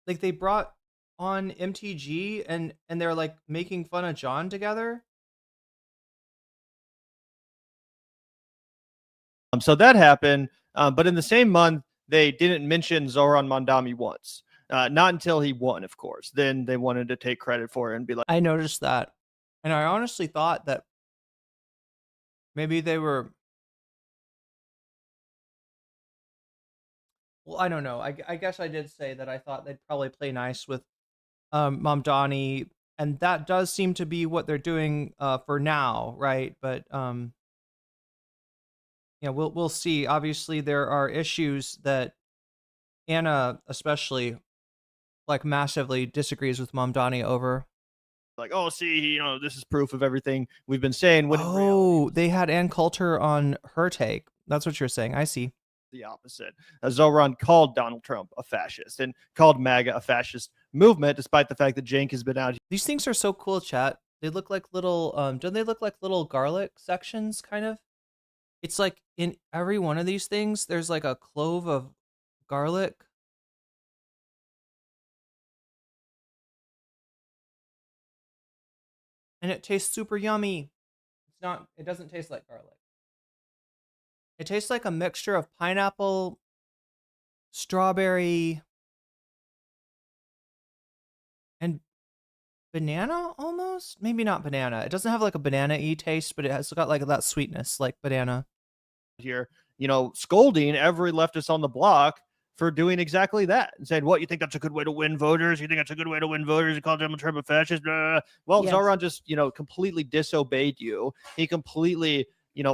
they brought on MTG and they're making fun of John together. So that happened, but in the same month they didn't mention Zoran Mondami once. Not until he won, of course. Then they wanted to take credit for it and be like, I noticed that, and I honestly thought that maybe they were. Well, I don't know. I guess I did say that I thought they'd probably play nice with Mamdani, and that does seem to be what they're doing for now, right? But we'll see. Obviously, there are issues that Anna especially massively disagrees with Mamdani over. Oh, see, this is proof of everything we've been saying. They had Ann Coulter on her take. That's what you're saying. I see. The opposite. Zoran called Donald Trump a fascist and called MAGA a fascist movement, despite the fact that Cenk has been out. These things are so cool, chat. They look like little, don't they look like little garlic sections, kind of? It's like in every one of these things, there's a clove of garlic. And it tastes super yummy. It doesn't taste like garlic. It tastes like a mixture of pineapple, strawberry, and banana almost? Maybe not banana. It doesn't have a banana-y taste, but it has got that sweetness like banana. Here, scolding every leftist on the block for doing exactly that and saying, what, you think that's a good way to win voters? You think that's a good way to win voters? You call Donald Trump a fascist? Well, yes. Zoran just, completely disobeyed you. He completely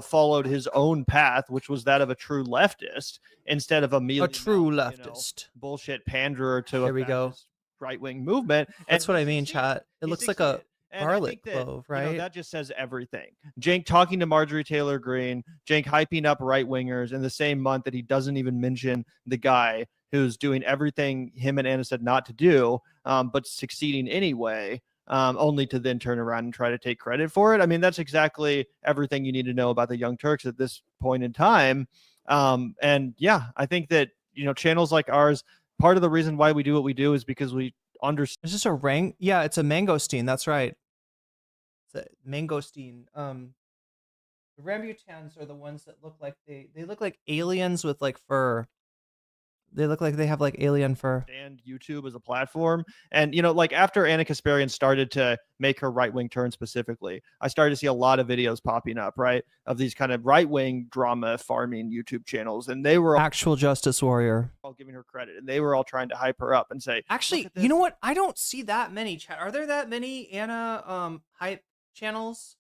followed his own path, which was that of a true leftist instead of a true leftist, bullshit panderer to there we go right-wing movement. That's what I mean, chat. It looks like a garlic clove, right? That just says everything. Cenk talking to Marjorie Taylor Greene, Cenk hyping up right-wingers in the same month that he doesn't even mention the guy who's doing everything him and Anna said not to do, but succeeding anyway. Only to then turn around and try to take credit for it. I mean, that's exactly everything you need to know about the Young Turks at this point in time. And yeah, I think that, channels like ours, part of the reason why we do what we do is because we understand. Is this a rank? Yeah, it's a mangosteen. That's right. It's a mangosteen. The rambutans are the ones that look like they look like aliens with fur. They look like they have like alien fur. And YouTube as a platform. And, you know, like after Anna Kasparian started to make her right-wing turn specifically, I started to see a lot of videos popping up, right, of these kind of right-wing drama farming YouTube channels. And they were Actual Justice Warrior. all giving her credit. And they were all trying to hype her up and say, Actually, you know what? I don't see that many. Are there that many Anna hype channels?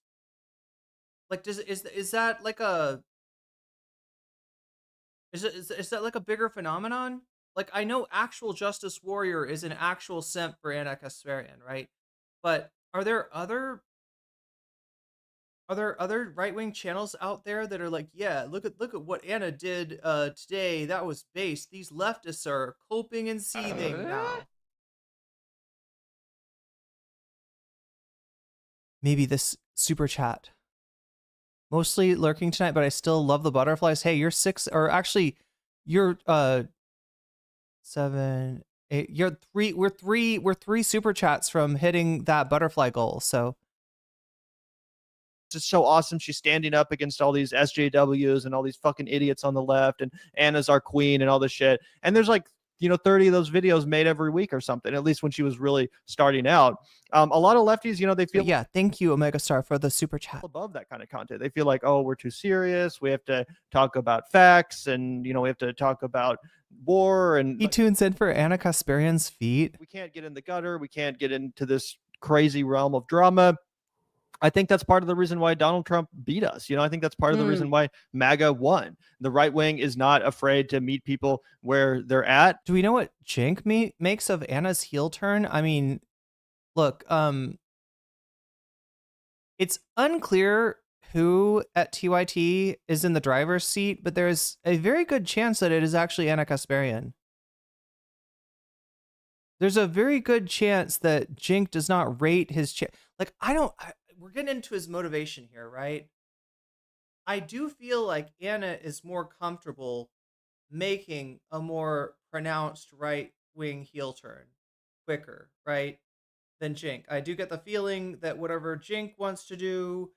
Like, is that like a is that like a bigger phenomenon? Like, I know Actual Justice Warrior is an actual simp for Anna Kasparian, right? But are there other right-wing channels out there that are like, yeah, look at what Anna did today. That was base. These leftists are coping and seething now. Maybe this super chat. Mostly lurking tonight, but I still love the butterflies. Hey, you're 6, or actually you're 7, 8, you're 3, we're 3 super chats from hitting that butterfly goal. So it's so awesome. She's standing up against all these SJWs and all these fucking idiots on the left, and Anna's our queen and all this shit. And there's like, you know, 30 of those videos made every week or something, at least when she was really starting out. A lot of lefties, you know, they feel, yeah, thank you, Omega Star, for the super chat. Above that kind of content. They feel like, oh, we're too serious. We have to talk about facts, and, you know, we have to talk about war. And he tunes in for Anna Kasparian's feet. We can't get in the gutter. We can't get into this crazy realm of drama. I think that's part of the reason why Donald Trump beat us. You know, I think that's part of the reason why MAGA won. The right wing is not afraid to meet people where they're at. Do we know what Cenk makes of Anna's heel turn? I mean, look, it's unclear who at TYT is in the driver's seat, but there's a very good chance that it is actually Anna Kasparian. There's a very good chance that Cenk does not rate his like, we're getting into his motivation here, right? I do feel like Anna is more comfortable making a more pronounced right-wing heel turn quicker, right, than Cenk. I do get the feeling that whatever Cenk wants to do,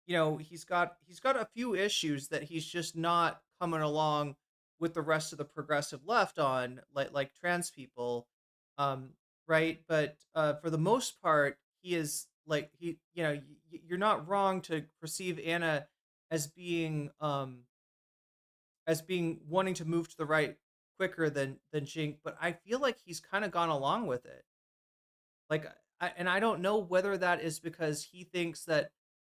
you know, he's got a few issues that he's just not coming along with the rest of the progressive left on, like trans people, right? But for the most part, he is like, you know, you're not wrong to perceive Anna as being wanting to move to the right quicker than Cenk, but I feel like he's kind of gone along with it. Like, I don't know whether that is because he thinks that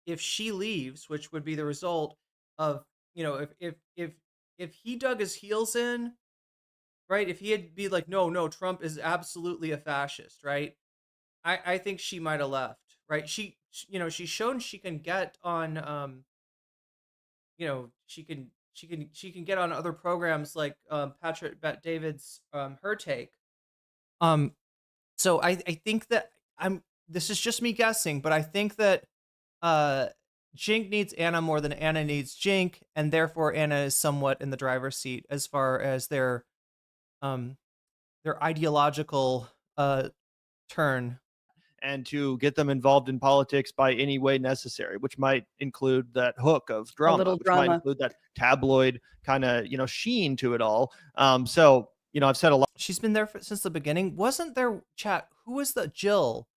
if she leaves, which would be the result of, you know, if he dug his heels in, right? If he had be like, no, Trump is absolutely a fascist, right? I think she might have left, right? She, you know, she's shown she can get on, you know, she can get on other programs like Patrick Bet David's Her Take. So I think that this is just me guessing, but I think that Cenk needs Anna more than Anna needs Cenk, and therefore Anna is somewhat in the driver's seat as far as their ideological turn. And to get them involved in politics by any way necessary, which might include that hook of drama, might include that tabloid kind of, you know, sheen to it all. So, you know, I've said a lot. She's been there since the beginning. Wasn't there, chat? Who was the Jill?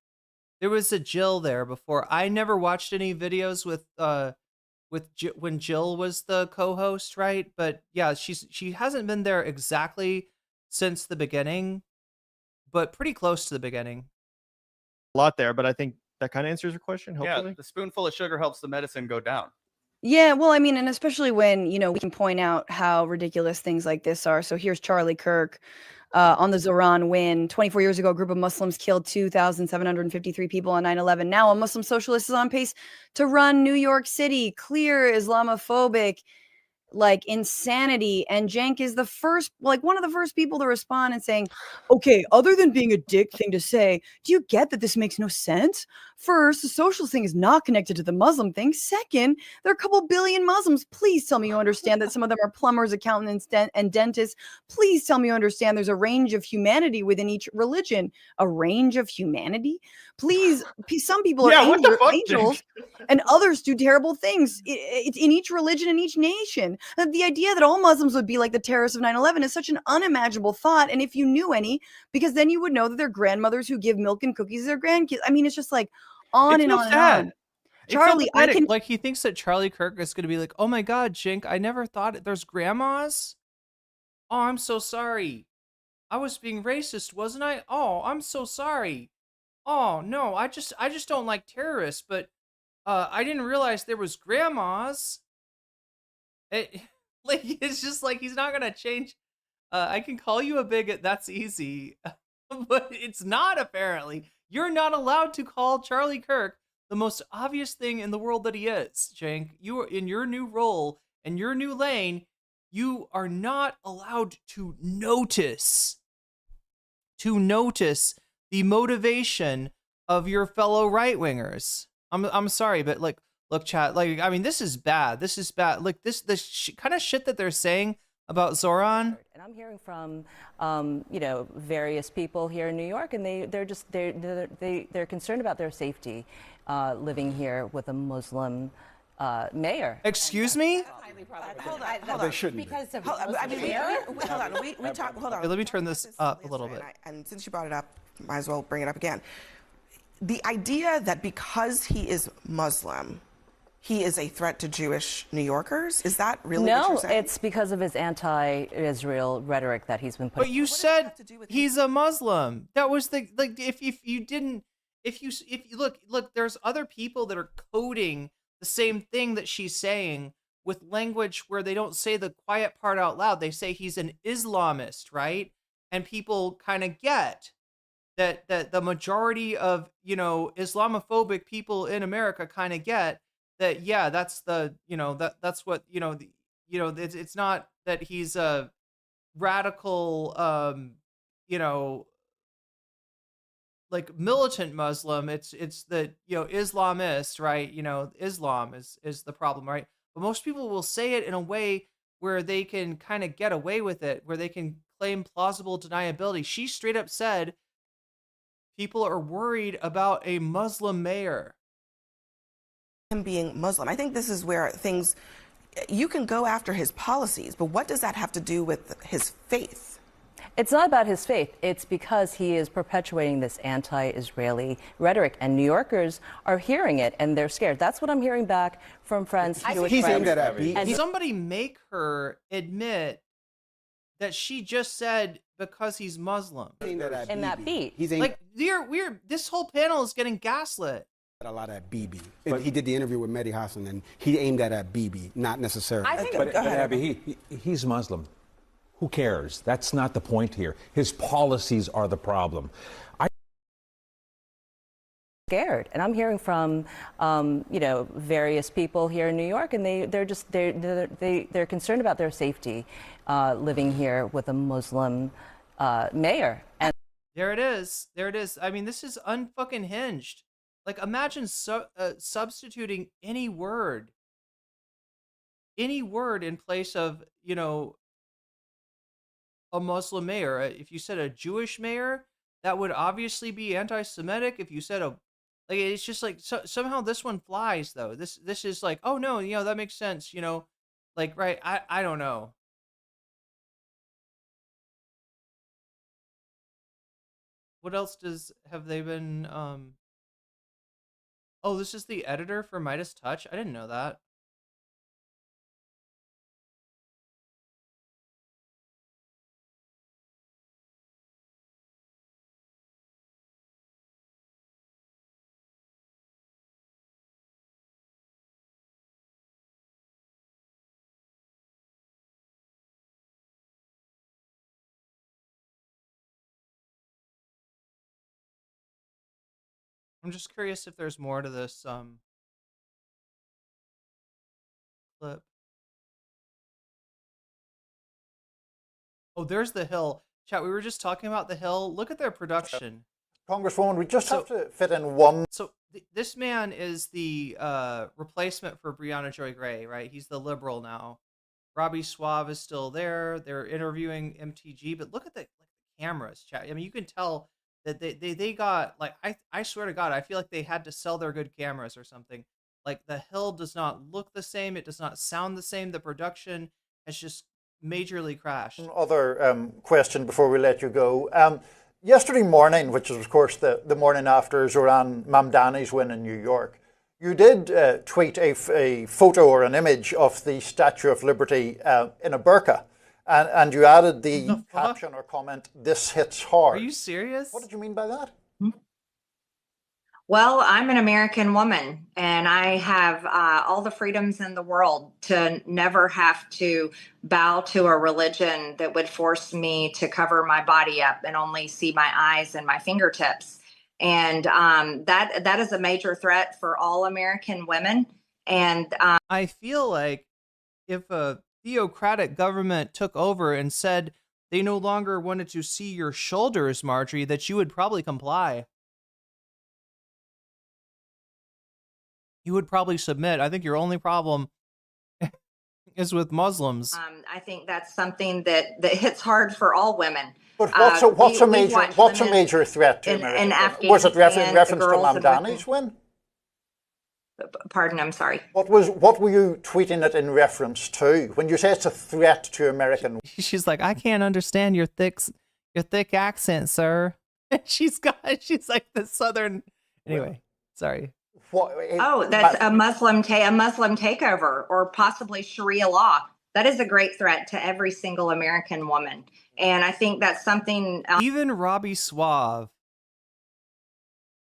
There was a Jill there before. I never watched any videos with when Jill was the co-host, right? But yeah, she hasn't been there exactly since the beginning, but pretty close to the beginning. Lot there, but I think that kind of answers your question, hopefully. Yeah, the spoonful of sugar helps the medicine go down. Yeah, well, I mean, and especially when, you know, we can point out how ridiculous things like this are. So here's Charlie Kirk on the Zoran win. 24 years ago, a group of Muslims killed 2,753 people on 9/11. Now a Muslim socialist is on pace to run New York City. Clear Islamophobic, like, insanity. And Cenk is the first, like, one of the first people to respond and saying, okay, other than being a dick thing to say, do you get that this makes no sense? First, the socialist thing is not connected to the Muslim thing. Second, there are a couple billion Muslims. Please tell me you understand that some of them are plumbers, accountants, and dentists. Please tell me you understand there's a range of humanity within each religion. A range of humanity? Please, some people are What the fuck, angels Cenk? and others do terrible things. It's in each religion, in each nation. The idea that all Muslims would be like the terrorists of 9/11 is such an unimaginable thought. And if you knew any, because then you would know that they're grandmothers who give milk and cookies to their grandkids. I mean, it's just like on It's and so on and sad. on. It's so Charlie, I pathetic. can. Like he thinks that Charlie Kirk is going to be like, oh my God, Cenk, I never thought there's grandmas. Oh, I'm so sorry. I was being racist, wasn't I? Oh, I'm so sorry. Oh no, I just don't like terrorists, but I didn't realize there was grandmas. It, like it's just like he's not gonna change. I can call you a bigot. That's easy, but it's not apparently. You're not allowed to call Charlie Kirk the most obvious thing in the world that he is, Cenk. You are in your new role and your new lane. You are not allowed to notice the motivation of your fellow right wingers. I'm sorry, but like, look, chat. Like, I mean, this is bad. This is bad. Like this kind of shit that they're saying about Zoran. And I'm hearing from, various people here in New York, and they're concerned about their safety living here with a Muslim mayor. Excuse me? Hold on. They shouldn't. Because of Hold on. Muslim I mean, mayor? hold on. We talk. Hold on. Okay, let me turn this up a little bit. And since you brought it up, might as well bring it up again. The idea that because he is Muslim, he is a threat to Jewish New Yorkers, is that really what No, you're saying? it's because of his anti-Israel rhetoric that he's been putting. But you said he's a Muslim. That was the like. If you didn't, if you look, there's other people that are coding the same thing that she's saying with language where they don't say the quiet part out loud. They say he's an Islamist, right? And people kind of get that the majority of, Islamophobic people in America kind of get that, yeah, that's the, that's what, it's not that he's a radical, like militant Muslim. It's the, Islamist, right? Islam is the problem, right? But most people will say it in a way where they can kind of get away with it, where they can claim plausible deniability. She straight up said people are worried about a Muslim mayor. Him being Muslim. I think this is where you can go after his policies, but what does that have to do with his faith? It's not about his faith. It's because he is perpetuating this anti-Israeli rhetoric, and New Yorkers are hearing it, and they're scared. That's what I'm hearing back from friends. He's aimed at And somebody make her admit that she just said because he's Muslim. in that beat. He's aimed Like we're this whole panel is getting gaslit. at a lot at Bibi. He did the interview with Mehdi Hassan, and he aimed at Bibi, not necessarily. But Abby, he's Muslim. Who cares? That's not the point here. His policies are the problem. Scared, and I'm hearing from various people here in New York, and they're concerned about their safety living here with a Muslim mayor. And There it is. I mean, this is unfucking hinged. Like, imagine substituting any word in place of, a Muslim mayor. If you said a Jewish mayor, that would obviously be anti-Semitic. If you said it's just like somehow this one flies though. This is like, oh no, that makes sense. Right. I don't know. What else have they been? Oh, this is the editor for Midas Touch. I didn't know that. I'm just curious if there's more to this clip. Oh, there's The Hill. Chat, we were just talking about The Hill. Look at their production. Congresswoman, we just have to fit in one. So this man is the replacement for Breonna Joy Gray, right? He's the liberal now. Robbie Suave is still there. They're interviewing MTG, but look at the cameras, chat. I mean, you can tell that they got, like, I swear to God, I feel like they had to sell their good cameras or something. Like, the Hill does not look the same. It does not sound the same. The production has just majorly crashed. Other question before we let you go. Yesterday morning, which is, of course, the morning after Zoran Mamdani's win in New York, you did tweet a photo or an image of the Statue of Liberty in a burqa. And you added the caption or comment, "This hits hard." Are you serious? What did you mean by that? Well, I'm an American woman, and I have all the freedoms in the world to never have to bow to a religion that would force me to cover my body up and only see my eyes and my fingertips. And that is a major threat for all American women. And I feel like if a theocratic government took over and said they no longer wanted to see your shoulders, Marjorie, that you would probably comply. You would probably submit. I think your only problem is with Muslims. I think that's something that hits hard for all women. But what's a major threat to America? Was it reference to Mamdani's win? Pardon, I'm sorry. What were you tweeting it in reference to when you say it's a threat to American? She's like, I can't understand your thick accent, sir. She's like the southern. Anyway, sorry. That's a Muslim takeover, or possibly Sharia law. That is a great threat to every single American woman, and I think that's something. Even Robbie Suave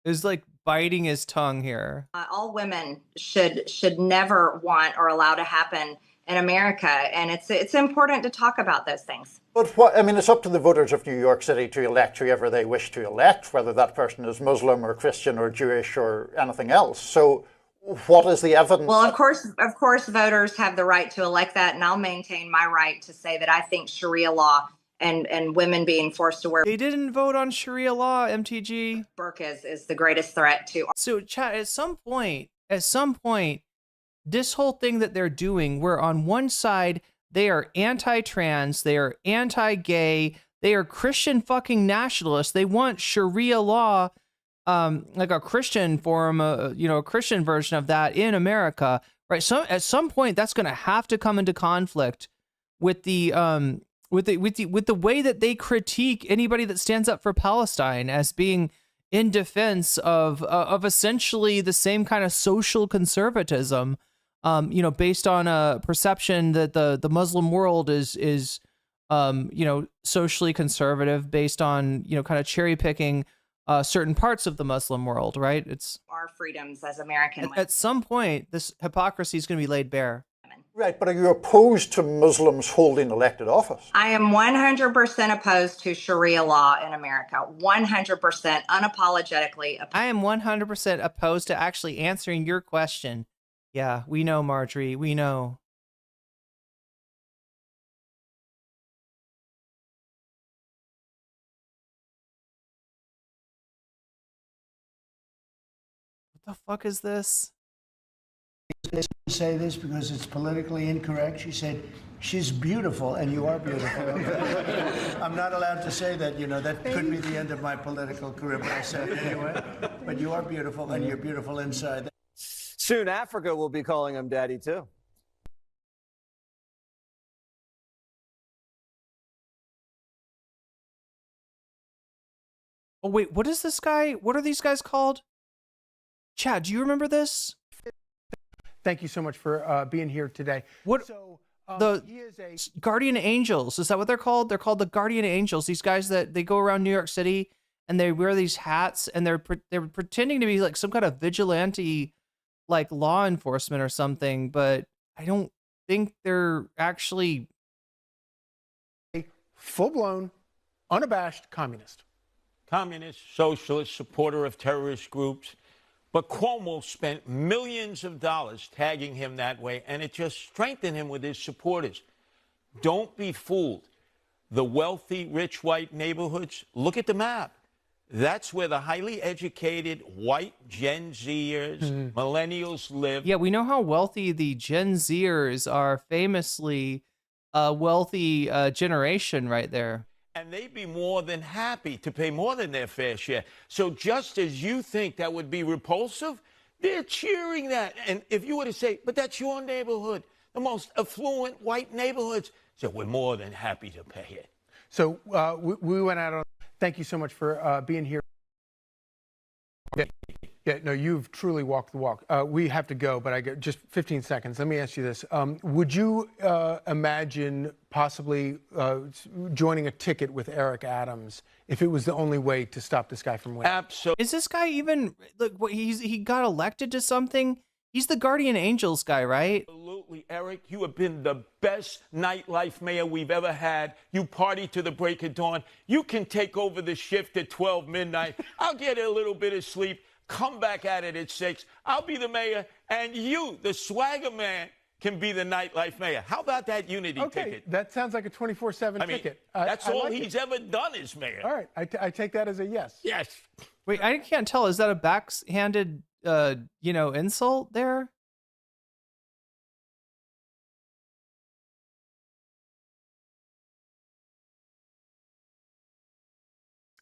is like biting his tongue here. All women should never want or allow to happen in America, and it's important to talk about those things. But it's up to the voters of New York City to elect whoever they wish to elect, whether that person is Muslim or Christian or Jewish or anything else. So what is the evidence? Well, of course, voters have the right to elect that, and I'll maintain my right to say that I think Sharia law and women being forced to wear. They didn't vote on Sharia law, MTG. Burqas is the greatest threat to. So, chat, at some point, this whole thing that they're doing, where on one side they are anti-trans, they are anti-gay, they are Christian fucking nationalists. They want Sharia law, like a Christian form, a Christian version of that in America, right? So at some point, that's going to have to come into conflict with the way that they critique anybody that stands up for Palestine as being in defense of essentially the same kind of social conservatism. Based on a perception that the Muslim world is socially conservative, based on, kind of cherry picking certain parts of the Muslim world, right? It's our freedoms as American women. At some point, this hypocrisy is going to be laid bare. Right, but are you opposed to Muslims holding elected office? I am 100% opposed to Sharia law in America. 100% unapologetically opposed. I am 100% opposed to actually answering your question. Yeah, we know, Marjorie. We know. What the fuck is this? Say this because it's politically incorrect. She said, she's beautiful, and you are beautiful. I'm not allowed to say that, that could be the end of my political career, but I said it anyway. But you are beautiful, and you're beautiful inside. Soon Africa will be calling him daddy too. Oh wait, what is this guy? What are these guys called? Chad, do you remember this? Thank you so much for being here today. What? So, the he is a Guardian Angels, is that what they're called? They're called the Guardian Angels. These guys that they go around New York City and they wear these hats and they're pretending to be like some kind of vigilante, like law enforcement or something, but I don't think they're actually a full-blown, unabashed communist. Communist, socialist, supporter of terrorist groups. But Cuomo spent millions of dollars tagging him that way, and it just strengthened him with his supporters. Don't be fooled. The wealthy, rich, white neighborhoods, look at the map. That's where the highly educated white Gen Zers, millennials live. Yeah, we know how wealthy the Gen Zers are, famously a wealthy generation right there. And they'd be more than happy to pay more than their fair share. So just as you think that would be repulsive, they're cheering that. And if you were to say, but that's your neighborhood, the most affluent white neighborhoods, so we're more than happy to pay it. So we went out on. Thank you so much for being here. Yeah, no, you've truly walked the walk. We have to go, but I got just 15 seconds. Let me ask you this. Would you imagine possibly joining a ticket with Eric Adams if it was the only way to stop this guy from winning? Absolutely. Is this guy even, look, what, he got elected to something? He's the Guardian Angels guy, right? Absolutely, Eric. You have been the best nightlife mayor we've ever had. You party to the break of dawn. You can take over the shift at 12 midnight. I'll get a little bit of sleep. Come back at it at 6. I'll be the mayor, and you, the swagger man, can be the nightlife mayor. How about that unity ticket? That sounds like a 24/7 ticket. That's all like he's it. ever done as mayor. All right, I take that as a yes. Yes. Wait, I can't tell. Is that a backhanded, insult there?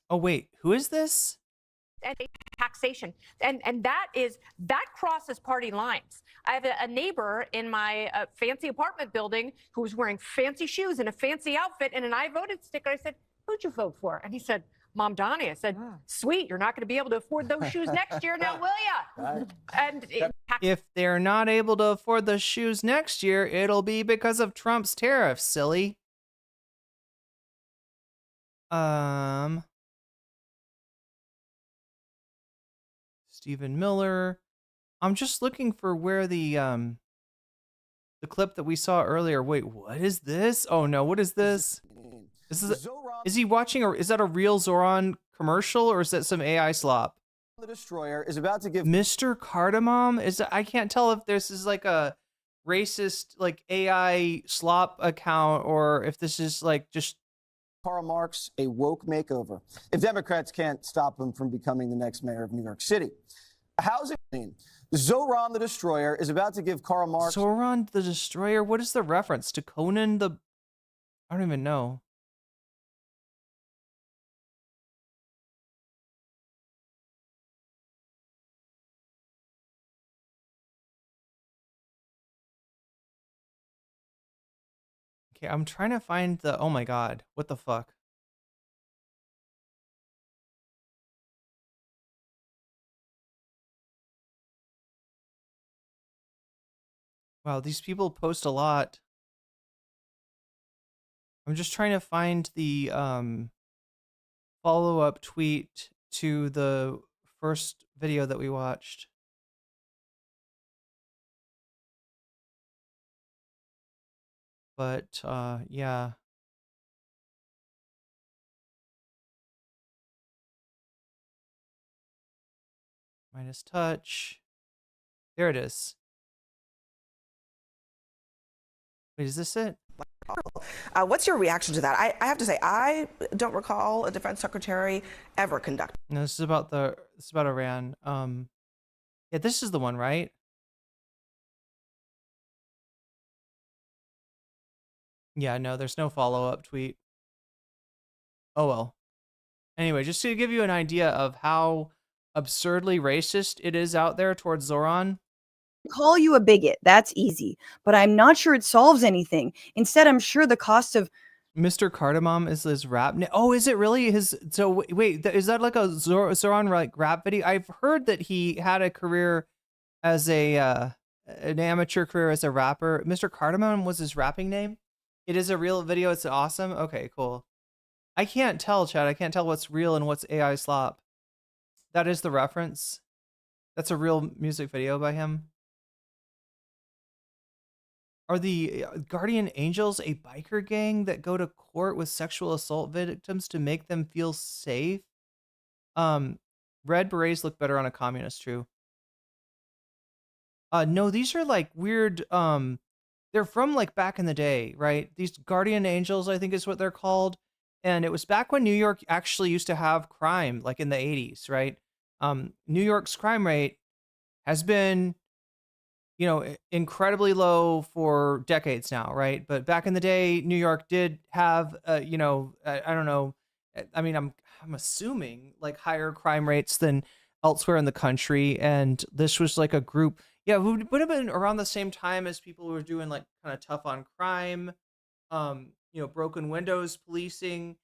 Oh, wait, who is this? And taxation, and that crosses party lines. I have a neighbor in my fancy apartment building who was wearing fancy shoes and a fancy outfit and an I voted sticker. I said, "Who'd you vote for?" And he said, "Mom Donnie." I said, "Sweet, you're not going to be able to afford those shoes next year, now will ya?" And If they're not able to afford the shoes next year, it'll be because of Trump's tariffs, silly. Stephen Miller. I'm just looking for where the clip that we saw earlier. Wait, what is this? Oh no, what is this? Is he watching, or is that a real Zoran commercial, or is that some AI slop? The Destroyer is about to give Mr. Cardamom? I can't tell if this is like a racist like AI slop account, or if this is like just Karl Marx a woke makeover if Democrats can't stop him from becoming the next mayor of New York City. How's it mean? Zoran the Destroyer is about to give Karl Marx. Zoran the Destroyer? What is the reference to Conan the? I don't even know. Okay, I'm trying to find the. Oh my god, what the fuck? Wow, these people post a lot. I'm just trying to find the follow-up tweet to the first video that we watched. But yeah. Minus touch. There it is. Wait, is this it? What's your reaction to that? I have to say, I don't recall a defense secretary ever conduct. No, this is about Iran. Yeah, this is the one, right? Yeah, no, there's no follow-up tweet. Oh well. Anyway, just to give you an idea of how absurdly racist it is out there towards Zoran. Call you a bigot. That's easy. But I'm not sure it solves anything. Instead, I'm sure the cost of Mr. Cardamom is his rap. Oh, is it really his? So wait, is that like a Zoran like rap video? I've heard that he had a career as an amateur career as a rapper. Mr. Cardamom was his rapping name. It is a real video. It's awesome. Okay, cool. I can't tell, Chad. I can't tell what's real and what's AI slop. That is the reference. That's a real music video by him. Are the Guardian Angels a biker gang that go to court with sexual assault victims to make them feel safe? Red berets look better on a communist, true. No, these are like weird, they're from like back in the day, right? These Guardian Angels, I think is what they're called. And it was back when New York actually used to have crime, like in the 80s, right? New York's crime rate has been, incredibly low for decades now, right? But back in the day, New York did have, I don't know. I mean, I'm assuming like higher crime rates than elsewhere in the country, and this was like a group, who would have been around the same time as people who were doing like kind of tough on crime, broken windows policing,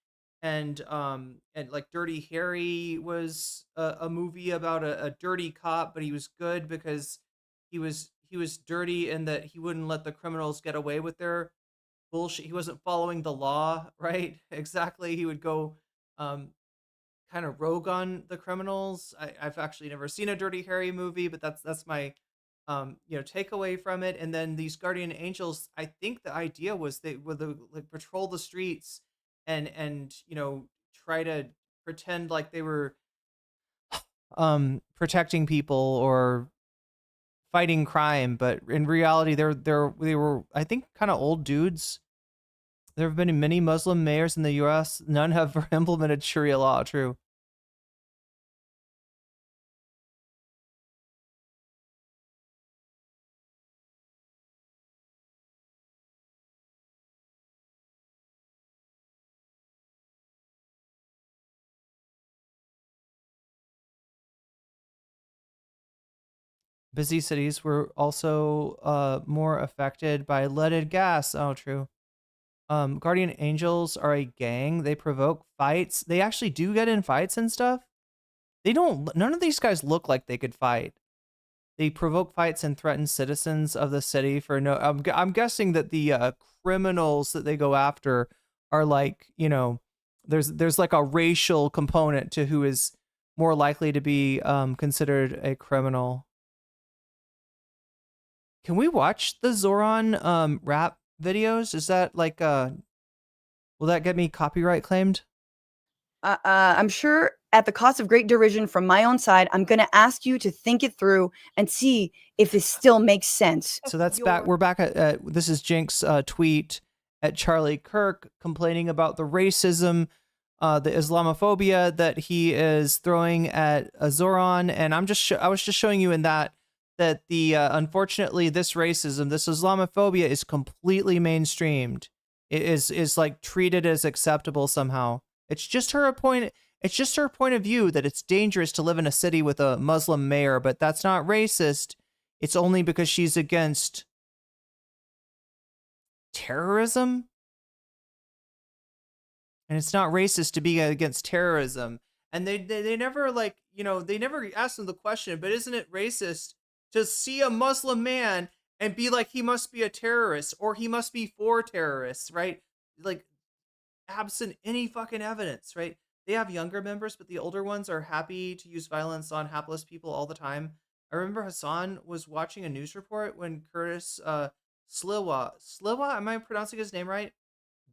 and like Dirty Harry was a movie about a dirty cop, but he was good because he was dirty and that he wouldn't let the criminals get away with their bullshit. He wasn't following the law, right? Exactly. He would go kind of rogue on the criminals. I've actually never seen a Dirty Harry movie, but that's my takeaway from it. And then these guardian angels, I think the idea was they would like patrol the streets and try to pretend like they were protecting people or fighting crime, but in reality they were, I think, kind of old dudes. There have been many Muslim mayors in the US. None have implemented Sharia law. True. Busy cities were also more affected by leaded gas. Oh, true. Guardian angels are a gang. They provoke fights. They actually do get in fights and stuff. None of these guys look like they could fight. They provoke fights and threaten citizens of the city for no. I'm guessing that the criminals that they go after are like, there's like a racial component to who is more likely to be considered a criminal. Can we watch the Zoran rap videos? Is that like will that get me copyright claimed? I'm sure at the cost of great derision from my own side, I'm going to ask you to think it through and see if this still makes sense. So that's back. We're back at this is Cenk's tweet at Charlie Kirk complaining about the racism, the Islamophobia that he is throwing at Zoran, and I was just showing you in that the unfortunately this racism, this Islamophobia is completely mainstreamed. It is like treated as acceptable somehow. It's just her point of view that it's dangerous to live in a city with a Muslim mayor, but that's not racist. It's only because she's against terrorism. And it's not racist to be against terrorism. And they never they never ask them the question, but isn't it racist to see a Muslim man and be like he must be a terrorist or he must be for terrorists, right? Like, absent any fucking evidence, right? They have younger members, but the older ones are happy to use violence on hapless people all the time. I remember Hassan was watching a news report when Curtis Sliwa, am I pronouncing his name right?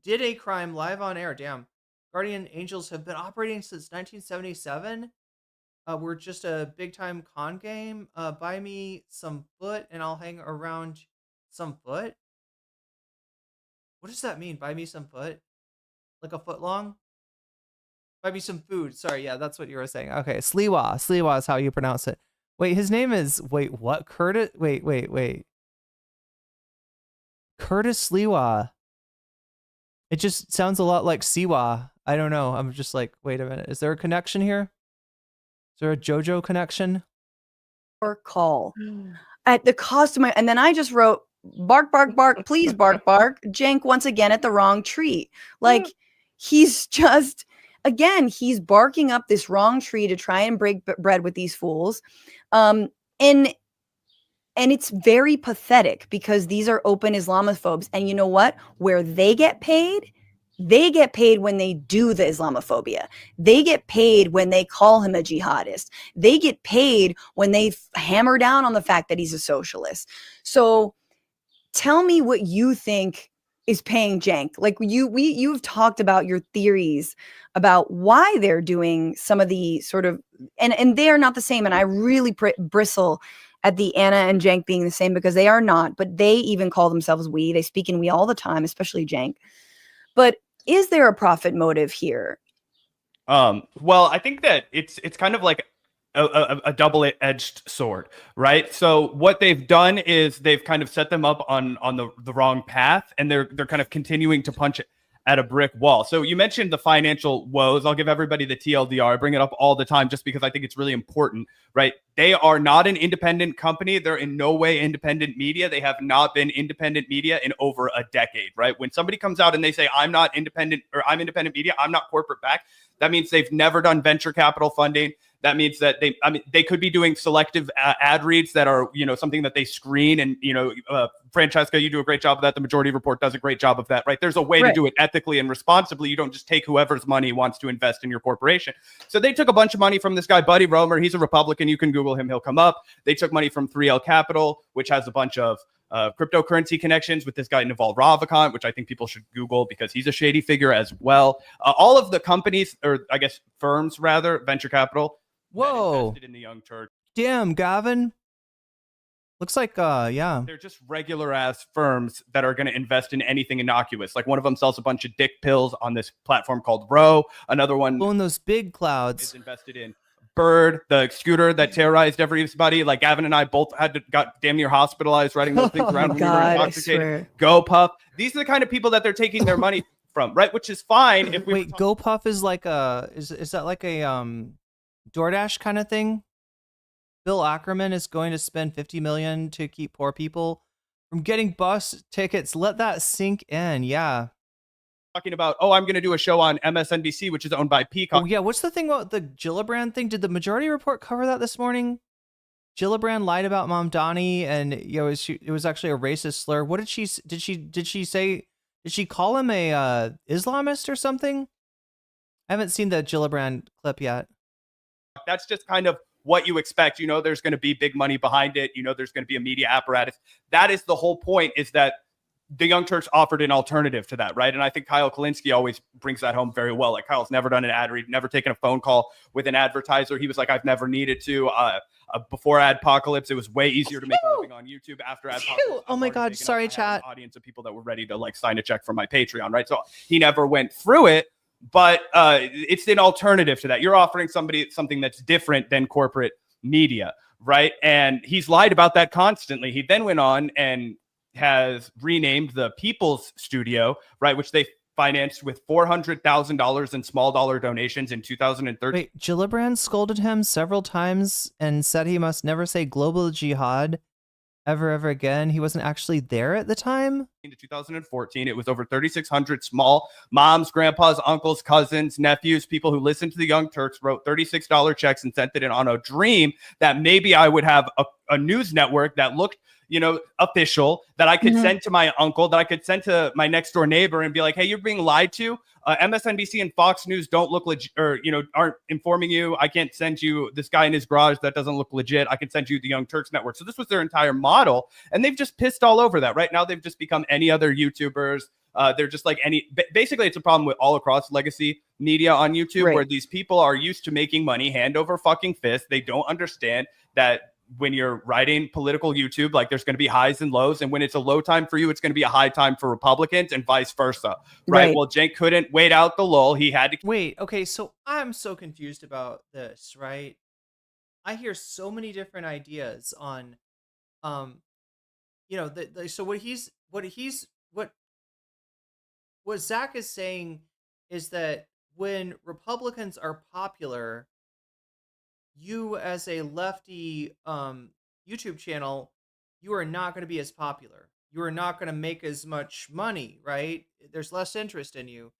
Did a crime live on air. Damn. Guardian Angels have been operating since 1977. We're just a big time con game. Buy me some foot and I'll hang around some foot. What does that mean? Buy me some foot? Like a foot long? Buy me some food. Sorry, yeah, that's what you were saying. Okay, Sliwa. Sliwa is how you pronounce it. Wait, his name is, wait, what? Curtis? Wait. Curtis Sliwa. It just sounds a lot like Siwa. I don't know. I'm just like, wait a minute. Is there a connection here? Is there a JoJo connection? Or call. At the cost of my, and then I just wrote, bark, bark, bark, please bark, bark. Cenk once again at the wrong tree. Like, he's just, again, he's barking up this wrong tree to try and break bread with these fools. And it's very pathetic because these are open Islamophobes. And you know what? Where they get paid when they do the Islamophobia. They get paid when they call him a jihadist. They get paid when they hammer down on the fact that he's a socialist. So tell me what you think is paying Cenk. Like you've talked about your theories about why they're doing some of the sort of, and they are not the same. And I really bristle at the Anna and Cenk being the same because they are not, but they even call themselves we. They speak in we all the time, especially Cenk. But Is there a profit motive here? Well, I think that it's kind of like a double-edged sword, right? So what they've done is they've kind of set them up on the wrong path, and they're kind of continuing to punch at a brick wall. So you mentioned the financial woes. I'll give everybody the TLDR. I bring it up all the time just because I think it's really important, right? They are not an independent company. They're in no way independent media. They have not been independent media in over a decade, right? When somebody comes out and they say, I'm not independent, or I'm independent media, I'm not corporate backed, that means they've never done venture capital funding. That means that they could be doing selective ad reads that are, something that they screen. And, Francesca, you do a great job of that. The Majority Report does a great job of that, right? There's a way to do it ethically and responsibly. You don't just take whoever's money wants to invest in your corporation. So they took a bunch of money from this guy, Buddy Roemer. He's a Republican. You can Google him. He'll come up. They took money from 3L Capital, which has a bunch of cryptocurrency connections with this guy, Naval Ravikant, which I think people should Google because he's a shady figure as well. All of the companies, or I guess firms rather, venture capital, whoa, invested in the Young Turks. Damn, Gavin. Looks like, yeah. They're just regular ass firms that are going to invest in anything innocuous. Like one of them sells a bunch of dick pills on this platform called Row. Another one in those big clouds is invested in Bird, the scooter that terrorized everybody. Like Gavin and I both got damn near hospitalized riding those things around when we were intoxicated. GoPuff. These are the kind of people that they're taking their money from, right? Which is fine. If we wait, GoPuff is like is that like a DoorDash kind of thing? Bill Ackerman is going to spend $50 million to keep poor people from getting bus tickets. Let that sink in. Yeah. Talking about, I'm going to do a show on MSNBC, which is owned by Peacock. Oh yeah. What's the thing about the Gillibrand thing? Did the Majority Report cover that this morning? Gillibrand lied about Mamdani, and it was actually a racist slur. What did she say? Did she call him a Islamist or something? I haven't seen the Gillibrand clip yet. That's just kind of what you expect. There's going to be big money behind it. There's going to be a media apparatus. That is the whole point, is that the Young Turks offered an alternative to that, right? And I think Kyle Kalinske always brings that home very well. Like, Kyle's never done an ad read, never taken a phone call with an advertiser. He was like, I've never needed to. Before Adpocalypse, it was way easier to make a living on YouTube. After Adpocalypse, oh my God, sorry, chat. An audience of people that were ready to sign a check for my Patreon, right? So he never went through it. But it's an alternative to that. You're offering somebody something that's different than corporate media, right? And he's lied about that constantly. He then went on and has renamed the People's Studio, right, which they financed with $400,000 in small dollar donations in 2013. Wait, Gillibrand scolded him several times and said he must never say global jihad ever again. He wasn't actually there at the time. In 2014, it was over 3,600 small moms, grandpas, uncles, cousins, nephews, people who listened to the Young Turks, wrote $36 checks and sent it in on a dream that maybe I would have a news network that looked, official, that I could send to my uncle, that I could send to my next door neighbor and be like, hey, you're being lied to. MSNBC and Fox News don't look legit, or, aren't informing you. I can't send you this guy in his garage that doesn't look legit. I can send you the Young Turks network. So this was their entire model. And they've just pissed all over that. Right now, they've just become any other YouTubers. They're just like basically it's a problem with all across legacy media on YouTube, where these people are used to making money hand over fucking fist. They don't understand that when you're writing political YouTube, like, there's going to be highs and lows. And when it's a low time for you, it's going to be a high time for Republicans, and vice versa. Right. Well, Cenk couldn't wait out the lull. He had to wait. Okay. So I'm so confused about this, right? I hear so many different ideas on, so what Zach is saying is that when Republicans are popular, you as a lefty YouTube channel, you are not going to be as popular. You are not going to make as much money, right? There's less interest in you.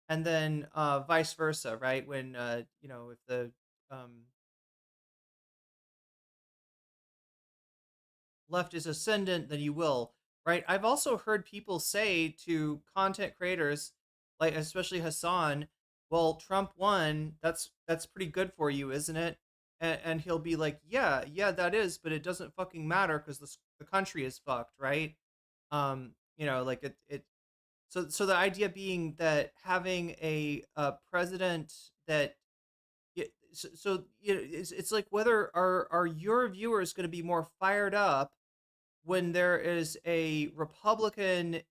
And then vice versa, right? When, if the left is ascendant, then you will, right? I've also heard people say to content creators, like especially Hassan, well, Trump won. That's pretty good for you, isn't it? And he'll be like, yeah, that is, but it doesn't fucking matter because the country is fucked, right? So the idea being that having a president that, it's like, whether are your viewers going to be more fired up when there is a Republican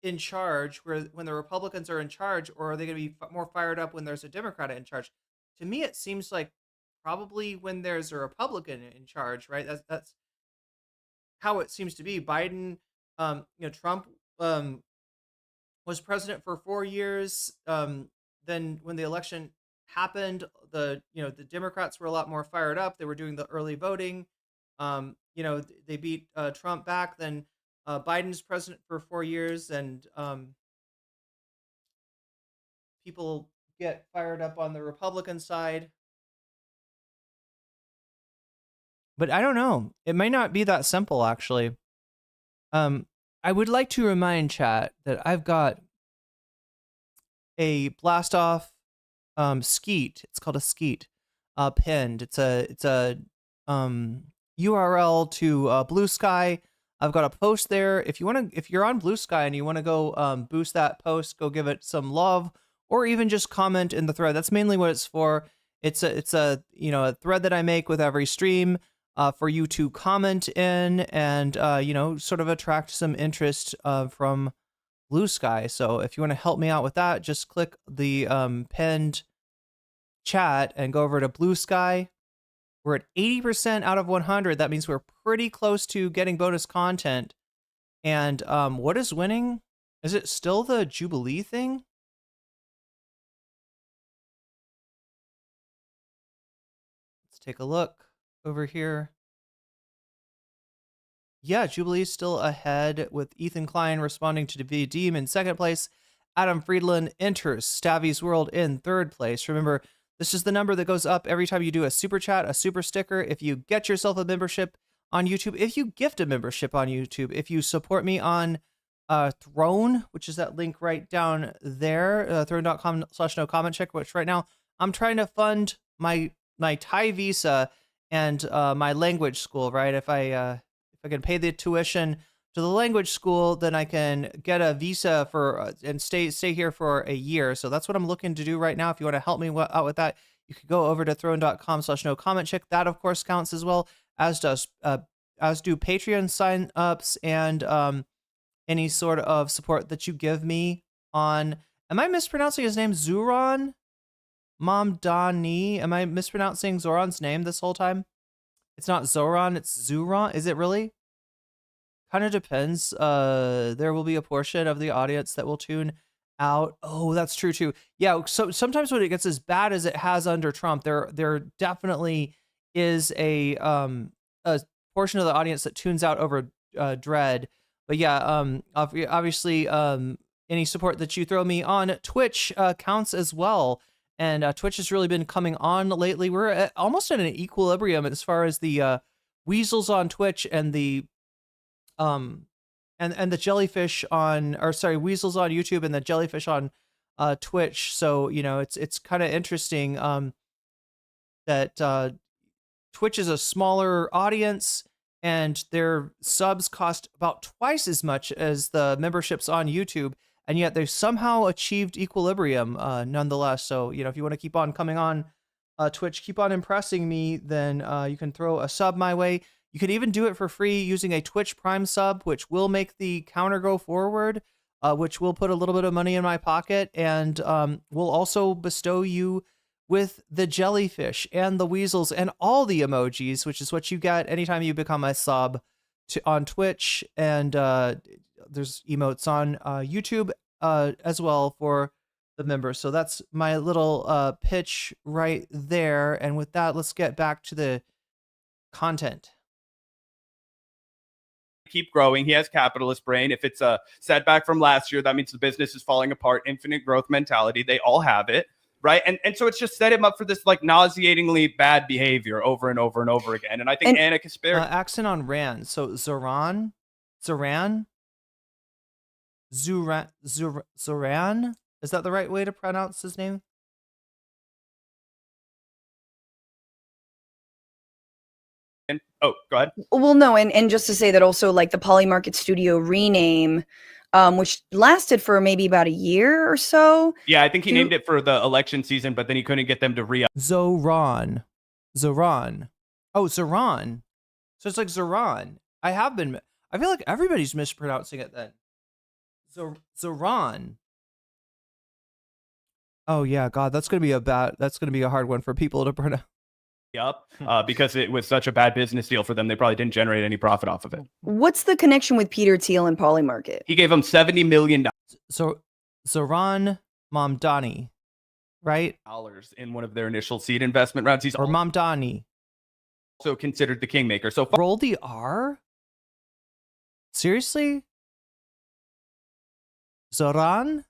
in charge, when the Republicans are in charge, or are they going to be more fired up when there's a Democrat in charge? To me, it seems like probably when there's a Republican in charge, right? That's how it seems to be. Biden, Trump was president for 4 years. Then when the election happened, the Democrats were a lot more fired up. They were doing the early voting. They beat Trump back. Then Biden's president for 4 years, and people get fired up on the Republican side. But I don't know. It might not be that simple, actually. I would like to remind chat that I've got a blast off skeet. It's called a skeet pinned. It's a URL to Blue Sky. I've got a post there. If you're on Blue Sky and you want to go boost that post, go give it some love, or even just comment in the thread. That's mainly what it's for. It's a thread that I make with every stream for you to comment in and sort of attract some interest from Blue Sky. So if you want to help me out with that, just click the pinned chat and go over to Blue Sky. We're at 80% out of 100. That means we're pretty close to getting bonus content. And what is winning? Is it still the Jubilee thing? Let's take a look over here. Yeah, Jubilee's still ahead, with Ethan Klein responding to the Deem in second place. Adam Friedland enters Stavy's World in third place. Remember, this is the number that goes up every time you do a super chat, a super sticker. If you get yourself a membership on YouTube, if you gift a membership on YouTube, if you support me on Throne, which is that link right down there, throne.com/nocommentchick, which right now I'm trying to fund my Thai visa and my language school, right? If I can pay the tuition to the language school, then I can get a visa for and stay here for a year. So that's what I'm looking to do right now. If you want to help me out with that, you could go over to throne.com/nocommentchick. That of course counts as well, as do Patreon sign-ups and any sort of support that you give me on. Am I mispronouncing his name? Zuron Mamdani? Am I mispronouncing Zoran's name this whole time? It's not Zoran, it's Zuron. Is it really? Kind of depends. There will be a portion of the audience that will tune out. Oh, that's true too. Yeah, so sometimes when it gets as bad as it has under Trump, there definitely is a portion of the audience that tunes out over Dread. But yeah, obviously, any support that you throw me on Twitch counts as well. And Twitch has really been coming on lately. We're almost at an equilibrium as far as the weasels on Twitch and the and the jellyfish on, or sorry, weasels on YouTube and the jellyfish on Twitch. So it's kind of interesting that Twitch is a smaller audience and their subs cost about twice as much as the memberships on YouTube. And yet they've somehow achieved equilibrium nonetheless. So, if you want to keep on coming on Twitch, keep on impressing me, then you can throw a sub my way. You can even do it for free using a Twitch Prime sub, which will make the counter go forward, which will put a little bit of money in my pocket, and will also bestow you with the jellyfish and the weasels and all the emojis, which is what you get anytime you become a sub on Twitch. And there's emotes on YouTube as well for the members. So that's my little pitch right there. And with that, let's get back to the content. Keep growing. He has capitalist brain. If it's a setback from last year, that means the business is falling apart. Infinite growth mentality. They all have it, right? And so it's just set him up for this like nauseatingly bad behavior over and over and over again. And I think Anna Kasperi accent on Rand. So Zoran, Zoran, is that the right way to pronounce his name? Oh, go ahead. Well, no, and just to say that also, like, the Polymarket Studio rename, which lasted for maybe about a year or so. Yeah, I think he named it for the election season, but then he couldn't get them to Zoran. Oh, Zoran. So it's like Zoran. I feel like everybody's mispronouncing it then. Zoran. Oh yeah, God, that's gonna be a hard one for people to pronounce. Up because it was such a bad business deal for them. They probably didn't generate any profit off of it. What's the connection with Peter Thiel and Polymarket? He gave them $70 million. So Zoran Mamdani, right? Dollars in one of their initial seed investment rounds. He's or Mamdani. Also considered the kingmaker. So roll the R? Seriously? Zoran?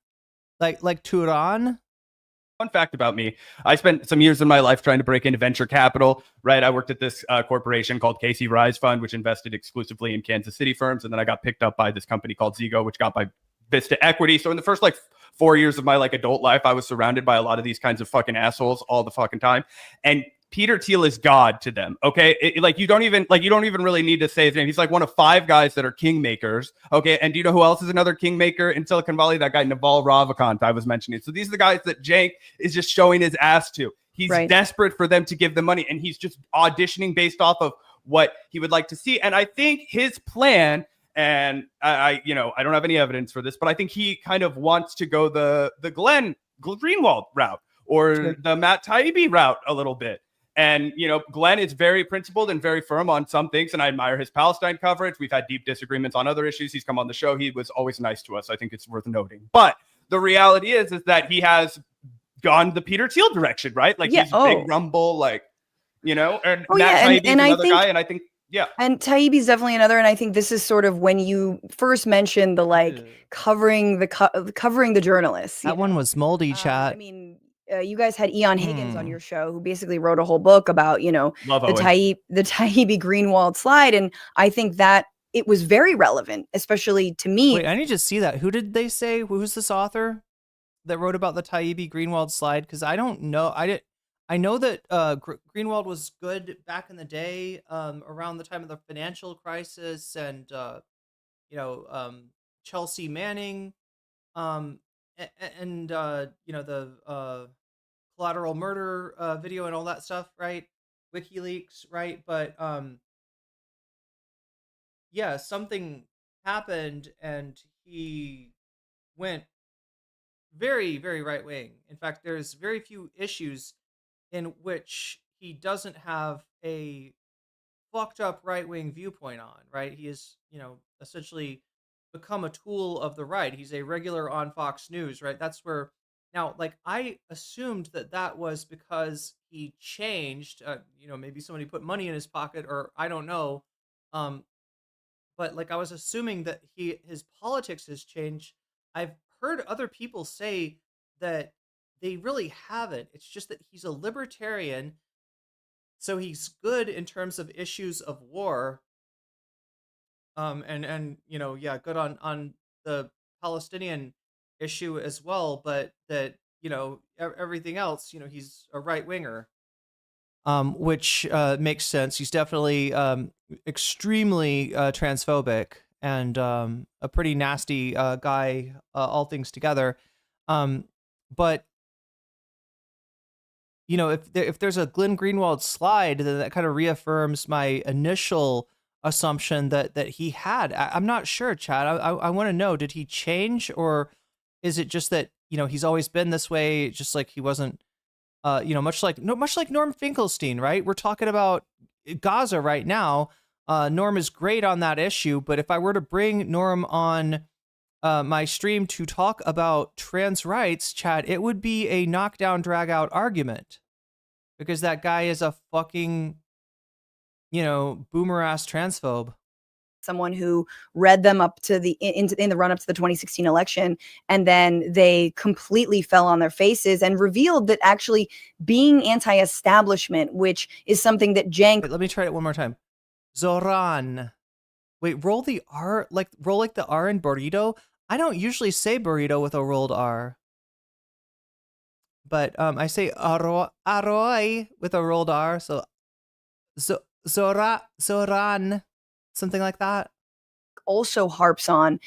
Like Turan? Fun fact about me, I spent some years of my life trying to break into venture capital, right? I worked at this corporation called Casey Rise Fund, which invested exclusively in Kansas City firms. And then I got picked up by this company called Zigo, which got by Vista Equity. So in the first 4 years of my adult life, I was surrounded by a lot of these kinds of fucking assholes all the fucking time. And Peter Thiel is God to them. Okay. You don't even really need to say his name. He's one of 5 guys that are kingmakers. Okay. And do you know who else is another kingmaker in Silicon Valley? That guy, Naval Ravikant, I was mentioning. So these are the guys that Cenk is just showing his ass to. He's desperate for them to give them money, and he's just auditioning based off of what he would like to see. And I think his plan, and I don't have any evidence for this, but I think he kind of wants to go the Glenn Greenwald route or the Matt Taibbi route a little bit. And, Glenn is very principled and very firm on some things, and I admire his Palestine coverage. We've had deep disagreements on other issues. He's come on the show. He was always nice to us. I think it's worth noting. But the reality is that he has gone the Peter Thiel direction, right? He's big rumble, and Matt Taibbi's another guy, and I think, and Taibbi's definitely another, and I think this is sort of when you first mentioned the covering the journalists. That one was moldy, chat. I mean, you guys had Eon Higgins on your show, who basically wrote a whole book about the Taibbi Greenwald slide, and I think that it was very relevant, especially to me. Wait, I need to see that. Who did they say? Who's this author that wrote about the Taibbi Greenwald slide? Because I don't know. I know that Greenwald was good back in the day, around the time of the financial crisis, and Chelsea Manning, and the collateral murder video and all that stuff, right? WikiLeaks, right? But something happened, and he went very, very right wing. In fact, there's very few issues in which he doesn't have a fucked up right wing viewpoint on, right? He is, essentially become a tool of the right. He's a regular on Fox News, right? That's where now, I assumed that was because he changed, maybe somebody put money in his pocket, or I don't know. But I was assuming that his politics has changed. I've heard other people say that they really haven't. It's just that he's a libertarian, so he's good in terms of issues of war. Good on the Palestinian issue as well, but that, everything else, he's a right winger. Which makes sense. He's definitely extremely transphobic and a pretty nasty guy, all things together. But if there's a Glenn Greenwald slide, then that kind of reaffirms my initial assumption that he had. I'm not sure, Chad. I want to know, did he change, or is it just that he's always been this way, just like he wasn't much like Norm Finkelstein, right? We're talking about Gaza right now. Norm is great on that issue, but if I were to bring Norm on my stream to talk about trans rights, Chad, it would be a knockdown, drag out argument, because that guy is a fucking, boomer ass transphobe. Someone who read them up to in the run up to the 2016 election, and then they completely fell on their faces and revealed that actually being anti-establishment, which is something that Cenk. Wait, let me try it one more time. Zoran. Wait, roll the R, roll the R in burrito. I don't usually say burrito with a rolled R, but I say arroy with a rolled R. So Zoran. Something like that. Also harps on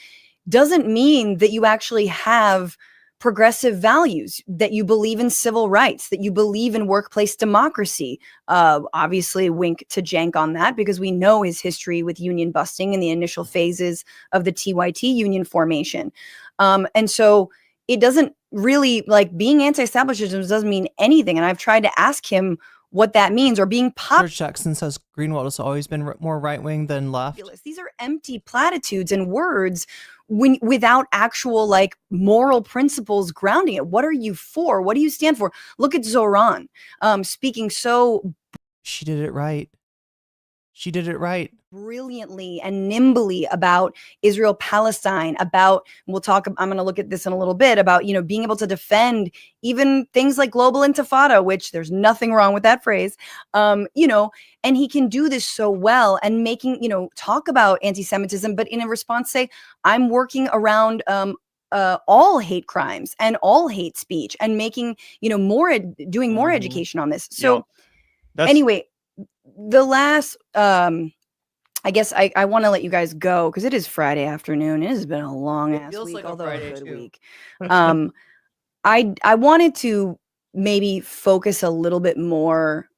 doesn't mean that you actually have progressive values, that you believe in civil rights, that you believe in workplace democracy. Obviously, wink to Cenk on that, because we know his history with union busting in the initial phases of the TYT union formation. And so it doesn't really, like, being anti-establishment doesn't mean anything. And I've tried to ask him what that means, or being George Jackson says Greenwald has always been more right-wing than left. These are empty platitudes and words without actual, like, moral principles grounding it. What are you for? What do you stand for? Look at Zoran speaking so... She did it right. She did it right. Brilliantly and nimbly about Israel Palestine, about, I'm going to look at this in a little bit, about, you know, being able to defend even things like global intifada, which there's nothing wrong with that phrase, you know, and he can do this so well, and making, you know, talk about anti-Semitism, but in a response say, I'm working around all hate crimes and all hate speech, and making, you know, doing more education on this. So anyway, the last, I guess I want to let you guys go because it is Friday afternoon. It has been a long ass week, like although a good week. I wanted to maybe focus a little bit more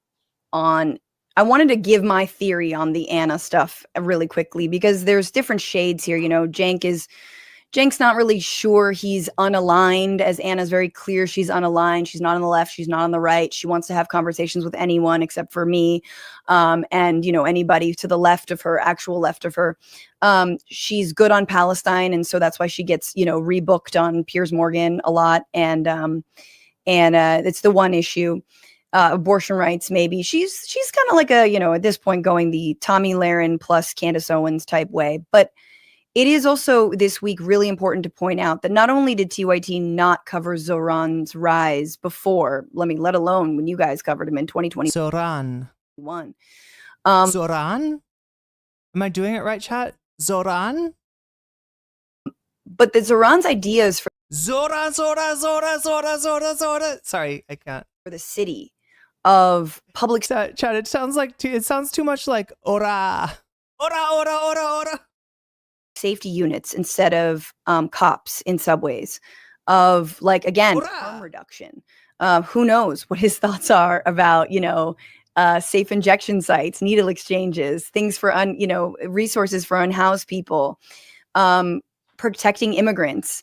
on, I wanted to give my theory on the Anna stuff really quickly, because there's different shades here. You know, Cenk's not really sure, he's unaligned, as Anna's very clear she's unaligned. She's not on the left, she's not on the right. She wants to have conversations with anyone except for me, and, you know, anybody to the left of her, actual left of her. She's good on Palestine, and so that's why she gets, you know, rebooked on Piers Morgan a lot, and it's the one issue. Abortion rights, maybe. She's kind of like a, you know, at this point going the Tommy Lahren plus Candace Owens type way, but it is also this week really important to point out that not only did TYT not cover Zoran's rise before, let alone when you guys covered him in 2020. Zoran. Zoran? Am I doing it right, chat? Zoran? But the Zoran's ideas for Zora. Sorry, I can't. For the city of public chat, it sounds too much like ora. Ora. Safety units instead of cops in subways, of, like, again, harm reduction. Who knows what his thoughts are about, you know, safe injection sites, needle exchanges, things for resources for unhoused people, protecting immigrants.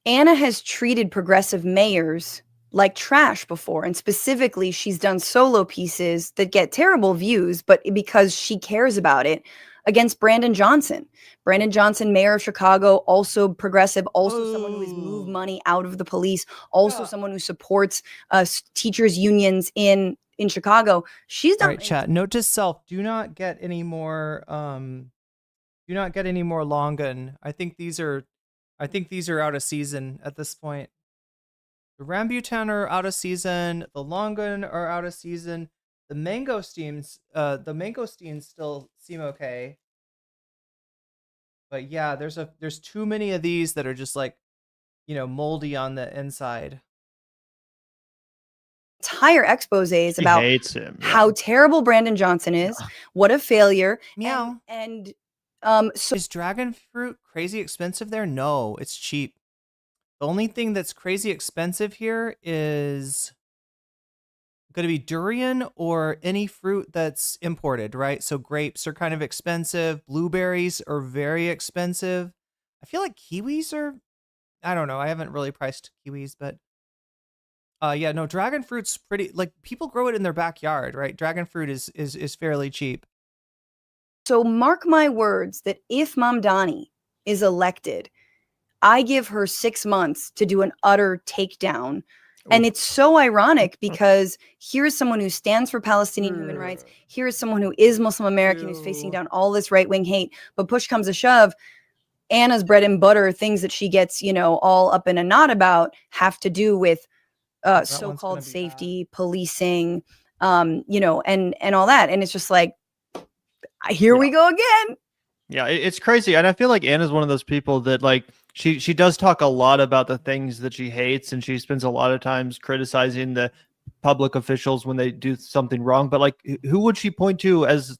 Anna has treated progressive mayors like trash before, and specifically she's done solo pieces that get terrible views, but because she cares about it, against Brandon Johnson. Brandon Johnson, mayor of Chicago, also progressive, also someone who has moved money out of the police, also someone who supports teachers' unions in Chicago. She's done. All right, chat. Note to self: do not get any more. Do not get any more Longan. I think these are out of season at this point. The Rambutan are out of season. The Longan are out of season. The mangosteens still seem okay. But yeah, there's too many of these that are just, like, you know, moldy on the inside. Entire exposés about how terrible Brandon Johnson is, what a failure. Meow. And so is dragon fruit crazy expensive there? No, it's cheap. The only thing that's crazy expensive here is going to be durian or any fruit that's imported, right? So grapes are kind of expensive. Blueberries are very expensive. I feel like kiwis are, I don't know. I haven't really priced kiwis, but yeah, no, dragon fruit's pretty, like, people grow it in their backyard, right? Dragon fruit is fairly cheap. So mark my words that if Mamdani is elected, I give her 6 months to do an utter takedown. And it's so ironic because here's someone who stands for Palestinian human rights. Here is someone who is Muslim American who's facing down all this right-wing hate. But push comes to shove, Anna's bread and butter, things that she gets, you know, all up in a knot about, have to do with so-called safety, policing, you know, and all that. And it's just like, here we go again. Yeah, it's crazy. And I feel like Anna's one of those people that, like, she does talk a lot about the things that she hates, and she spends a lot of times criticizing the public officials when they do something wrong. But, like, who would she point to as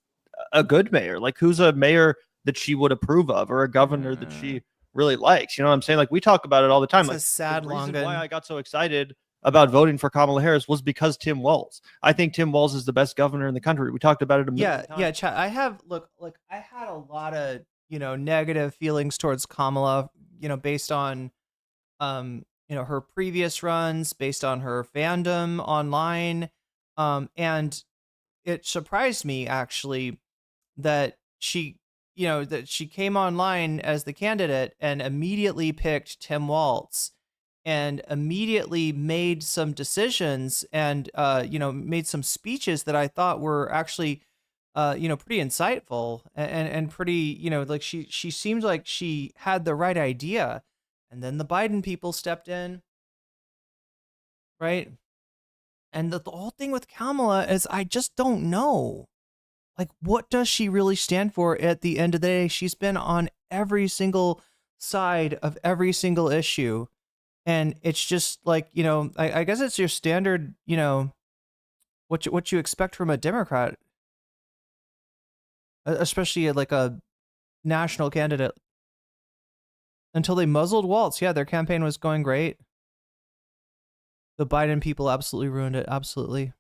a good mayor? Like, who's a mayor that she would approve of, or a governor that she really likes? You know what I'm saying? Like, we talk about it all the time. It's like, a sad the reason Longan. why I got so excited about voting for Kamala Harris was because Tim Walz. I think Tim Walz is the best governor in the country. We talked about it a million times. Yeah, chat. I had a lot of, negative feelings towards Kamala, based on, her previous runs, based on her fandom online. And it surprised me actually that she came online as the candidate and immediately picked Tim Walz and immediately made some decisions and, made some speeches that I thought were actually, pretty insightful and pretty, like she seemed like she had the right idea. And then the Biden people stepped in, right? And the whole thing with Kamala is I just don't know. Like, what does she really stand for at the end of the day? She's been on every single side of every single issue. And it's just like, I guess it's your standard, what you expect from a Democrat, especially like a national candidate. Until they muzzled Walz. Yeah, their campaign was going great. The Biden people absolutely ruined it. Absolutely.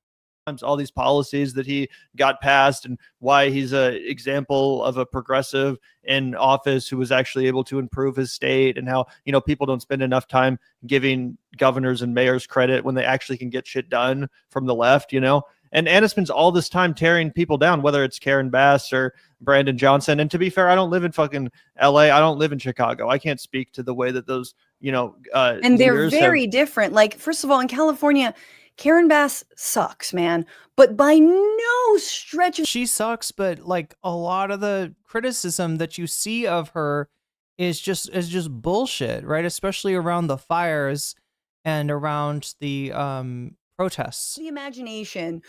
All these policies that he got passed and why he's an example of a progressive in office who was actually able to improve his state, and how, people don't spend enough time giving governors and mayors credit when they actually can get shit done from the left, And Anna spends all this time tearing people down, whether it's Karen Bass or Brandon Johnson. And to be fair, I don't live in fucking LA. I don't live in Chicago. I can't speak to the way that those, and they're very different. Like, first of all, in California, Karen Bass sucks, man. But by no stretch of... She sucks, but like a lot of the criticism that you see of her is just bullshit, right? Especially around the fires and around the protests. The imagination.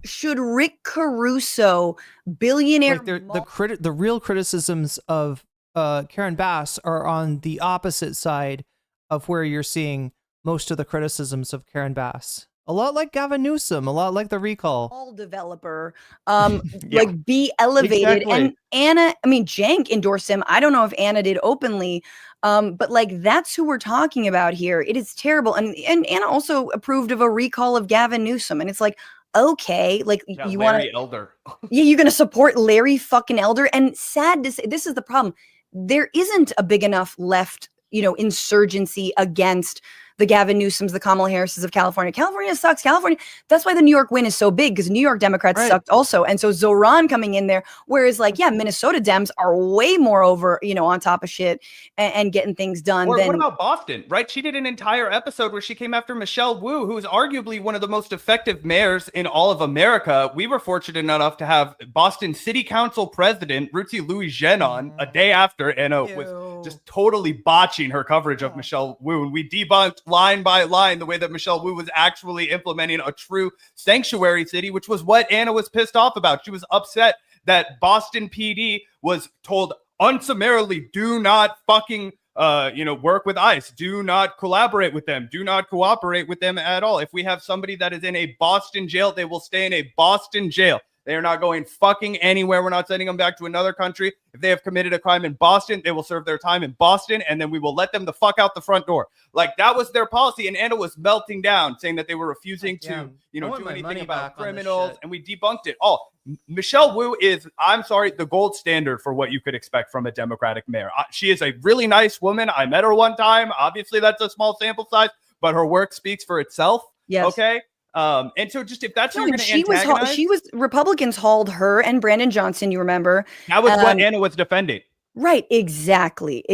Should Rick Caruso, billionaire... Like the real criticisms of Karen Bass are on the opposite side of where you're seeing most of the criticisms of Karen Bass. A lot like Gavin Newsom, a lot like the recall. All developer, like be elevated. Exactly. And Cenk endorsed him. I don't know if Anna did openly, but like that's who we're talking about here. It is terrible. And Anna also approved of a recall of Gavin Newsom. And it's like, okay, like you want Larry Elder. Yeah, you're going to support Larry fucking Elder. And sad to say, this is the problem. There isn't a big enough left, insurgency against the Gavin Newsoms, the Kamala Harrises of California. California sucks. That's why the New York win is so big, because New York Democrats sucked also. And so Zoran coming in there, whereas Minnesota Dems are way more over, on top of shit and getting things done. Or what about Boston, right? She did an entire episode where she came after Michelle Wu, who is arguably one of the most effective mayors in all of America. We were fortunate enough to have Boston City Council President Ruthie Louis-Jean on a day after Anna was just totally botching her coverage of Michelle Wu. And we debunked line by line the way that Michelle Wu was actually implementing a true sanctuary city, which was what Anna was pissed off about. She was upset that Boston PD was told unsummarily, do not fucking work with ICE, do not collaborate with them, do not cooperate with them at all. If we have somebody that is in a Boston jail, they will stay in a Boston jail. They are not going fucking anywhere. We're not sending them back to another country. If they have committed a crime in Boston, they will serve their time in Boston, and then we will let them the fuck out the front door. Like, that was their policy, and Anna was melting down, saying that they were refusing to, do anything about criminals, and we debunked it all. Michelle Wu is, I'm sorry, the gold standard for what you could expect from a Democratic mayor. She is a really nice woman. I met her one time. Obviously, that's a small sample size, but her work speaks for itself. Yes. Okay. And so just if that's who you're going to antagonize, she was Republicans hauled her and Brandon Johnson. You remember that was what Anna was defending. Right. Exactly.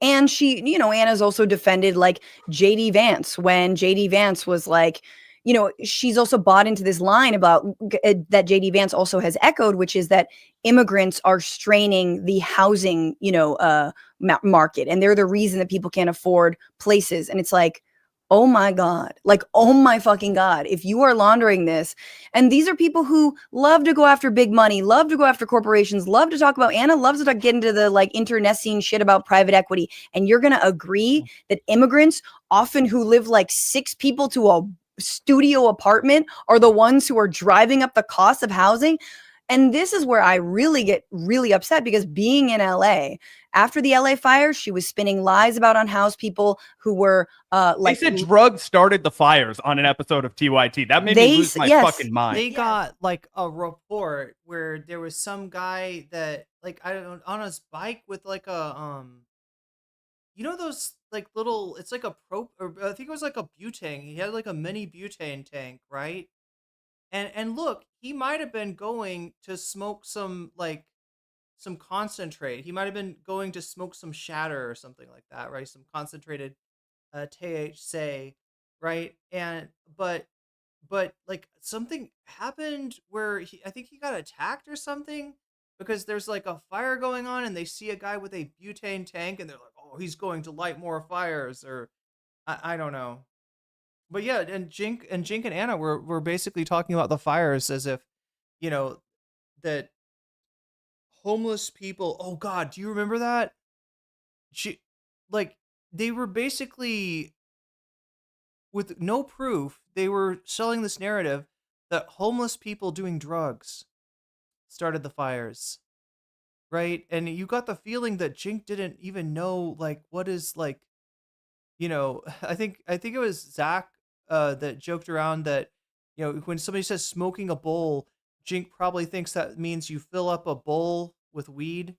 And she, Anna's also defended like JD Vance when JD Vance was like, she's also bought into this line about that JD Vance also has echoed, which is that immigrants are straining the housing, market. And they're the reason that people can't afford places. And it's like, oh my God, like, oh my fucking God, if you are laundering this, and these are people who love to go after big money, love to go after corporations, love to talk about, Anna loves to get into the like internecine shit about private equity. And you're going to agree that immigrants, often who live like 6 people to a studio apartment, are the ones who are driving up the cost of housing. And this is where I really get really upset, because being in LA, after the LA fires, she was spinning lies about unhoused people who were They said drugs started the fires on an episode of TYT. That made me lose my fucking mind. They got like a report where there was some guy that, like, I don't know, on his bike with like a you know those like little, it's like a or I think it was like a butane. He had like a mini butane tank, right? And look, he might have been going to smoke some concentrate. He might have been going to smoke some shatter or something like that, right? Some concentrated THC, right? And but like something happened where I think he got attacked or something, because there's like a fire going on and they see a guy with a butane tank and they're like, oh, he's going to light more fires, or I don't know. But yeah, and Cenk and Anna were basically talking about the fires as if, that homeless people. Oh God, do you remember that? They were basically, with no proof, they were selling this narrative that homeless people doing drugs started the fires, right? And you got the feeling that Cenk didn't even know what is I think it was Zach that joked around that, when somebody says smoking a bowl, Cenk probably thinks that means you fill up a bowl with weed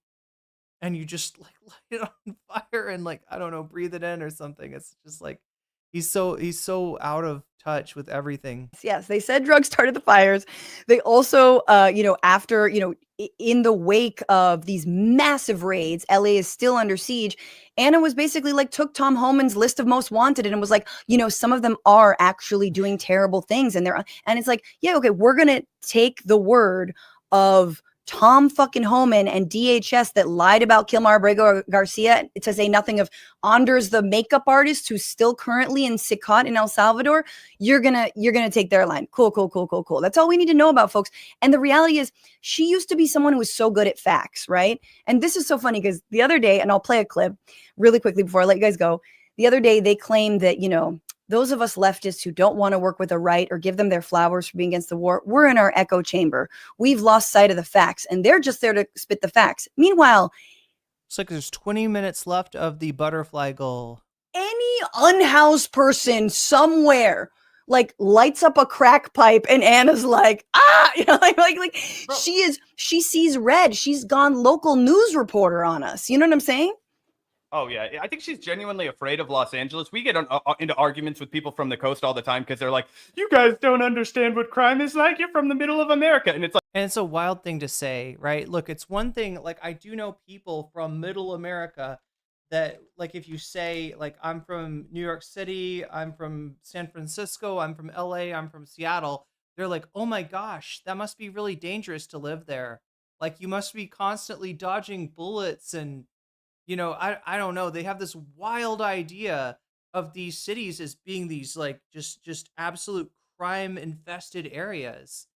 and you just light it on fire and I don't know, breathe it in or something. It's just he's so out of touch with everything. Yes, they said drugs started the fires. They also, after, in the wake of these massive raids, LA is still under siege. Anna was basically took Tom Homan's list of most wanted and was some of them are actually doing terrible things. And it's yeah, okay, we're going to take the word of Tom fucking Homan and DHS that lied about Kilmar Abrego Garcia, to say nothing of Anders, the makeup artist who's still currently in Sicat in El Salvador. You're gonna take their line. Cool. That's all we need to know about, folks. And the reality is, she used to be someone who was so good at facts, right? And this is so funny because the other day, and I'll play a clip really quickly before I let you guys go. The other day, they claimed that, those of us leftists who don't want to work with the right or give them their flowers for being against the war, we're in our echo chamber. We've lost sight of the facts, and they're just there to spit the facts. Meanwhile, it's there's 20 minutes left of the butterfly goal. Any unhoused person somewhere lights up a crack pipe, and Anna's she sees red. She's gone local news reporter on us. You know what I'm saying? Oh, yeah. I think she's genuinely afraid of Los Angeles. We get into arguments with people from the coast all the time because they're like, you guys don't understand what crime is like. You're from the middle of America. And it's a wild thing to say, right? Look, it's one thing. I do know people from middle America that, if you say, I'm from New York City, I'm from San Francisco, I'm from LA, I'm from Seattle. They're like, oh my gosh, that must be really dangerous to live there. You must be constantly dodging bullets and, I don't know. They have this wild idea of these cities as being these just absolute crime infested areas.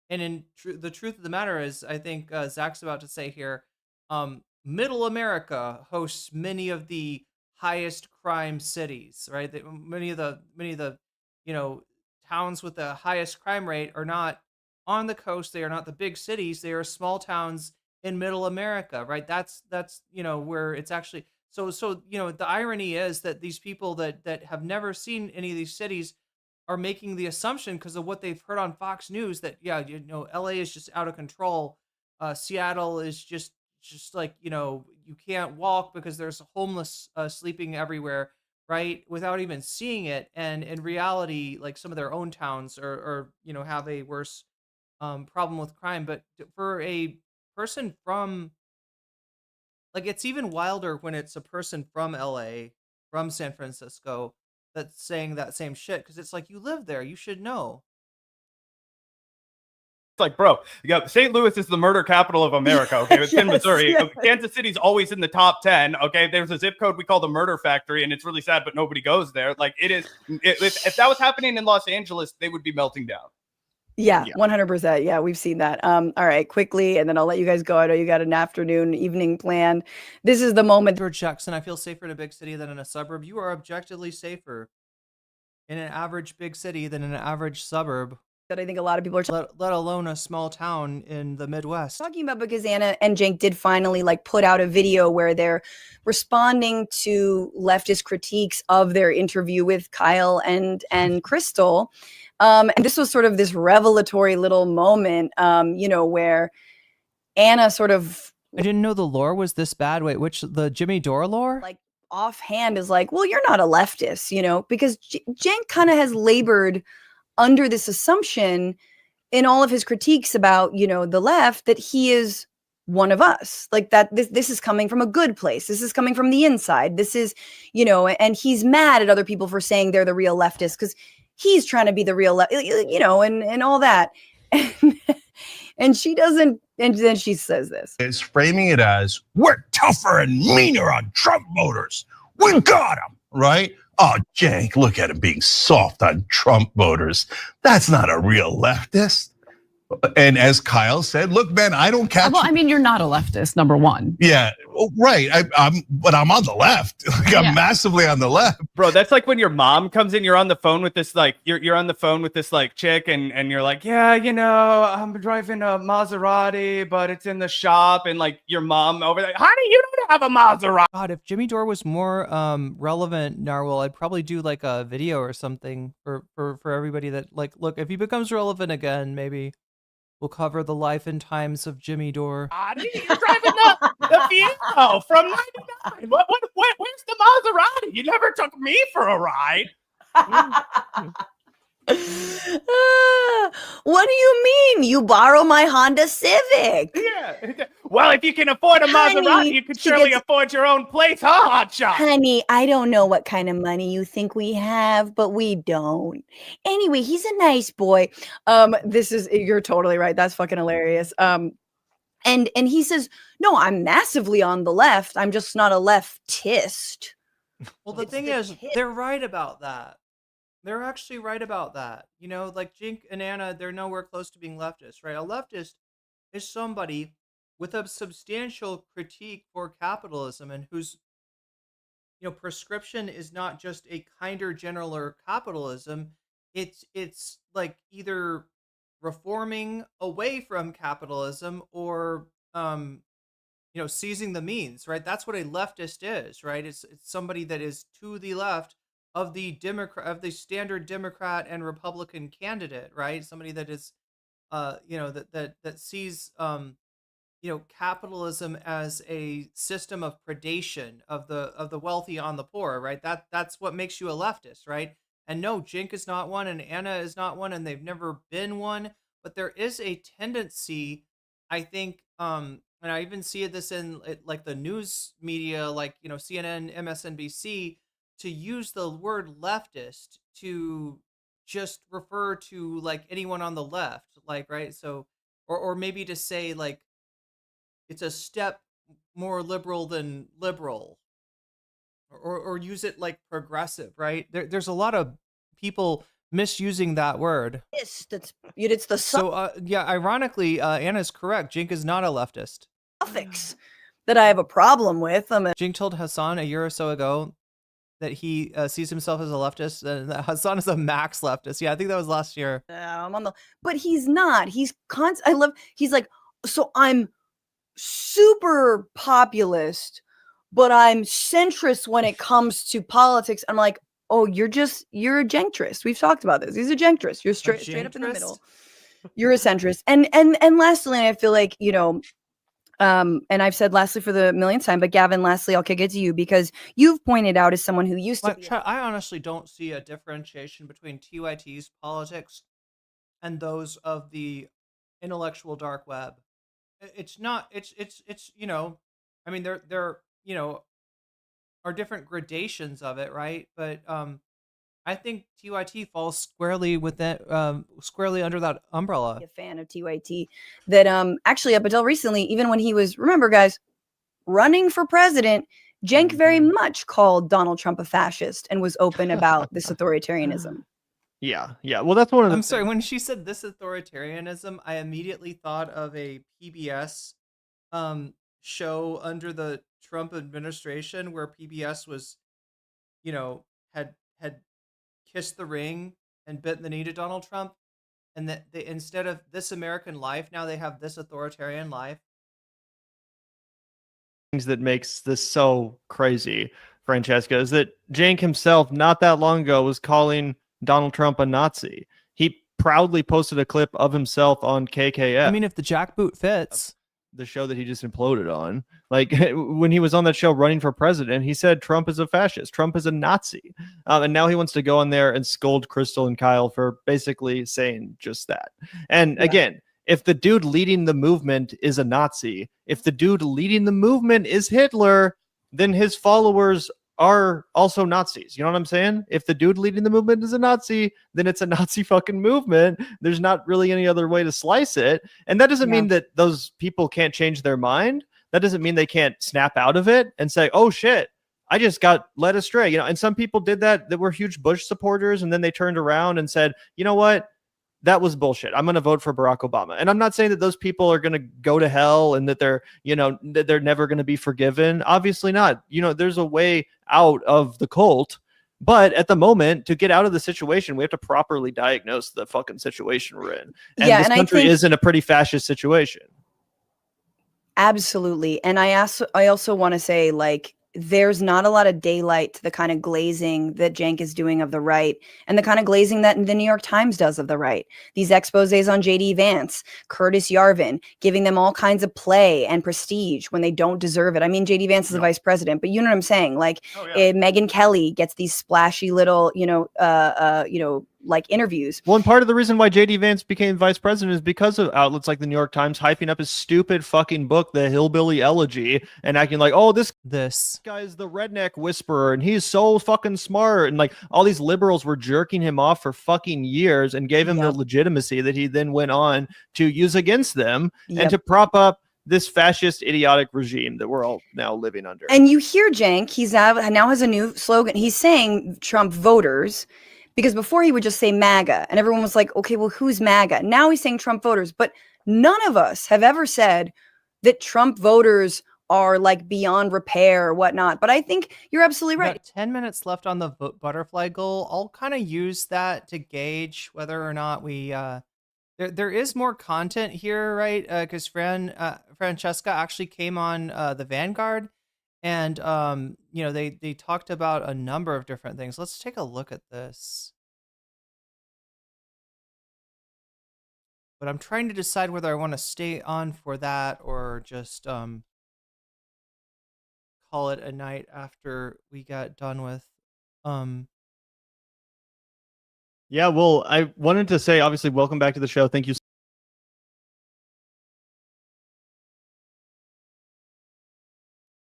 And the truth of the matter is, I think Zach's about to say here, middle America hosts many of the highest crime cities, right? Many of the towns with the highest crime rate are not on the coast. They are not the big cities. They are small towns in middle America, right? That's where it's actually so the irony is that these people that have never seen any of these cities are making the assumption, because of what they've heard on Fox News, that LA is just out of control. Seattle is just you can't walk because there's homeless sleeping everywhere, right? Without even seeing it. And in reality, some of their own towns are have a worse problem with crime. But for a person from it's even wilder when it's a person from LA, from San Francisco, that's saying that same shit, because it's you live there, you should know. It's bro, St. Louis is the murder capital of America. Okay, it's in Missouri. Yes. Kansas City's always in the top 10. Okay, there's a zip code we call the Murder Factory, and it's really sad, but nobody goes there. If that was happening in Los Angeles, they would be melting down. Yeah, 100%. Yeah, we've seen that. All right, quickly, and then I'll let you guys go. I know you got an evening planned. This is the moment. Jackson, I feel safer in a big city than in a suburb. You are objectively safer in an average big city than in an average suburb. that I think a lot of people are let alone a small town in the Midwest. talking about, because Anna and Cenk did finally like put out a video where they're responding to leftist critiques of their interview with Kyle and Krystal. And this was sort of this revelatory little moment, where Anna sort of, I didn't know the lore was this bad. Wait, the Jimmy Dore lore? like offhand is like, well, you're not a leftist, because Cenk kind of has labored under this assumption in all of his critiques about, the left, that he is one of us, like that this is coming from a good place. This is coming from the inside. This is, and he's mad at other people for saying they're the real leftists because he's trying to be the real, and all that. And she doesn't, and then she says this. It's framing it as, we're tougher and meaner on Trump voters. We got them, right? Oh, Cenk, look at him being soft on Trump voters. That's not a real leftist. And as Kyle said, look, man, I don't catch. Well, I mean, you're not a leftist, number one. Yeah, right. But I'm on the left. Like, I'm massively on the left. Bro, that's like when your mom comes in, you're on the phone with this, like, you're on the phone with this, like, chick, and you're like, yeah, I'm driving a Maserati, but it's in the shop, and, like, your mom over there, honey, you don't have a Maserati. God, if Jimmy Dore was more relevant, Narwhal, I'd probably do, like, a video or something for everybody that, like, look, if he becomes relevant again, maybe we'll cover the life and times of Jimmy Dore. You're driving the Fiero from '99. Where's the Maserati? You never took me for a ride. What do you mean? You borrow my Honda Civic? Yeah. Well, if you can afford a Maserati, you can surely afford your own place, huh, hotshot? Honey, I don't know what kind of money you think we have, but we don't. Anyway, he's a nice boy. You're totally right. That's fucking hilarious. And he says, no, I'm massively on the left. I'm just not a leftist. Well, the thing is, they're right about that. They're actually right about that. Like Cenk and Anna, they're nowhere close to being leftist, right? A leftist is somebody with a substantial critique for capitalism and whose, prescription is not just a kinder, gentler capitalism. It's like either reforming away from capitalism or, seizing the means, right? That's what a leftist is, right? It's somebody that is to the left of the standard Democrat and Republican candidate, right? Somebody that is, that sees, capitalism as a system of predation of the wealthy on the poor, right? That's what makes you a leftist, right? And no, Cenk is not one, and Anna is not one, and they've never been one. But there is a tendency, I think, and I even see this in like the news media, like CNN, MSNBC, to use the word leftist to just refer to like anyone on the left, like, right? So, or maybe to say like it's a step more liberal than liberal, or use it like progressive, right? There's a lot of people misusing that word. It's the So, ironically, Anna's correct. Cenk is not a leftist. Suffix that I have a problem with. Cenk told Hassan a year or so ago that he sees himself as a leftist, and that Hassan is a max leftist. Yeah, I think that was last year. But he's not. He's he's like, so I'm super populist, but I'm centrist when it comes to politics. I'm like, oh, you're a Cenkrist. We've talked about this. He's a Cenkrist. You're straight up in the middle. You're a centrist. And lastly, I feel like, and I've said lastly for the millionth time, but Gavin, lastly, I'll kick it to you because you've pointed out as someone who used to be. I honestly don't see a differentiation between TYT's politics and those of the intellectual dark web. It's not, it's I mean, there are different gradations of it, right? But I think TYT falls squarely squarely under that umbrella. A fan of TYT that actually up until recently, even when he was, remember guys, running for president, Cenk very much called Donald Trump a fascist and was open about this authoritarianism. Yeah. Well, that's one of the. I'm sorry, when she said this authoritarianism, I immediately thought of a PBS show under the Trump administration where PBS was, had kissed the ring and bent the knee to Donald Trump. and that they, instead of this American life, now they have this authoritarian life. Things that makes this so crazy, Francesca, is that Cenk himself, not that long ago, was calling Donald Trump a Nazi. He proudly posted a clip of himself on KKF. I mean, if the jackboot fits. The show that he just imploded on. Like when he was on that show running for president, he said Trump is a fascist, Trump is a Nazi. And now he wants to go on there and scold Krystal and Kyle for basically saying just that. And again, if the dude leading the movement is a Nazi, if the dude leading the movement is Hitler, then his followers are also Nazis. You know what I'm saying? If the dude leading the movement is a Nazi, then it's a Nazi fucking movement. There's not really any other way to slice it. And that doesn't mean that those people can't change their mind. That doesn't mean they can't snap out of it and say, oh shit, I just got led astray. You know, and some people did that were huge Bush supporters, and then they turned around and said, you know what? That was bullshit. I'm going to vote for Barack Obama. And I'm not saying that those people are going to go to hell and that they're, you know, that they're never going to be forgiven. Obviously not. You know, there's a way out of the cult. But at the moment, to get out of the situation, we have to properly diagnose the fucking situation we're in. And this country is in a pretty fascist situation. Absolutely. And I also want to say, like, there's not a lot of daylight to the kind of glazing that Cenk is doing of the right and the kind of glazing that the New York Times does of the right. These exposés on JD Vance, Curtis Yarvin, giving them all kinds of play and prestige when they don't deserve it. I mean, JD Vance is the vice president, but you know what I'm saying? Like, Megyn Kelly gets these splashy little, like interviews. Well, and part of the reason why JD Vance became vice president is because of outlets like the New York Times hyping up his stupid fucking book, The Hillbilly Elegy, and acting like, oh, this guy is the redneck whisperer and he's so fucking smart. And like all these liberals were jerking him off for fucking years and gave him the legitimacy that he then went on to use against them and to prop up this fascist idiotic regime that we're all now living under. And you hear Cenk, he's now has a new slogan. He's saying Trump voters, because before he would just say MAGA and everyone was like, okay, well, who's MAGA? Now he's saying Trump voters, but none of us have ever said that Trump voters are like beyond repair or whatnot. But I think you're absolutely right. About 10 minutes left on the butterfly goal. I'll kind of use that to gauge whether or not we, there is more content here, right? Because Francesca actually came on the Vanguard. And, they talked about a number of different things. Let's take a look at this. But I'm trying to decide whether I want to stay on for that or just call it a night after we got done with. Yeah, well, I wanted to say, obviously, welcome back to the show. Thank you.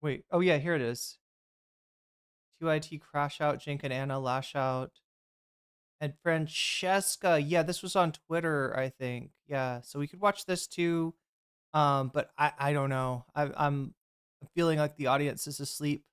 Wait, oh yeah, here it is. TYT crash out, Cenk and Anna lash out. And Francesca, yeah, this was on Twitter, I think. Yeah, so we could watch this too. But I don't know. I'm feeling like the audience is asleep.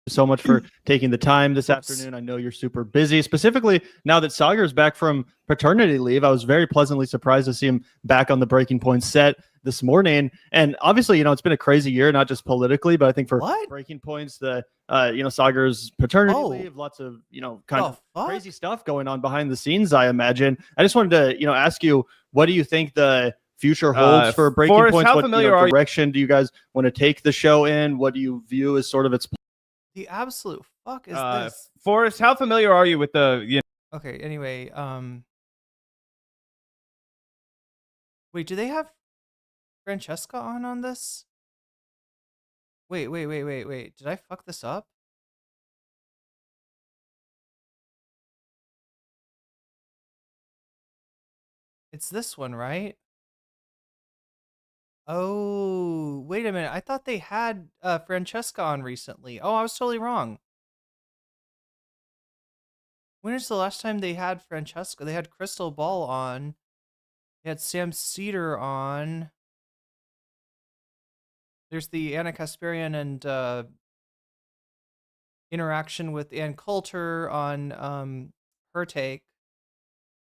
So much for taking the time this afternoon. I know you're super busy, specifically now that Sagar's back from paternity leave. I was very pleasantly surprised to see him back on the Breaking Point set this morning. And obviously, it's been a crazy year, not just politically, but I think for Breaking Points, Sagar's paternity leave, lots of, kind of crazy stuff going on behind the scenes, I imagine. I just wanted to, ask you, what do you think the future holds for Breaking Forrest, Points? how What familiar are you? direction do you guys want to take the show in? What do you view as sort of its The absolute fuck is this? Forrest, how familiar are you with the, Okay, anyway, wait, do they have Francesca on this? Wait. Did I fuck this up? It's this one, right? Oh, wait a minute. I thought they had Francesca on recently. Oh, I was totally wrong. When is the last time they had Francesca? They had Krystal Ball on. They had Sam Cedar on. There's the Anna Kasparian and interaction with Ann Coulter on her take.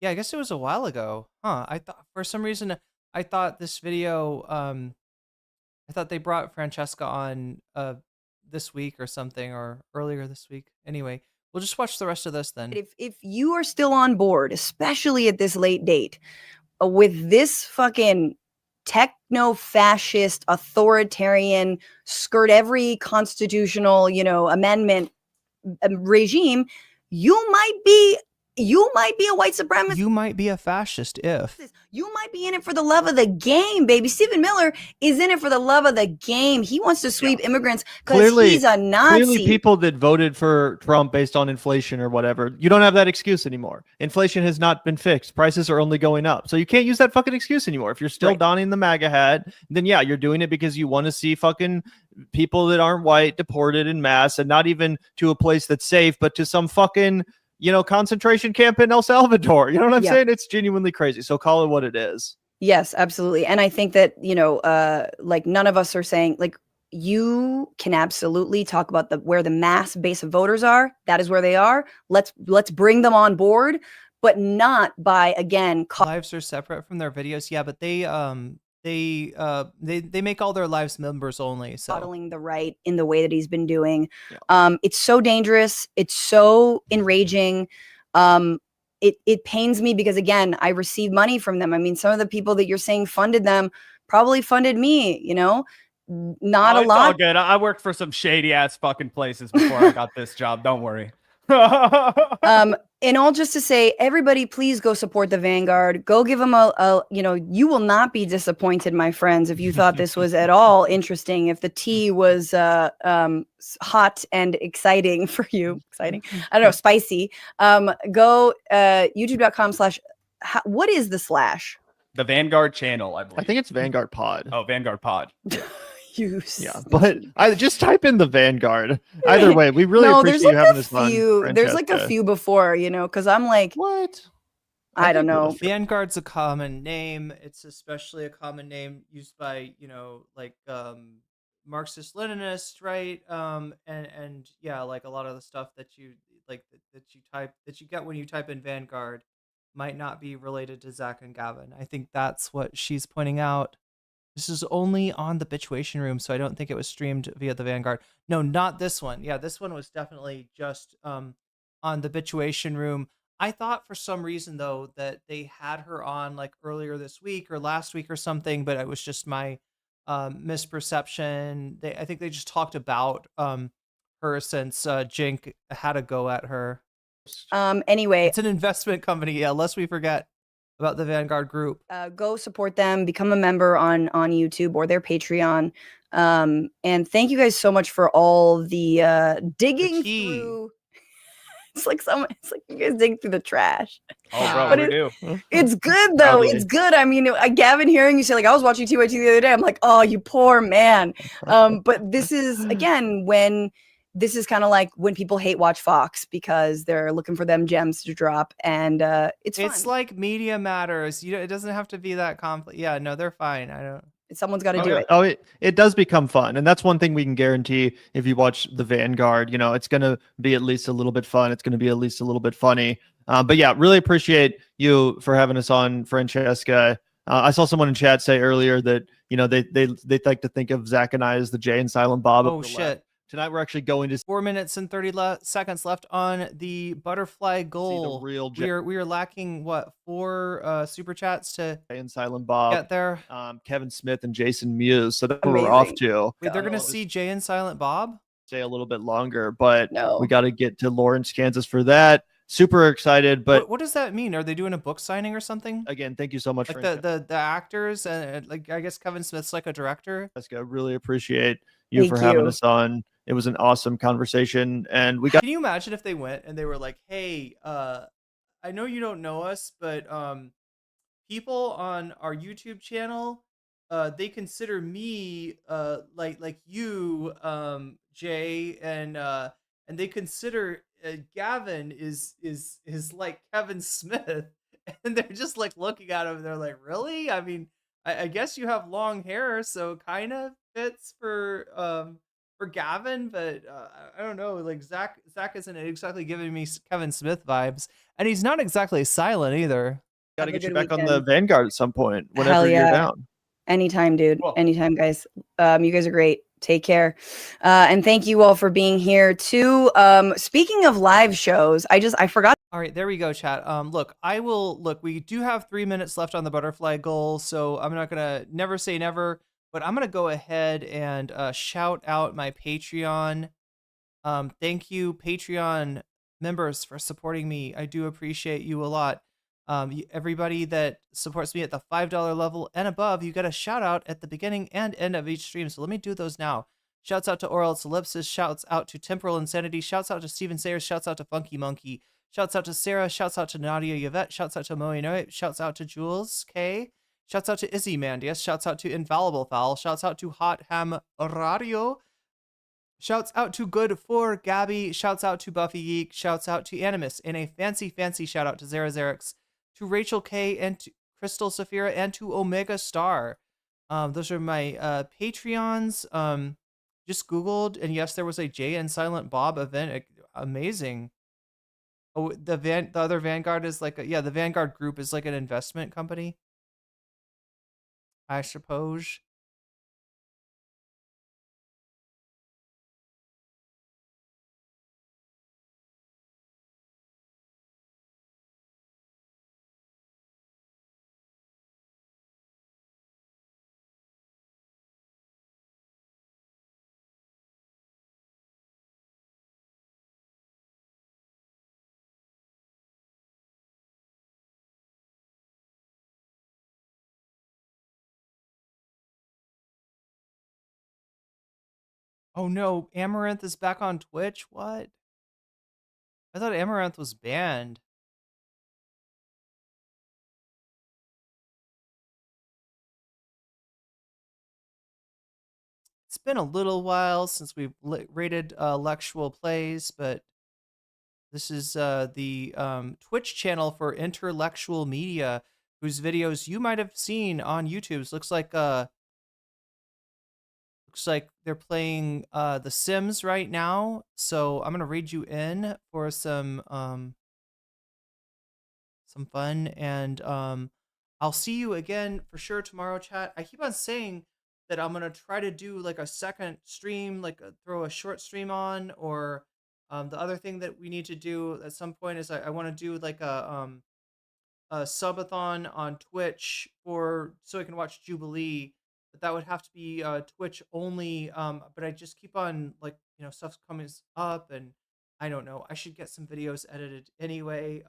Yeah, I guess it was a while ago. Huh. I thought for some reason I thought this video I thought they brought Francesca on this week or something, or earlier this week. Anyway, We'll just watch the rest of this then. If you are still on board, especially at this late date, with this fucking techno-fascist, authoritarian, skirt every constitutional, amendment regime, you might be a white supremacist. You might be a fascist if. You might be in it for the love of the game, baby. Stephen Miller is in it for the love of the game. He wants to sweep immigrants because he's a Nazi. Clearly, people that voted for Trump based on inflation or whatever, you don't have that excuse anymore. Inflation has not been fixed. Prices are only going up. So you can't use that fucking excuse anymore. If you're still donning the MAGA hat, then yeah, you're doing it because you want to see fucking people that aren't white deported in mass, and not even to a place that's safe, but to some fucking concentration camp in El Salvador. You know what I'm saying? It's genuinely crazy. So call it what it is. Yes, absolutely. And I think that, like none of us are saying, like, you can absolutely talk about where the mass base of voters are. That is where they are. Let's bring them on board, but not by, again, lives are separate from their videos. Yeah, but they make all their lives members only. So coddling the right in the way that he's been doing. It's so dangerous. It's so enraging. It pains me because, again, I receive money from them. I mean, some of the people that you're saying funded them probably funded me, not a lot. It's all good. I worked for some shady ass fucking places before I got this job. Don't worry. And all just to say, everybody, please go support the Vanguard. Go give them you will not be disappointed, my friends, if you thought this was at all interesting, if the tea was hot and exciting for you. Exciting? I don't know, spicy. Go youtube.com/ what is the slash? The Vanguard channel, I believe. I think it's Vanguard Pod. Oh, Vanguard Pod. Yeah, but I just type in the Vanguard. Either way, we really appreciate you having us on. There's like a few before, because I'm like, what? I don't know. Vanguard's a common name. It's especially a common name used by, like Marxist Leninists, right? And yeah, like a lot of the stuff that you like that you get when you type in Vanguard might not be related to Zach and Gavin. I think that's what she's pointing out. This is only on the Bitchuation Room, so I don't think it was streamed via the Vanguard. No, not this one. Yeah, this one was definitely just on the Bitchuation Room. I thought for some reason, though, that they had her on like earlier this week or last week or something, but it was just my misperception. I think they just talked about her since Cenk had a go at her. Anyway, it's an investment company. Yeah, lest we forget about the Vanguard group. Go support them, become a member on YouTube or their Patreon. And thank you guys so much for all the digging through. It's like you guys dig through the trash. Oh, bro, but we do. It's good though. It's good. I mean, Gavin, hearing you say, like, I was watching TYT the other day. I'm like, oh, you poor man. But this is again this is kind of like when people hate watch Fox because they're looking for them gems to drop, and it's fun. It's like Media Matters. It doesn't have to be that complex. Yeah, no, they're fine. I don't. Someone's got to do it. Oh, it does become fun, and that's one thing we can guarantee. If you watch the Vanguard, it's going to be at least a little bit fun. It's going to be at least a little bit funny. But yeah, really appreciate you for having us on, Francesca. I saw someone in chat say earlier that they like to think of Zach and I as the Jay and Silent Bob. Oh shit. Left. Tonight we're actually going to 4 minutes and 30 seconds left on the butterfly goal. The real we are lacking what 4 super chats to and Silent Bob get there. Kevin Smith and Jason Mewes. So that's what we're off to. Wait, they're gonna see Jay and Silent Bob. Stay a little bit longer, but we got to get to Lawrence, Kansas for that. Super excited, but what does that mean? Are they doing a book signing or something? Again, thank you so much. Like the actors and like I guess Kevin Smith's like a director. I really appreciate you for having us on. It was an awesome conversation, and we got. Can you imagine if they went and they were like, "Hey, I know you don't know us, but people on our YouTube channel, they consider me like you, Jay, and they consider Gavin is like Kevin Smith," and they're just like looking at him. And they're like, "Really? I mean, I guess you have long hair, so kind of fits for Gavin, but I don't know. Like Zach isn't exactly giving me Kevin Smith vibes, and he's not exactly silent either. Got to get you back on the Vanguard at some point, whenever you're down. Anytime, dude. Cool. Anytime, guys. You guys are great. Take care. And thank you all for being here too. Speaking of live shows, I forgot. All right, there we go, chat. Look, we do have 3 minutes left on the butterfly goal, so I'm not gonna never say never, but I'm gonna go ahead and shout out my Patreon. Thank you, Patreon members, for supporting me. I do appreciate you a lot. Everybody that supports me at the $5 level and above, you get a shout out at the beginning and end of each stream. So let me do those now. Shouts out to Oral Ellipsis, shouts out to Temporal Insanity, shouts out to Steven Sayers, shouts out to Funky Monkey, shouts out to Sarah, shouts out to Nadia Yvette, shouts out to Moe, shouts out to Jules K, shouts out to Izzy Mandius, shouts out to Infallible Fowl, shouts out to Hot Ham Radio, shouts out to Good for Gabby, shouts out to Buffy Geek, shouts out to Animus, and a fancy shout out to Zara Xerix, to Rachel K, and to Krystal Saphira, and to Omega Star. Those are my Patreons. Just Googled, and yes, there was a Jay and Silent Bob event. Amazing. Oh, the other Vanguard is like the Vanguard group is like an investment company, I suppose. Oh no, Amaranth is back on Twitch? What? I thought Amaranth was banned. It's been a little while since we've rated Lectual Plays, but this is the Twitch channel for Intellectual Media, whose videos you might have seen on YouTube. Looks like they're playing The Sims right now. So I'm gonna read you in for some fun, and I'll see you again for sure tomorrow, chat. I keep on saying that I'm gonna try to do like a second stream, like throw a short stream on, or the other thing that we need to do at some point is I want to do like a subathon on Twitch so I can watch Jubilee, but that would have to be Twitch only. But I just keep on stuff's coming up, and I don't know. I should get some videos edited anyway.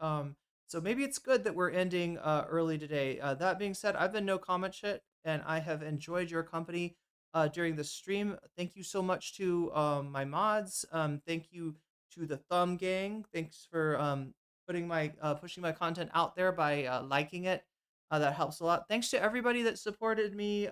So maybe it's good that we're ending early today. That being said, I've been No Comment Shit, and I have enjoyed your company during the stream. Thank you so much to my mods. Thank you to the Thumb Gang. Thanks for pushing my content out there by liking it. That helps a lot. Thanks to everybody that supported me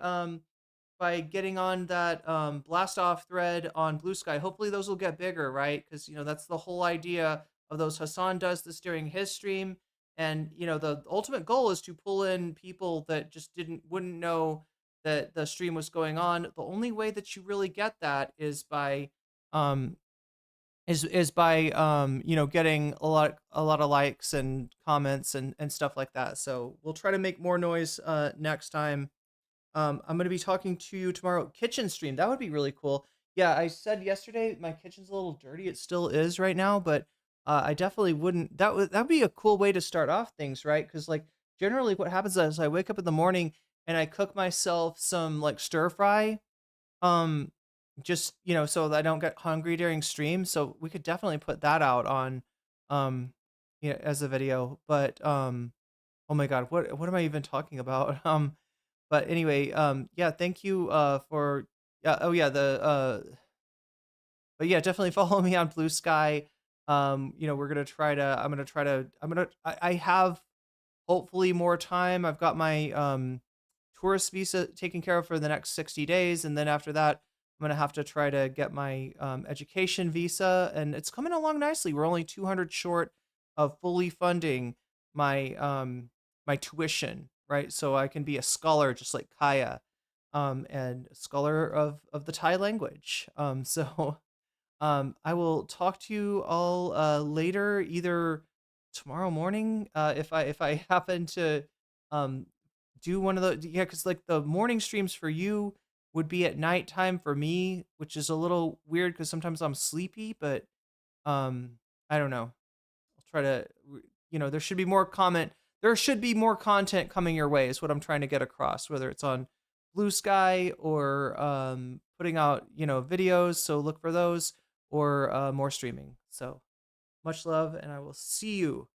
by getting on that blast off thread on Blue Sky. Hopefully those will get bigger, right? Because that's the whole idea of those. Hassan does this during his stream, and the ultimate goal is to pull in people that just wouldn't know that the stream was going on. The only way that you really get that is by getting a lot of likes and comments and stuff like that. So we'll try to make more noise next time. I'm going to be talking to you tomorrow. Kitchen stream, that would be really cool. Yeah, I said yesterday my kitchen's a little dirty. It still is right now, but I definitely wouldn't. That would be a cool way to start off things, right? Because generally what happens is I wake up in the morning and I cook myself some stir fry, just so that I don't get hungry during stream. So we could definitely put that out on as a video. But oh my god, what am I even talking about? But anyway, yeah, thank you for but yeah, definitely follow me on Blue Sky. I have hopefully more time. I've got my tourist visa taken care of for the next 60 days, and then after that I'm gonna have to try to get my education visa, and it's coming along nicely. We're only 200 short of fully funding my my tuition, right? So I can be a scholar just like Kaya, and a scholar of the Thai language. I will talk to you all later, either tomorrow morning, if I happen to do one of the, because the morning streams for you would be at nighttime for me, which is a little weird because sometimes I'm sleepy, but I don't know. I'll try to, there should be more content coming your way is what I'm trying to get across, whether it's on Blue Sky or putting out, videos. So look for those or more streaming. So much love, and I will see you